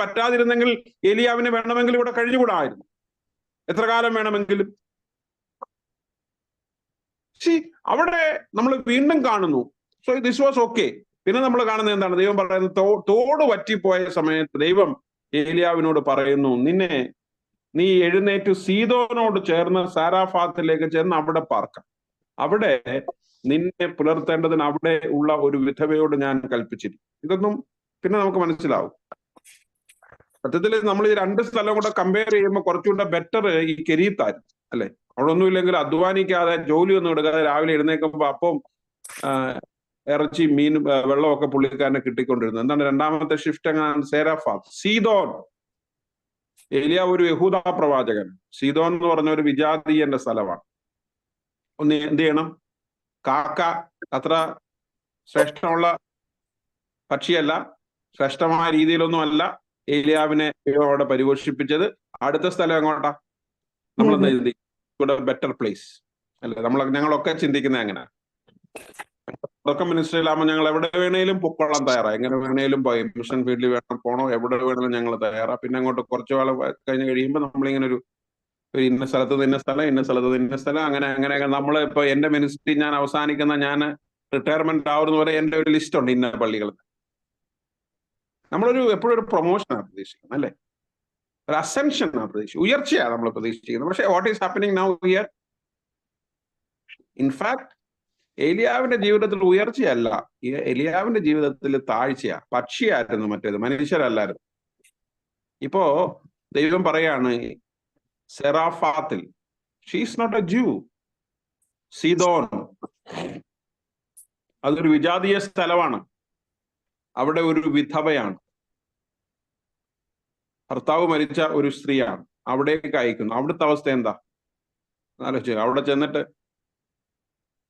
പറ്റാതിരുന്നെങ്കിൽ ഏലിയാവിന് വേണമെങ്കിൽ ഇവിടെ കഴിഞ്ഞുകൂടായിരുന്നു, എത്ര കാലം വേണമെങ്കിലും. അവിടെ നമ്മൾ വീണ്ടും കാണുന്നു, സോ ദിസ് വാസ് ഓക്കെ. പിന്നെ നമ്മൾ കാണുന്നത് എന്താണ്? ദൈവം പറയുന്നത്, തോട് വറ്റിപ്പോയ സമയത്ത് ദൈവം ഏലിയാവിനോട് പറയുന്നു, നീ എഴുന്നേറ്റ് സീദോനോട് ചേർന്ന് സാരാഫാത്തിലേക്ക് ചെന്ന് അവിടെ പാർക്കാം. അവിടെ നിന്നെ പുലർത്തേണ്ടതിന് അവിടെ ഉള്ള ഒരു വിധവയോട് ഞാൻ കൽപ്പിച്ചിരിക്കും. ഇതൊന്നും പിന്നെ നമുക്ക് മനസ്സിലാവും. സത്യത്തിൽ നമ്മൾ ഈ രണ്ട് സ്ഥലം കൂടെ കമ്പയർ ചെയ്യുമ്പോൾ കുറച്ചുകൂടെ ബെറ്റർ ഈ കെരീത്തായിരുന്നു അല്ലെ. അവിടെ ഒന്നുമില്ലെങ്കിൽ അധ്വാനിക്കാതെ, ജോലിയൊന്നും എടുക്കാതെ രാവിലെ എഴുന്നേൽക്കുമ്പോൾ അപ്പം ഇറച്ചി, മീൻ, വെള്ളമൊക്കെ പുള്ളിക്കാരനെ കിട്ടിക്കൊണ്ടിരുന്നത്. എന്താണ് രണ്ടാമത്തെ ഷിഫ്റ്റ്? എങ്ങനെയാണ്? സെരാഫാത്ത്, സീദോൻ. ഏലിയ ഒരു യഹൂദ പ്രവാചകൻ. സീദോൻ എന്ന് പറഞ്ഞ ഒരു വിജാതീയന്റെ സ്ഥലമാണ്. ഒന്ന് എന്ത് ചെയ്യണം? കാക്ക അത്ര ശ്രേഷ്ഠമുള്ള പക്ഷിയല്ല, ശ്രേഷ്ഠമായ രീതിയിലൊന്നും അല്ല ഏലിയാവിനെ അവിടെ പരിപോഷിപ്പിച്ചത്. അടുത്ത സ്ഥലം എങ്ങോട്ടാ? നമ്മളെന്താ ചിന്തിക്കും? ബെറ്റർ പ്ലേസ് അല്ലെ. ഞങ്ങളൊക്കെ ചിന്തിക്കുന്നത് അങ്ങനെ. തുടക്കം മിനിസ്റ്ററിലാകുമ്പോൾ ഞങ്ങൾ എവിടെ വേണേലും പൊക്കോളാൻ തയ്യാറാണ്. എങ്ങനെ വേണേലും പോയി, മിഷൻ ഫീൽഡിൽ വേണം പോണോ, എവിടെ വേണേലും ഞങ്ങൾ തയ്യാറാണ്. പിന്നെ അങ്ങോട്ട് കുറച്ചു കാലം കഴിഞ്ഞ് കഴിയുമ്പോൾ നമ്മളിങ്ങനെ ഒരു ഇന്ന സ്ഥലത്ത് ഇന്ന സ്ഥലം, ഇന്ന സ്ഥലത്ത് ഇന്ന സ്ഥലം, അങ്ങനെ നമ്മൾ ഇപ്പൊ എന്റെ മിനിസ്ട്രി ഞാൻ ഞാൻ റിട്ടയർമെന്റ് ആവുന്ന വരെ എന്റെ ഒരു ലിസ്റ്റ് ഉണ്ട് ഇന്ന പള്ളികൾ. നമ്മളൊരു എപ്പോഴും ഒരു പ്രൊമോഷനാണ് പ്രതീക്ഷിക്കുന്നത് അല്ലെ, ഒരു അസെൻഷനാണ് പ്രതീക്ഷിക്കുന്നത്, ഉയർച്ചയാണ് നമ്മൾ പ്രതീക്ഷിക്കുന്നത്. പക്ഷെ what is happening now here? In fact ഏലിയാവിന്റെ ജീവിതത്തിൽ ഉയർച്ചയല്ല, ഏലിയാവിന്റെ ജീവിതത്തിൽ താഴ്ചയാ. പക്ഷിയായിരുന്നു മറ്റേത്, മനുഷ്യരല്ലായിരുന്നു. ഇപ്പോ ദൈവം പറയാണ് സെറാഫാത്തിൽ, ഷീസ് നോട്ട് എ ജൂ. സീദോൻ അതൊരു വിജാതീയ സ്ഥലമാണ്. അവിടെ ഒരു വിധവയാണ്, ഭർത്താവ് മരിച്ച ഒരു സ്ത്രീയാണ്. അവിടേക്ക് അയക്കുന്നു. അവിടുത്തെ അവസ്ഥ എന്താ ആലോചിച്ചു. അവിടെ ചെന്നിട്ട്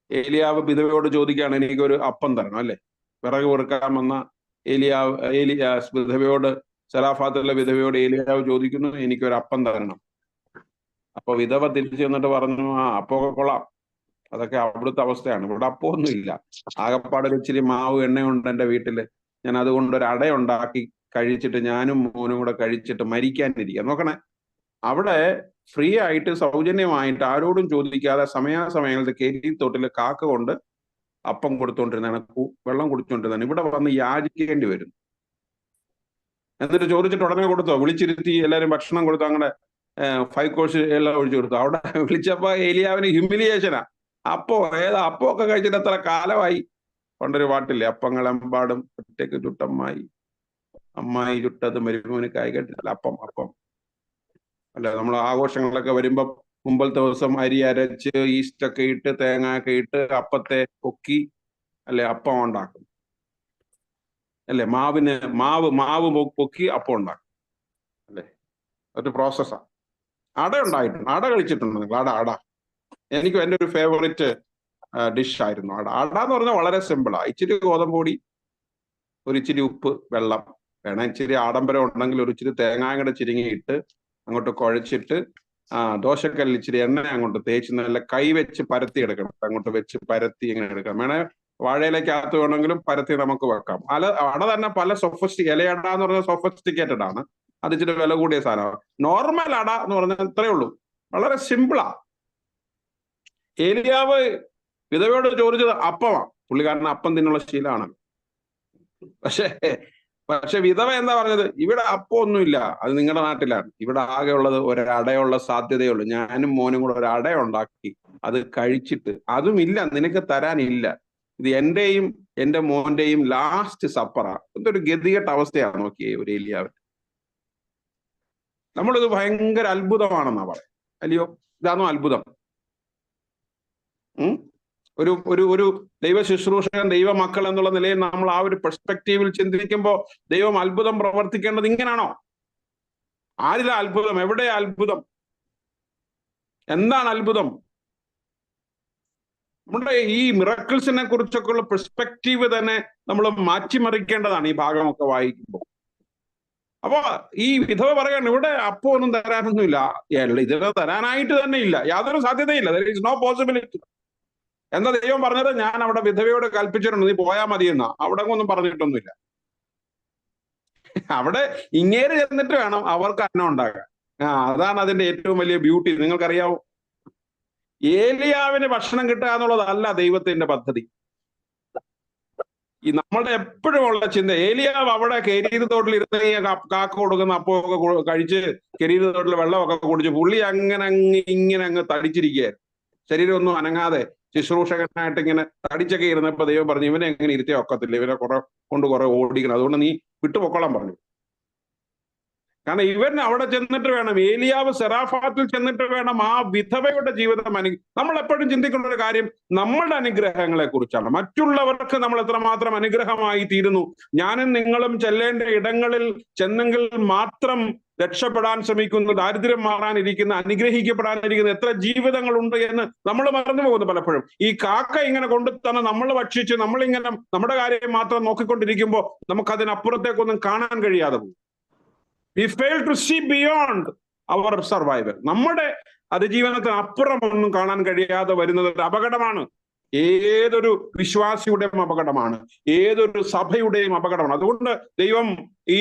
ഏലിയാവ് വിധവയോട് ചോദിക്കുകയാണ്, എനിക്കൊരു അപ്പം തരണം അല്ലെ. വിറക് പെറുക്കാൻ വന്ന വിധവയോട്, സെറാഫാത്തിലെ വിധവയോട് ഏലിയാവ് ചോദിക്കുന്നു, എനിക്കൊരു അപ്പം തരണം. അപ്പൊ വിധവ തിരിച്ചു ചെന്നിട്ട് പറഞ്ഞു, അപ്പമൊക്കെ കൊള്ളാം, അതൊക്കെ അവിടുത്തെ അവസ്ഥയാണ്. ഇവിടെ അപ്പമൊന്നും ഇല്ല, ആകപ്പാടെ ഇച്ചിരി മാവ് എണ്ണയുണ്ട് എൻ്റെ വീട്ടില്, ഞാൻ അതുകൊണ്ടൊരു അടയുണ്ടാക്കി കഴിച്ചിട്ട് ഞാനും മോനും കൂടെ കഴിച്ചിട്ട് മരിക്കാനിരിക്കുക. നോക്കണേ, അവിടെ ഫ്രീ ആയിട്ട് സൗജന്യമായിട്ട് ആരോടും ചോദിക്കാതെ സമയാസമയങ്ങളിൽ കേരിത്തോട്ടിൽ കാക്ക കൊണ്ട് അപ്പം കൊടുത്തോണ്ടിരുന്നതാണ്, വെള്ളം കുടിച്ചോണ്ടിരുന്നതാണ്. ഇവിടെ വന്ന് യാചിക്കേണ്ടി വരും. എന്നിട്ട് ചോദിച്ചിട്ട് ഉടനെ കൊടുത്തോ? വിളിച്ചിരുത്തി എല്ലാവരും ഭക്ഷണം കൊടുത്തു, അങ്ങനെ 5 കോഴ്സ് എല്ലാം ഒഴിച്ചു കൊടുത്തു. അവിടെ വിളിച്ചപ്പോ ഏലിയാവിന് ഹ്യൂമിലിയേഷനാ. അപ്പമൊക്കെ കഴിച്ചിട്ട് എത്ര കാലമായി? പണ്ടൊരു പാട്ടില്ലേ, അപ്പങ്ങളെമ്പാടും ഒറ്റയ്ക്ക് ചുട്ടമ്മായി, അമ്മായി ചുട്ടത് മരുമോന് കായ് കേട്ടിട്ടില്ല. അപ്പം അല്ലെ. നമ്മൾ ആഘോഷങ്ങളൊക്കെ വരുമ്പോ മുമ്പത്തെ ദിവസം അരി അരച്ച് ഈസ്റ്റൊക്കെ ഇട്ട് തേങ്ങ ഒക്കെ ഇട്ട് അപ്പത്തെ പൊക്കി അല്ലെ അപ്പം ഉണ്ടാക്കും അല്ലെ. മാവ് പൊക്കി അപ്പം ഉണ്ടാക്കും അല്ലെ. ഒരു പ്രോസസ്സാണ്. അട ഉണ്ടായിട്ടുണ്ട്, അട കഴിച്ചിട്ടുണ്ട് നിങ്ങൾ? അട എനിക്ക് എൻ്റെ ഒരു ഫേവറേറ്റ് ഡിഷ് ആയിരുന്നു അട. എന്ന് പറഞ്ഞാൽ വളരെ സിമ്പിളാ. ഇച്ചിരി ഗോതമ്പൊടി, ഒരു ഇച്ചിരി ഉപ്പ്, വെള്ളം വേണം. ഇച്ചിരി ആഡംബരം ഉണ്ടെങ്കിൽ ഒരു ഇച്ചിരി തേങ്ങായും കൂടെ ചിരിങ്ങിയിട്ട് അങ്ങോട്ട് കുഴച്ചിട്ട് ദോശക്കല്ലിൽ ഇച്ചിരി എണ്ണ അങ്ങോട്ട് തേച്ച് നല്ല കൈ വെച്ച് പരത്തി എടുക്കണം. അങ്ങോട്ട് വെച്ച് പരത്തി ഇങ്ങനെ എടുക്കാം. വേണേ വാഴയിലേക്കകത്ത് വേണമെങ്കിലും പരത്തി നമുക്ക് വെക്കാം. അട തന്നെ പല ഇലയട എന്ന് പറഞ്ഞാൽ സൊഫിസ്റ്റിക്കേറ്റഡ് ആണ്, അത് ഇച്ചിരി വില കൂടിയ സാധനമാണ്. നോർമൽ അട എന്ന് പറഞ്ഞാൽ ഇത്രയേ ഉള്ളൂ, വളരെ സിമ്പിളാ. ഏലിയാവ് വിധവയോട് ചോദിച്ചത് അപ്പമാ. പുള്ളിക്കാരന് അപ്പം തിന്നുള്ള ശീലമാണ്. പക്ഷെ വിധവ എന്താ പറഞ്ഞത്? ഇവിടെ അപ്പമൊന്നുമില്ല, അത് നിങ്ങളുടെ നാട്ടിലാണ്. ഇവിടെ ആകെ ഉള്ളത് ഒരടയുള്ള സാധ്യതയുള്ളൂ. ഞാനും മോനും കൂടെ ഒരു അട ഉണ്ടാക്കി അത് കഴിച്ചിട്ട്, അതുമില്ല, നിനക്ക് തരാനില്ല. ഇത് എന്റെയും എന്റെ മോന്റെയും ലാസ്റ്റ് സപ്പറാ. എന്തൊരു ഗതികെട്ട അവസ്ഥയാണ് നോക്കിയേ ഒരു ഏലിയാവ്. നമ്മളിത് ഭയങ്കര അത്ഭുതമാണെന്നാ പറയാം, അല്ലയോ? ഇതാണോ അത്ഭുതം? ഒരു ഒരു ഒരു ദൈവ ശുശ്രൂഷകൻ, ദൈവ മക്കൾ എന്നുള്ള നിലയിൽ നമ്മൾ ആ ഒരു പെർസ്പെക്റ്റീവിൽ ചിന്തിക്കുമ്പോൾ ദൈവം അത്ഭുതം പ്രവർത്തിക്കേണ്ടത് ഇങ്ങനാണോ? ആരിലാ അത്ഭുതം? എവിടെയാ അത്ഭുതം? എന്താണ് അത്ഭുതം? നമ്മുടെ ഈ മിറക്കിൾസിനെ കുറിച്ചൊക്കെയുള്ള പെർസ്പെക്റ്റീവ് തന്നെ നമ്മൾ മാറ്റിമറിക്കേണ്ടതാണ് ഈ ഭാഗമൊക്കെ വായിക്കുമ്പോൾ. അപ്പൊ ഈ വിധവ പറയാണ് ഇവിടെ അപ്പോ ഒന്നും തരാനൊന്നുമില്ല, ഇതിന് തരാനായിട്ട് തന്നെ ഇല്ല, യാതൊരു സാധ്യതയില്ല, there is no possibility. എന്താ ദൈവം പറഞ്ഞത്? ഞാൻ അവിടെ വിധവയോട് കൽപ്പിച്ചിട്ടുണ്ട്, നീ പോയാൽ മതി എന്നാ. അവിടെ ഒന്നും പറഞ്ഞിട്ടൊന്നുമില്ല. അവിടെ ഇങ്ങേര് ചെന്നിട്ട് വേണം അവർക്ക് അന്നം ഉണ്ടാകാൻ. അതാണ് അതിന്റെ ഏറ്റവും വലിയ ബ്യൂട്ടി. നിങ്ങൾക്കറിയാവോ, ഏലിയാവിന് ഭക്ഷണം കിട്ടുക എന്നുള്ളതല്ല ദൈവത്തിന്റെ പദ്ധതി. ഈ നമ്മളുടെ എപ്പോഴും ഉള്ള ചിന്ത, ഏലിയാവ് അവിടെ കെരീത് തോട്ടിൽ ഇരുന്ന് കാക്ക കൊടുക്കുന്ന അപ്പമൊക്കെ കഴിച്ച് കെരീത് തോട്ടിൽ വെള്ളമൊക്കെ കുടിച്ച് പുള്ളി ഇങ്ങനെ അങ്ങ് തടിച്ചിരിക്കുകയായിരുന്നു. ശരീരം ഒന്നും അനങ്ങാതെ ശുശ്രൂഷകനായിട്ട് ഇങ്ങനെ തടിച്ചൊക്കെ ഇരുന്നപ്പോ ദൈവം പറഞ്ഞു, ഇവനെ എങ്ങനെ ഇരുത്തിയാൽ ഒക്കത്തില്ല, ഇവനെ കുറെ ഓടിക്കണം, അതുകൊണ്ട് നീ വിട്ടുപൊക്കോളാൻ പറഞ്ഞു. കാരണം ഇവൻ അവിടെ ചെന്നിട്ട് വേണം, ഏലിയാവ് സെറാഫാത്തിൽ ചെന്നിട്ട് വേണം ആ വിധവയുടെ ജീവിതം നമ്മൾ എപ്പോഴും ചിന്തിക്കുന്ന ഒരു കാര്യം നമ്മളുടെ അനുഗ്രഹങ്ങളെ കുറിച്ചാണ്. മറ്റുള്ളവർക്ക് നമ്മൾ എത്രമാത്രം അനുഗ്രഹമായി തീരുന്നു. ഞാനും നിങ്ങളും ചെല്ലേണ്ട ഇടങ്ങളിൽ ചെന്നെങ്കിൽ മാത്രം രക്ഷപ്പെടാൻ ശ്രമിക്കുന്നു, ദാരിദ്ര്യം മാറാനിരിക്കുന്ന, അനുഗ്രഹിക്കപ്പെടാനിരിക്കുന്ന എത്ര ജീവിതങ്ങളുണ്ട് എന്ന് നമ്മൾ മറന്നു പോകുന്നു പലപ്പോഴും. ഈ കാക്ക ഇങ്ങനെ കൊണ്ടു തന്നെ നമ്മൾ ഭക്ഷിച്ച് നമ്മളിങ്ങനെ നമ്മുടെ കാര്യം മാത്രം നോക്കിക്കൊണ്ടിരിക്കുമ്പോൾ നമുക്കതിനപ്പുറത്തേക്കൊന്നും കാണാൻ കഴിയാതെ പോകും. We fail to see beyond our survival. നമ്മുടെ അതിജീവനത്തിന് അപ്പുറം ഒന്നും കാണാൻ കഴിയാതെ വരുന്നത് ഒരു അപകടമാണ്. ഏതൊരു വിശ്വാസിയുടെയും അപകടമാണ്, ഏതൊരു സഭയുടെയും അപകടമാണ്. അതുകൊണ്ട് ദൈവം ഈ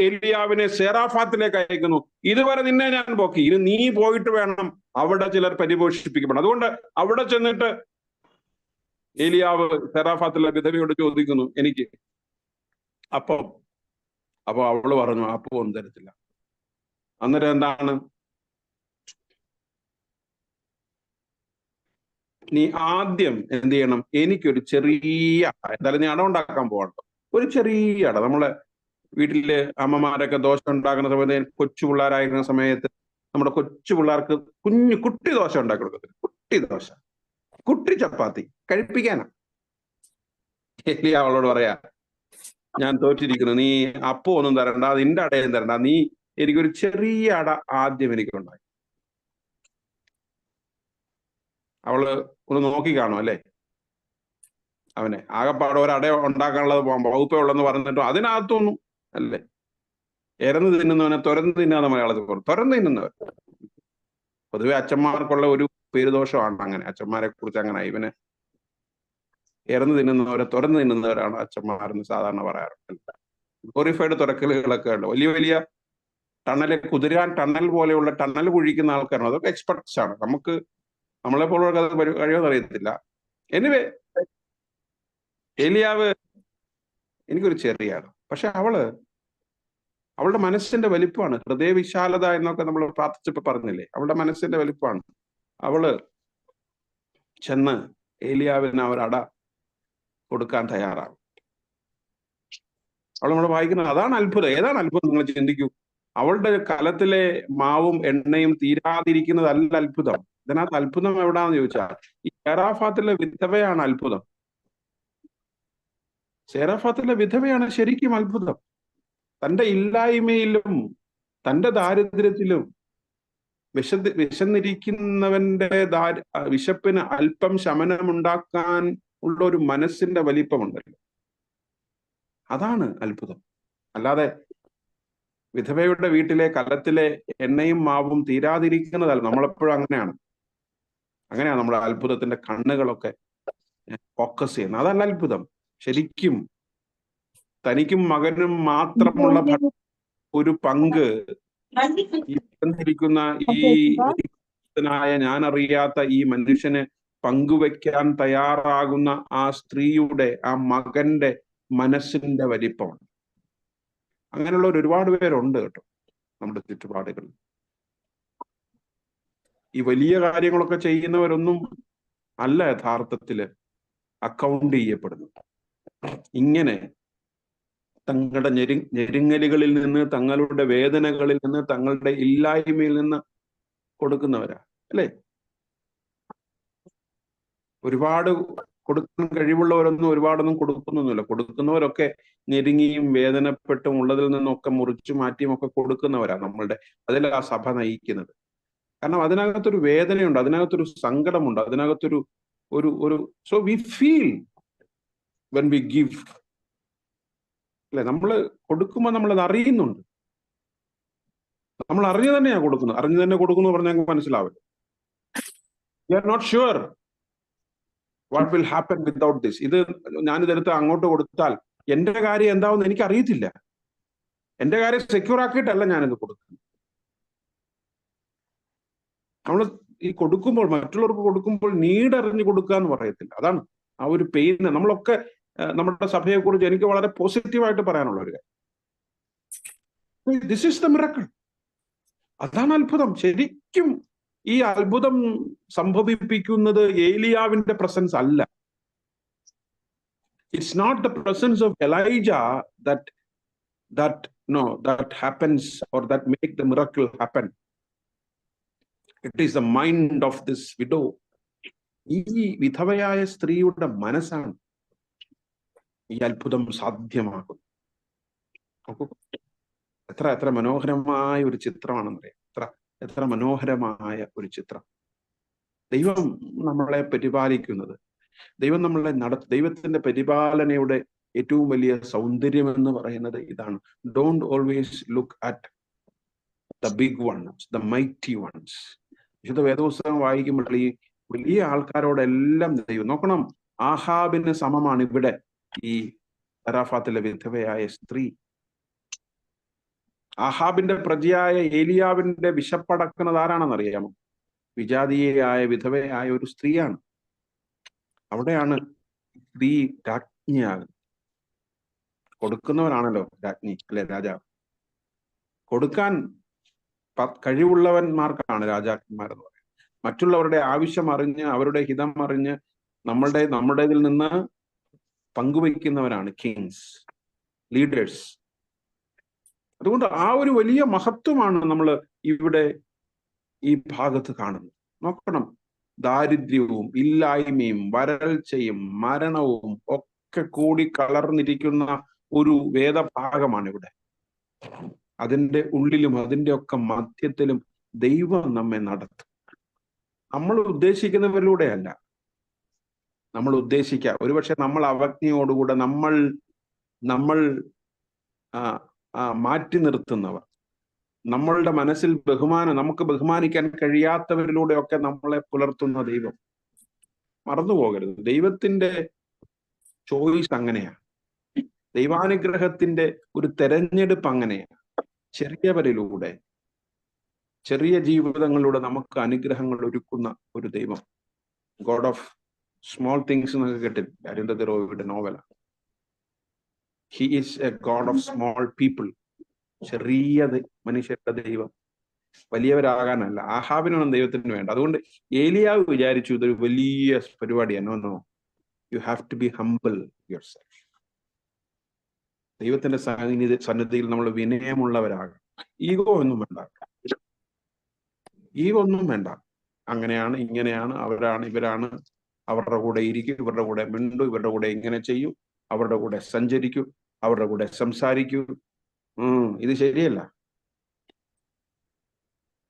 ഏലിയാവിനെ സെറാഫാത്തിലേക്ക് അയക്കുന്നു. ഇതുവരെ നിന്നെ ഞാൻ പോക്കി, ഇത് നീ പോയിട്ട് വേണം അവിടെ ചിലർ പരിപോഷിപ്പിക്കപ്പെടണം. അതുകൊണ്ട് അവിടെ ചെന്നിട്ട് ഏലിയാവ് സെറാഫാത്തിലെ വിധവയോട് ചോദിക്കുന്നു, എനിക്ക് അപ്പം. അപ്പൊ അവള് പറഞ്ഞു, അപ്പോ ഒന്നും തരത്തില്ല. അന്നേരം എന്താണ്? നീ ആദ്യം എന്ത് ചെയ്യണം? എനിക്കൊരു ചെറിയ എന്തായാലും നീ അട ഉണ്ടാക്കാൻ പോകണ്ടോ, ഒരു ചെറിയ അട. നമ്മളെ വീട്ടില് അമ്മമാരൊക്കെ ദോശ ഉണ്ടാക്കുന്ന സമയത്ത്, കൊച്ചു പിള്ളേരായിരുന്ന സമയത്ത് നമ്മുടെ കൊച്ചു പിള്ളേർക്ക് കുട്ടി ദോശ ഉണ്ടാക്കി കൊടുക്കത്തില്ല. കുട്ടി ദോശ, കുട്ടി ചപ്പാത്തി കഴിപ്പിക്കാനാ. അവളോട് പറയാ, ഞാൻ തോറ്റിരിക്കുന്നു, നീ അപ്പോ ഒന്നും തരണ്ട, നിന്റെ അടയും തരണ്ട, നീ എനിക്കൊരു ചെറിയ അട ആദ്യം എനിക്കുണ്ടായി. അവള് ഒന്ന് നോക്കി കാണും അല്ലേ, അവനെ ആകെപ്പാടെ ഒരട ഉണ്ടാക്കാനുള്ളത് വകുപ്പേ ഉള്ളെന്ന് പറഞ്ഞിട്ടോ അതിനകത്തൊന്നും അല്ലേ. എരന്ന് തിന്നുന്നവനെ തുരന്ന് തിന്നാന്ന് മലയാളത്തിൽ പറഞ്ഞു. തുരന്ന് തിന്നുന്നവർ പൊതുവെ അച്ഛന്മാർക്കുള്ള ഒരു പേരുദോഷമാണ് അങ്ങനെ. അച്ഛന്മാരെ കുറിച്ച് അങ്ങനെ ഇവന് ഇറന്ന് തിന്നുന്നവരെ തുറന്ന് തിന്നുന്നവരാണ് അച്ഛന്മാരെന്ന് സാധാരണ പറയാറുണ്ട്. ഗ്ലോറിഫൈഡ് തുറക്കലുകളൊക്കെ ഉണ്ട്. വലിയ വലിയ ടണൽ പോലെയുള്ള ടണൽ കുഴിക്കുന്ന ആൾക്കാരാണ്. അതൊക്കെ എക്സ്പെർട്സ് ആണ്. നമ്മളെപ്പോഴും അത് കഴിയുമെന്ന് അറിയത്തില്ല. എനിവേ ഏലിയാവ് എനിക്കൊരു ചെറിയാണ്, പക്ഷെ അവളുടെ മനസ്സിന്റെ വലിപ്പമാണ്. ഹൃദയവിശാലത എന്നൊക്കെ നമ്മൾ പ്രാർത്ഥിച്ചപ്പോ പറഞ്ഞില്ലേ, അവളുടെ മനസ്സിന്റെ വലിപ്പമാണ്. അവള് ചെന്ന് ഏലിയാവിന് അവരട കൊടുക്കാൻ തയ്യാറാകും. അവൾ നമ്മൾ വായിക്കുന്നത് അതാണ് അത്ഭുതം. ഏതാണ് അത്ഭുതം? നിങ്ങൾ ചിന്തിക്കൂ. അവളുടെ കലത്തിലെ മാവും എണ്ണയും തീരാതിരിക്കുന്നതല്ല അത്ഭുതം. ഇതിനകത്ത് അത്ഭുതം എവിടാന്ന് ചോദിച്ചാൽ ഈ സെറാഫാത്തിലെ വിധവയാണ് അത്ഭുതം. സെറാഫാത്തിലെ വിധവയാണ് ശരിക്കും അത്ഭുതം. തന്റെ ഇല്ലായ്മയിലും തന്റെ ദാരിദ്ര്യത്തിലും വിശന്നിരിക്കുന്നവന്റെ വിശപ്പിന് അല്പം ശമനമുണ്ടാക്കാൻ ഉള്ള ഒരു മനസ്സിന്റെ വലിപ്പമുണ്ടല്ലോ, അതാണ് അത്ഭുതം. അല്ലാതെ വിധവയുടെ വീട്ടിലെ കലത്തിലെ എണ്ണയും മാവും തീരാതിരിക്കുന്നതല്ല. നമ്മളെപ്പോഴും അങ്ങനെയാണ് നമ്മുടെ അത്ഭുതത്തിന്റെ കണ്ണുകളൊക്കെ ഫോക്കസ് ചെയ്യുന്നത്. അതല്ല അത്ഭുതം. ശരിക്കും തനിക്കും മകനും മാത്രമുള്ള ഒരു പങ്ക് ഇരിക്കുന്ന ഈ ഞാൻ അറിയാത്ത ഈ മനുഷ്യന് പങ്കുവെക്കാൻ തയ്യാറാകുന്ന ആ സ്ത്രീയുടെ, ആ മകന്റെ മനസ്സിന്റെ വലിപ്പമാണ്. അങ്ങനെയുള്ള ഒരുപാട് പേരുണ്ട് കേട്ടോ നമ്മുടെ ചുറ്റുപാടുകളിൽ. ഈ വലിയ കാര്യങ്ങളൊക്കെ ചെയ്യുന്നവരൊന്നും അല്ല യഥാർത്ഥത്തില് അക്കൗണ്ട് ചെയ്യപ്പെടുന്നു. ഇങ്ങനെ തങ്ങളുടെ ഞെരുങ്ങലുകളിൽ നിന്ന്, തങ്ങളുടെ വേദനകളിൽ നിന്ന്, തങ്ങളുടെ ഇല്ലായ്മയിൽ നിന്ന് കൊടുക്കുന്നവരാ അല്ലേ. ഒരുപാട് കൊടുക്കാൻ കഴിവുള്ളവരൊന്നും ഒരുപാടൊന്നും കൊടുക്കുന്നൊന്നുമില്ല. കൊടുക്കുന്നവരൊക്കെ ഞെരുങ്ങിയും വേദനപ്പെട്ടും ഉള്ളതിൽ നിന്നൊക്കെ മുറിച്ചു മാറ്റിയും ഒക്കെ കൊടുക്കുന്നവരാ നമ്മളുടെ അതിൽ ആ സഭ നയിക്കുന്നത്. കാരണം അതിനകത്തൊരു വേദനയുണ്ട്, അതിനകത്തൊരു സങ്കടമുണ്ട്, അതിനകത്തൊരു ഒരു ഒരു so we feel when we give അല്ലെ. നമ്മൾ കൊടുക്കുമ്പോൾ നമ്മളത് അറിയുന്നുണ്ട്. നമ്മൾ അറിഞ്ഞു തന്നെയാ കൊടുക്കുന്നത്. അറിഞ്ഞു തന്നെ കൊടുക്കുന്നു പറഞ്ഞാൽ ഞങ്ങൾക്ക് മനസ്സിലാവില്ല. We are not sure what will happen without this. ഇത് ഞാനിതെടുത്ത് അങ്ങോട്ട് കൊടുത്താൽ എന്റെ കാര്യം എന്താവുമെന്ന് എനിക്ക് അറിയത്തില്ല. എന്റെ കാര്യം സെക്യൂർ ആക്കിയിട്ടല്ല ഞാനിത് കൊടുക്കുന്നത്. നമ്മൾ ഈ കൊടുക്കുമ്പോൾ, മറ്റുള്ളവർക്ക് കൊടുക്കുമ്പോൾ നീടറിഞ്ഞു കൊടുക്കുക എന്ന് പറയത്തില്ല. അതാണ് ആ ഒരു പെയിൻ. നമ്മളൊക്കെ നമ്മുടെ സഭയെ കുറിച്ച് എനിക്ക് വളരെ പോസിറ്റീവായിട്ട് പറയാനുള്ള ഒരു കാര്യം, ദിസ് ഈസ് ദ മിറക്കിൾ. അതാണ് അത്ഭുതം. ശരിക്കും ഈ അത്ഭുതം സംഭവിപ്പിക്കുന്നത് ഏലിയാവിന്റെ പ്രസൻസ് അല്ല. It's not the presence of Elijah that happens or that make the miracle happen. It is the mind of this widow. ഈ വിധവയായ സ്ത്രീയുടെ മനസ്സാണ് ഈ അത്ഭുതം സാധ്യമാകുന്നത്. എത്ര മനോഹരമായ ഒരു ചിത്രമാണെന്നറിയാം. എത്ര മനോഹരമായ ഒരു ചിത്രം. ദൈവം നമ്മളെ പരിപാലിക്കുന്നത്, ദൈവം നമ്മളെ ദൈവത്തിന്റെ പരിപാലനയുടെ ഏറ്റവും വലിയ സൗന്ദര്യം എന്ന് പറയുന്നത് ഇതാണ്. Don't always look at the big ones, the mighty ones. വിശുദ്ധ വേദപുസ്തകം വായിക്കുമ്പോൾ ഈ വലിയ ആൾക്കാരോടെല്ലാം ദൈവം നോക്കണം. ആഹാബിന് സമമാണ് ഇവിടെ ഈ സരാഫാത്തിലെ വിധവയായ സ്ത്രീ. ആഹാബിന്റെ പ്രജയായ ഏലിയാവിന്റെ വിശപ്പടക്കുന്നത് ആരാണെന്നറിയാമോ? വിജാതീയയായ വിധവയായ ഒരു സ്ത്രീയാണ്. അവിടെയാണ് സ്ത്രീ രാജ്ഞിയാകുന്നത്. കൊടുക്കുന്നവരാണല്ലോ രാജ്ഞി, അല്ലെ രാജാവ്. കൊടുക്കാൻ കഴിവുള്ളവന്മാർക്കാണ് രാജാക്കന്മാരെന്ന് പറയുന്നത്. മറ്റുള്ളവരുടെ ആവശ്യം അറിഞ്ഞ് അവരുടെ ഹിതം അറിഞ്ഞ് നമ്മുടേതിൽ നിന്ന് പങ്കുവയ്ക്കുന്നവരാണ് കിങ്സ്, ലീഡേഴ്സ്. അതുകൊണ്ട് ആ ഒരു വലിയ മഹത്വമാണ് നമ്മൾ ഇവിടെ ഈ ഭാഗത്ത് കാണുന്നത്. നോക്കണം, ദാരിദ്ര്യവും ഇല്ലായ്മയും വരൾച്ചയും മരണവും ഒക്കെ കൂടി കലർന്നിരിക്കുന്ന ഒരു വേദഭാഗമാണ് ഇവിടെ. അതിൻ്റെ ഉള്ളിലും അതിൻ്റെ ഒക്കെ മധ്യത്തിലും ദൈവം നമ്മെ നടത്തും. നമ്മൾ ഉദ്ദേശിക്കുന്നവരിലൂടെയല്ല. നമ്മൾ ഒരുപക്ഷെ നമ്മൾ അവജ്ഞയോടുകൂടെ നമ്മൾ മാറ്റി നിർത്തുന്നവർ, നമ്മളുടെ മനസ്സിൽ നമുക്ക് ബഹുമാനിക്കാൻ കഴിയാത്തവരിലൂടെയൊക്കെ നമ്മളെ പുലർത്തുന്ന ദൈവം. മറന്നുപോകരുത്, ദൈവത്തിന്റെ ചോയ്സ് അങ്ങനെയാണ്. ദൈവാനുഗ്രഹത്തിന്റെ ഒരു തെരഞ്ഞെടുപ്പ് അങ്ങനെയാണ്. ചെറിയവരിലൂടെ, ചെറിയ ജീവിതങ്ങളിലൂടെ നമുക്ക് അനുഗ്രഹങ്ങൾ ഒരുക്കുന്ന ഒരു ദൈവം. ഗോഡ് ഓഫ് സ്മോൾ തിങ്സ് എന്നൊക്കെ കേട്ടില്ല, അരുന്ധതി റോയിയുടെ നോവലാണ്. He is A God of small people. ചെറിയ മനുഷ്യരുടെ ദൈവം, വലിയവരാകാനല്ല. ആഹാബിനാണ് ദൈവത്തിന് വേണ്ട. അതുകൊണ്ട് ഏലിയാവ് വിചാരിച്ചു ഇതൊരു വലിയ പരിപാടിയാണ്. No, you have to be humble yourself. ദൈവത്തിന്റെ സന്നിധിയിൽ നമ്മൾ വിനയമുള്ളവരാകാം. ഈഗോ ഒന്നും വേണ്ട. അങ്ങനെയാണ്, ഇങ്ങനെയാണ്, അവരാണ്, ഇവരാണ്, അവരുടെ കൂടെ ഇരിക്കും, ഇവരുടെ കൂടെ മിണ്ടു, ഇവരുടെ കൂടെ ഇങ്ങനെ ചെയ്യൂ, അവരുടെ കൂടെ സഞ്ചരിക്കൂ, അവരുടെ കൂടെ സംസാരിക്കൂ. ഇത് ശരിയല്ല.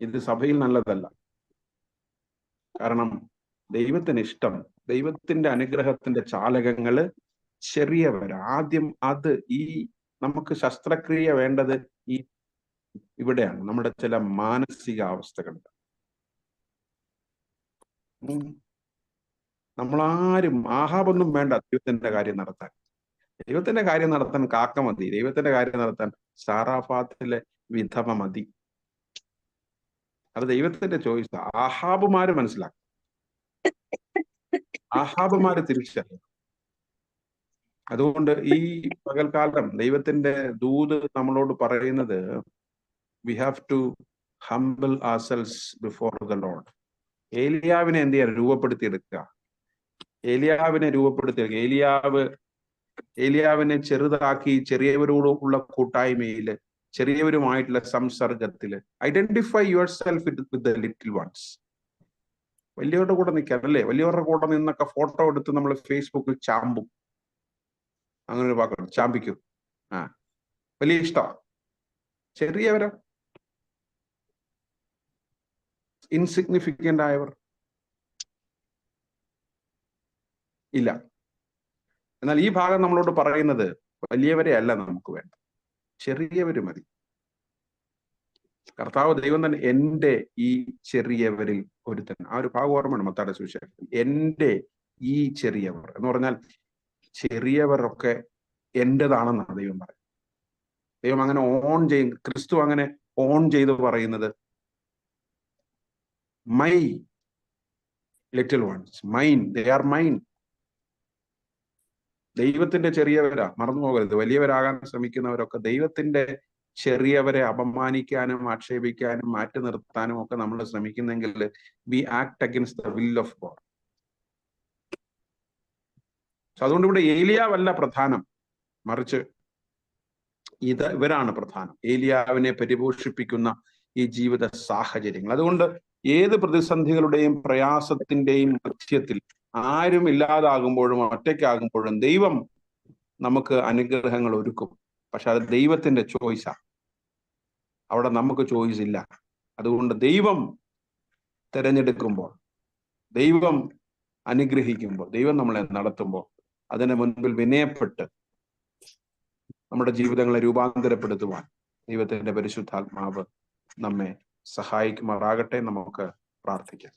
ഇത് സഭയിൽ നല്ലതല്ല. കാരണം ദൈവത്തിന് ഇഷ്ടം, ദൈവത്തിന്റെ അനുഗ്രഹത്തിന്റെ ചാലകങ്ങള് ചെറിയവരാ. ആദ്യം നമുക്ക് ശസ്ത്രക്രിയ വേണ്ടത് ഇവിടെയാണ്. നമ്മുടെ ചില മാനസികാവസ്ഥകൾ. നമ്മളാരും ആഹാബൊന്നും വേണ്ട ദൈവത്തിന്റെ കാര്യം നടത്താൻ. ദൈവത്തിന്റെ കാര്യം നടത്താൻ കാക്ക മതി. ദൈവത്തിന്റെ കാര്യം നടത്താൻ സാറാഫാത്തിലെ വിധവ മതി. അത് ദൈവത്തിന്റെ ചോയ്സ്. ആഹാബുമാര് മനസ്സിലാക്കും, ആഹാബുമാര് തിരിച്ചറിയും. അതുകൊണ്ട് ഈ പകൽക്കാലം ദൈവത്തിന്റെ ദൂത് നമ്മളോട് പറയുന്നത്, we have to humble ourselves before the Lord. ഏലിയാവിനെ എന്ത് ചെയ്യാൻ രൂപപ്പെടുത്തിയെടുക്കുക. ഏലിയാവിനെ ചെറുതാക്കി ചെറിയവരോടുള്ള കൂട്ടായ്മയില്, ചെറിയവരുമായിട്ടുള്ള സംസർഗത്തില് identify your self with the little ones. വലിയവരുടെ കൂടെ നിൽക്കാനല്ലേ, വലിയവരുടെ കൂടെ നിന്നൊക്കെ ഫോട്ടോ എടുത്ത് നമ്മൾ ഫേസ്ബുക്കിൽ ചാമ്പും. അങ്ങനെ ഒരു വാക്കുണ്ട്, ചാമ്പിക്കും. വലിയ ഇഷ്ടമാണ്. ചെറിയവരോ, ഇൻസിഗ്നിഫിക്കന്റ് ആയവർ ഇല്ല. എന്നാൽ ഈ ഭാഗം നമ്മളോട് പറയുന്നത് വലിയവരെ അല്ല നമുക്ക് വേണ്ട, ചെറിയവര് മതി. കർത്താവ് ദൈവം തന്നെ എൻ്റെ ഈ ചെറിയവരിൽ ഒരുത്തൻ. ആ ഒരു ഭാഗം ഓർമ്മയാണ് മത്തായിയുടെ സുവിശേഷത്തിൽ. എൻ്റെ ഈ ചെറിയവർ എന്ന് പറഞ്ഞാൽ ചെറിയവരൊക്കെ എൻ്റെതാണെന്നാണ് ദൈവം പറയുന്നത്. ദൈവം അങ്ങനെ ഓൺ ചെയ്യും, ക്രിസ്തു അങ്ങനെ ഓൺ ചെയ്ത് പറയുന്നത് my little once, mine, they are mine. ദൈവത്തിന്റെ ചെറിയവരാ, മറന്നു പോകരുത്. വലിയവരാകാൻ ശ്രമിക്കുന്നവരൊക്കെ ദൈവത്തിന്റെ ചെറിയവരെ അപമാനിക്കാനും ആക്ഷേപിക്കാനും മാറ്റി നിർത്താനും ഒക്കെ നമ്മൾ ശ്രമിക്കുന്നെങ്കിൽ we act against the will of God. അതുകൊണ്ട് ഇവിടെ ഏലിയാവല്ല പ്രധാനം, മറിച്ച് ഇവരാണ് പ്രധാനം. ഏലിയാവിനെ പരിപോഷിപ്പിക്കുന്ന ഈ ജീവിത സാഹചര്യങ്ങൾ. അതുകൊണ്ട് ഏത് പ്രതിസന്ധികളുടെയും പ്രയാസത്തിന്റെയും മധ്യത്തിൽ ആരും ഇല്ലാതാകുമ്പോഴും ഒറ്റയ്ക്കാകുമ്പോഴും ദൈവം നമുക്ക് അനുഗ്രഹങ്ങൾ ഒരുക്കും. പക്ഷെ അത് ദൈവത്തിന്റെ ചോയ്സാണ്, അവിടെ നമുക്ക് ചോയ്സ് ഇല്ല. അതുകൊണ്ട് ദൈവം തിരഞ്ഞെടുക്കുമ്പോൾ, ദൈവം അനുഗ്രഹിക്കുമ്പോൾ, ദൈവം നമ്മളെ നടത്തുമ്പോൾ അതിന് മുൻപിൽ വിനയപ്പെട്ട് നമ്മുടെ ജീവിതങ്ങളെ രൂപാന്തരപ്പെടുത്തുവാൻ ദൈവത്തിന്റെ പരിശുദ്ധാത്മാവ് നമ്മെ സഹായിക്കുമാറാകട്ടെ. നമുക്ക് പ്രാർത്ഥിക്കാം.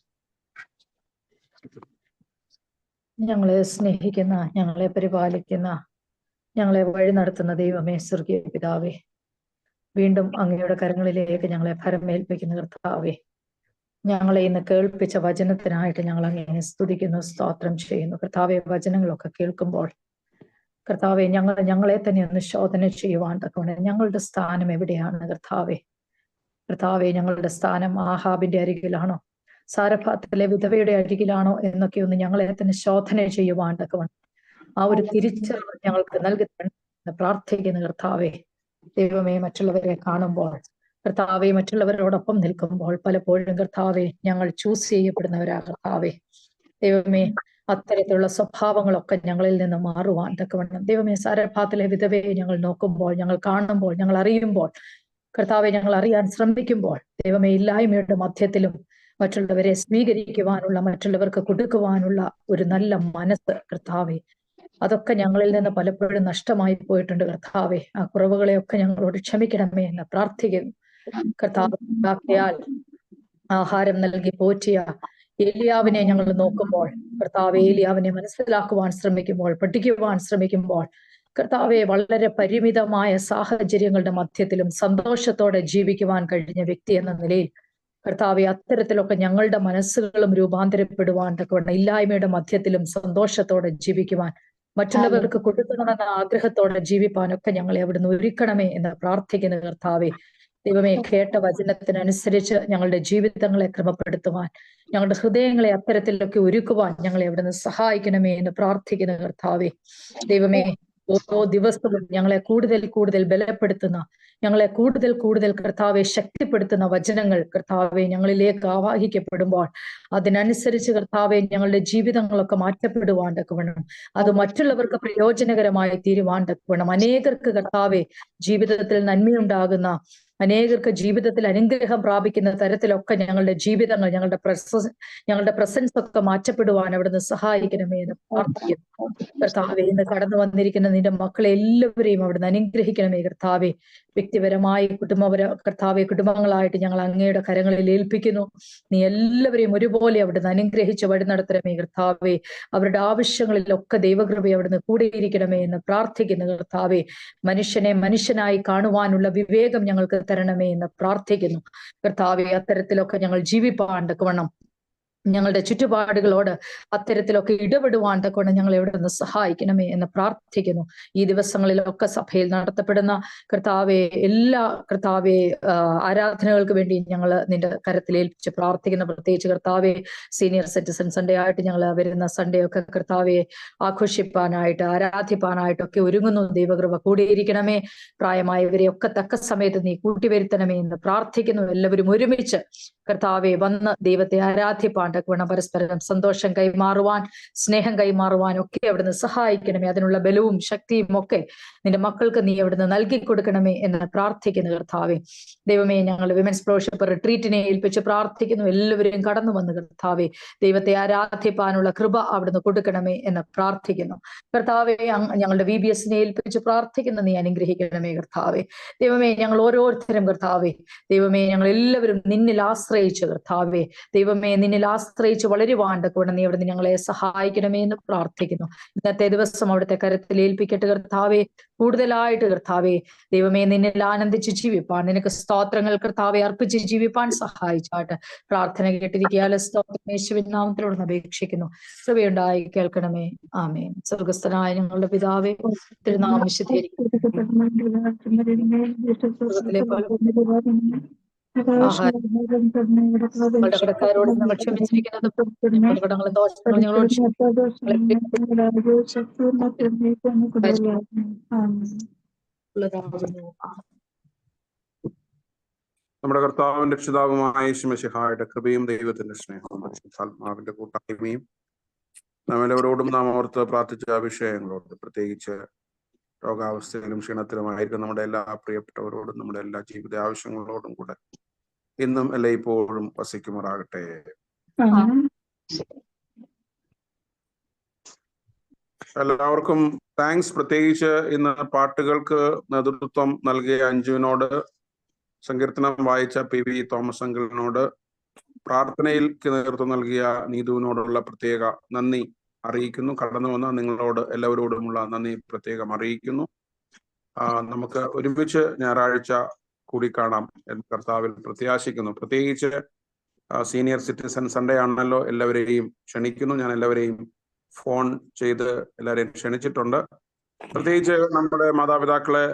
ഞങ്ങളെ സ്നേഹിക്കുന്ന, ഞങ്ങളെ പരിപാലിക്കുന്ന, ഞങ്ങളെ വഴി നടത്തുന്ന ദൈവമേ, സ്വർഗീയ പിതാവേ, വീണ്ടും അങ്ങയുടെ കരങ്ങളിലേക്ക് ഞങ്ങളെ ഭരമേൽപ്പിക്കുന്ന കർത്താവേ, ഞങ്ങളെ ഇന്ന് കേൾപ്പിച്ച വചനത്തിനായിട്ട് ഞങ്ങൾ അങ്ങയെ സ്തുതിക്കുന്നു, സ്തോത്രം ചെയ്യുന്നു. കർത്താവെ, വചനങ്ങളൊക്കെ കേൾക്കുമ്പോൾ കർത്താവെ, ഞങ്ങളെ തന്നെ ഒന്ന് ശോധന ചെയ്യുവാൻ തക്കവണ്ണം ഞങ്ങളുടെ സ്ഥാനം എവിടെയാണ് കർത്താവെ? കർത്താവെ, ഞങ്ങളുടെ സ്ഥാനം ആഹാബിന്റെ അരികിലാണോ, സാരഫാത്തിലെ വിധവയുടെ അരികിലാണോ എന്നൊക്കെ ഒന്ന് ഞങ്ങളെ തന്നെ ശോധന ചെയ്യുവാൻ തക്കവണ്ണം ആ ഒരു തിരിച്ചറിവ് ഞങ്ങൾക്ക് നൽകി പ്രാർത്ഥിക്കുന്ന കർത്താവെ. ദൈവമേ, മറ്റുള്ളവരെ കാണുമ്പോൾ കർത്താവെ, മറ്റുള്ളവരോടൊപ്പം നിൽക്കുമ്പോൾ പലപ്പോഴും കർത്താവെ ഞങ്ങൾ ചൂസ് ചെയ്യപ്പെടുന്നവരാ കർത്താവെ. ദൈവമേ, അത്തരത്തിലുള്ള സ്വഭാവങ്ങളൊക്കെ ഞങ്ങളിൽ നിന്ന് മാറുവാൻ തക്കവണ്ണം ദൈവമേ, സാരഫാത്തിലെ വിധവയെ ഞങ്ങൾ നോക്കുമ്പോൾ, ഞങ്ങൾ കാണുമ്പോൾ, ഞങ്ങൾ അറിയുമ്പോൾ കർത്താവെ, ഞങ്ങൾ അറിയാൻ ശ്രമിക്കുമ്പോൾ ദൈവമേ, ഇല്ലായ്മയുടെ മധ്യത്തിലും മറ്റുള്ളവരെ സ്വീകരിക്കുവാനുള്ള, മറ്റുള്ളവർക്ക് കൊടുക്കുവാനുള്ള ഒരു നല്ല മനസ്സ് കർത്താവെ, അതൊക്കെ ഞങ്ങളിൽ നിന്ന് പലപ്പോഴും നഷ്ടമായി പോയിട്ടുണ്ട് കർത്താവെ. ആ കുറവുകളെയൊക്കെ ഞങ്ങളോട് ക്ഷമിക്കണമേ എന്ന് പ്രാർത്ഥിക്കുന്നു കർത്താവ്. ആഹാരം നൽകി പോറ്റിയ ഏലിയാവിനെ ഞങ്ങൾ നോക്കുമ്പോൾ കർത്താവെ, ഏലിയാവിനെ മനസ്സിലാക്കുവാൻ ശ്രമിക്കുമ്പോൾ, പഠിക്കുവാൻ ശ്രമിക്കുമ്പോൾ കർത്താവെ, വളരെ പരിമിതമായ സാഹചര്യങ്ങളുടെ മധ്യത്തിലും സന്തോഷത്തോടെ ജീവിക്കുവാൻ കഴിഞ്ഞ വ്യക്തി എന്ന നിലയിൽ കർത്താവെ, അത്തരത്തിലൊക്കെ ഞങ്ങളുടെ മനസ്സുകളും രൂപാന്തരപ്പെടുവാൻ തക്കവണ്ണം ഇല്ലായ്മയുടെ മധ്യത്തിലും സന്തോഷത്തോടെ ജീവിക്കുവാൻ, മറ്റുള്ളവർക്ക് കൊടുക്കണമെന്ന ആഗ്രഹത്തോടെ ജീവിപ്പാനൊക്കെ ഞങ്ങളെ അവിടുന്ന് ഒരുക്കണമേ എന്ന് പ്രാർത്ഥിക്കുന്ന കർത്താവെ. ദൈവമേ, കേട്ട വചനത്തിനനുസരിച്ച് ഞങ്ങളുടെ ജീവിതങ്ങളെ ക്രമപ്പെടുത്തുവാൻ, ഞങ്ങളുടെ ഹൃദയങ്ങളെ അത്തരത്തിലൊക്കെ ഒരുക്കുവാൻ ഞങ്ങളെ അവിടുന്ന് സഹായിക്കണമേ എന്ന് പ്രാർത്ഥിക്കുന്ന കർത്താവെ. ദൈവമേ, ഓരോ ദിവസവും ഞങ്ങളെ കൂടുതൽ കൂടുതൽ ബലപ്പെടുത്തുന്ന, ഞങ്ങളെ കൂടുതൽ കൂടുതൽ കർത്താവെ ശക്തിപ്പെടുത്തുന്ന വചനങ്ങൾ കർത്താവെ ഞങ്ങളിലേക്ക് ആവാഹിക്കപ്പെടുമ്പോൾ അതിനനുസരിച്ച് കർത്താവെ ഞങ്ങളുടെ ജീവിതങ്ങളൊക്കെ മാറ്റപ്പെടുവാൻ തക്കവണ്ണം, അത് മറ്റുള്ളവർക്ക് പ്രയോജനകരമായി തീരുവാൻ തക്കവണ്ണം, അനേകർക്ക് കർത്താവെ ജീവിതത്തിൽ നന്മയുണ്ടാകുന്ന, അനേകർക്ക് ജീവിതത്തിൽ അനുഗ്രഹം പ്രാപിക്കുന്ന തരത്തിലൊക്കെ ഞങ്ങളുടെ ജീവിതങ്ങൾ, ഞങ്ങളുടെ പ്രസൻസ് ഒക്കെ മാറ്റപ്പെടുവാൻ അവിടുന്ന് സഹായിക്കണമേ എന്ന് പ്രാർത്ഥിക്കുന്നു കർത്താവെ. ഇന്ന് കടന്നു വന്നിരിക്കുന്ന നിന്റെ മക്കളെ എല്ലാവരെയും അവിടുന്ന് അനുഗ്രഹിക്കണമേ കർത്താവെ. വ്യക്തിപരമായി കർത്താവെ, കുടുംബങ്ങളായിട്ട് ഞങ്ങൾ അങ്ങയുടെ കരങ്ങളിൽ ഏൽപ്പിക്കുന്നു. നീ എല്ലാവരെയും ഒരുപോലെ അവിടുന്ന് അനുഗ്രഹിച്ച് വഴി നടത്തണമേ കർത്താവെ. അവരുടെ ആവശ്യങ്ങളിലൊക്കെ ദൈവകൃപ അവിടുന്ന് കൂടിയിരിക്കണമേ എന്ന് പ്രാർത്ഥിക്കുന്നു കർത്താവെ. മനുഷ്യനെ മനുഷ്യനായി കാണുവാനുള്ള വിവേകം ഞങ്ങൾക്ക് തരണമേ എന്ന് പ്രാർത്ഥിക്കുന്നു കർത്താവെ. അത്തരത്തിലൊക്കെ ഞങ്ങൾ ജീവിപ്പാൻ തക്കവണ്ണം, ഞങ്ങളുടെ ചുറ്റുപാടുകളോട് അത്തരത്തിലൊക്കെ ഇടപെടുവാൻ തക്കവണ്ണം ഞങ്ങൾ എവിടെ നിന്ന് സഹായിക്കണമേ എന്ന് പ്രാർത്ഥിക്കുന്നു. ഈ ദിവസങ്ങളിലൊക്കെ സഭയിൽ നടത്തപ്പെടുന്ന കർത്താവെ, എല്ലാ കർത്താവെ ആരാധനകൾക്ക് വേണ്ടി ഞങ്ങൾ നിന്റെ കരത്തിൽ ഏൽപ്പിച്ച് പ്രാർത്ഥിക്കുന്ന, പ്രത്യേകിച്ച് കർത്താവെ സീനിയർ സിറ്റിസൺ സൺഡേ ആയിട്ട് ഞങ്ങൾ വരുന്ന സൺഡേ ഒക്കെ കർത്താവെ ആഘോഷിപ്പാനായിട്ട്, ആരാധിപ്പാനായിട്ടൊക്കെ ഒരുങ്ങുന്നു. ദൈവകൃപ കൂടിയിരിക്കണമേ. പ്രായമായവരെയൊക്കെ തക്ക സമയത്ത് നീ കൂട്ടിവരുത്തണമേ എന്ന് പ്രാർത്ഥിക്കുന്നു. എല്ലാവരും ഒരുമിച്ച് കർത്താവെ വന്ന് ദൈവത്തെ ആരാധിപ്പാൻ തക്കവണ്ണം പരസ്പരം സന്തോഷം കൈമാറുവാൻ, സ്നേഹം കൈമാറുവാൻ ഒക്കെ അവിടുന്ന് സഹായിക്കണമേ. അതിനുള്ള ബലവും ശക്തിയും ഒക്കെ നിന്റെ മക്കൾക്ക് നീ അവിടുന്ന് നൽകി കൊടുക്കണമേ എന്ന് പ്രാർത്ഥിക്കുന്നു കർത്താവെ. ദൈവമേ, ഞങ്ങൾ വിമൻസ് ഫെലോഷിപ്പ് റിട്രീറ്റിനെ ഏൽപ്പിച്ച് പ്രാർത്ഥിക്കുന്നു. എല്ലാവരും കടന്നു വന്ന് കർത്താവെ ദൈവത്തെ ആരാധിപ്പാനുള്ള കൃപ അവിടുന്ന് കൊടുക്കണമേ എന്ന് പ്രാർത്ഥിക്കുന്നു കർത്താവെ. ഞങ്ങളുടെ VBSനെ ഏൽപ്പിച്ച് പ്രാർത്ഥിക്കുന്നു, നീ അനുഗ്രഹിക്കണമേ കർത്താവെ. ദൈവമേ, ഞങ്ങൾ ഓരോരുത്തരും കർത്താവെ ദൈവമേ, ഞങ്ങൾ എല്ലാവരും നിന്നിൽ ആശ്രയിച്ച് കർത്താവെ ദൈവമേ, നിന്നിൽ ആശ്രയിച്ച് വളരുവാൻ തക്കവണ്ണം നീ അവിടുന്ന് ഞങ്ങളെ സഹായിക്കണമേ എന്ന് പ്രാർത്ഥിക്കുന്നു. ഇന്നത്തെ ദിവസം അവിടുത്തെ കരത്തിൽ ഏൽപ്പിക്കട്ടെ കർത്താവെ. കൂടുതലായിട്ട് കർത്താവെ ദൈവമേ, നിന്നിൽ ആനന്ദിച്ച് ജീവിപ്പാൻ, നിനക്ക് സ്തോത്രങ്ങൾ കർത്താവെ അർപ്പിച്ച് ജീവിപ്പാൻ സഹായിച്ചാട്ട് പ്രാർത്ഥന കേട്ടിരിക്കാൽ സ്തോത്രം യേശുവിൻ നാമത്തിലൂടെ അപേക്ഷിക്കുന്നു. കൃപയുണ്ടായി കേൾക്കണമേ. ആമേൻ. സ്വർഗസ്ഥനായ ഞങ്ങളുടെ പിതാവേ, തിരുനാമം വിശുദ്ധീകരിക്കണമേ. ഞങ്ങളുടെ കടക്കാരോട് ഞങ്ങൾ ക്ഷമിച്ചിരിക്കുന്നത് ഞങ്ങളുടെ കടങ്ങളും ദോഷങ്ങളും ഞങ്ങളോട് നമ്മുടെ കർത്താവിന്റെ രക്ഷിതാവുമായ യേശുമിശിഹായുടെ കൃപയും ദൈവത്തിന്റെ സ്നേഹവും പരിശുദ്ധാത്മാവിന്റെ കൂട്ടായ്മയും നാം എല്ലാവരോടും നാം ഓർത്ത് പ്രാർത്ഥിച്ച വിഷയങ്ങളോട്, പ്രത്യേകിച്ച് രോഗാവസ്ഥയിലും ക്ഷീണത്തിലുമായിരിക്കും നമ്മുടെ എല്ലാ പ്രിയപ്പെട്ടവരോടും നമ്മുടെ എല്ലാ ജീവിത ആവശ്യങ്ങളോടും കൂടെ ഇന്നും എല്ലായ്പ്പോഴും വസിക്കുമാറാകട്ടെ. എല്ലാവർക്കും താങ്ക്സ്. പ്രത്യേകിച്ച് ഇന്ന് പാട്ടുകൾക്ക് നേതൃത്വം നൽകിയ അഞ്ജുവിനോട്, സങ്കീർത്തനം വായിച്ച PV തോമസ് അങ്കിളിനോട്, പ്രാർത്ഥനയിൽ നേതൃത്വം നൽകിയ നീതുവിനോടുള്ള പ്രത്യേക നന്ദി അറിയിക്കുന്നു. കടന്നു വന്ന നിങ്ങളോട് എല്ലാവരോടുമുള്ള നന്ദി പ്രത്യേകം അറിയിക്കുന്നു. നമുക്ക് ഒരുമിച്ച് ഞായറാഴ്ച കൂടി കാണാം എന്ന് കർത്താവിൽ പ്രത്യാശിക്കുന്നു. പ്രത്യേകിച്ച് സീനിയർ സിറ്റിസൺ സൺഡേ ആണല്ലോ, എല്ലാവരെയും ക്ഷണിക്കുന്നു. ഞാൻ എല്ലാവരെയും ഫോൺ ചെയ്ത് എല്ലാവരെയും ക്ഷണിച്ചിട്ടുണ്ട്. പ്രത്യേകിച്ച് നമ്മുടെ മാതാപിതാക്കളെ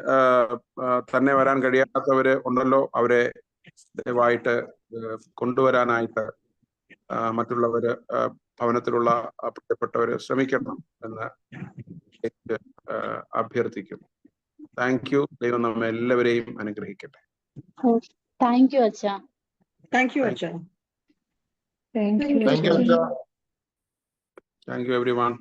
തന്നെ വരാൻ കഴിയാത്തവര് ഉണ്ടല്ലോ, അവരെ ദയവായിട്ട് കൊണ്ടുവരാനായിട്ട് മറ്റുള്ളവര് ഭവനത്തിലുള്ള പ്രിയപ്പെട്ടവര് ശ്രമിക്കണം എന്ന് അഭ്യർത്ഥിക്കുന്നു. Thank you. ദൈവം നമ്മെ എല്ലാവരെയും അനുഗ്രഹിക്കട്ടെ. താങ്ക് യു അച്ഛാ. താങ്ക് യു അച്ഛാ. Thank you everyone.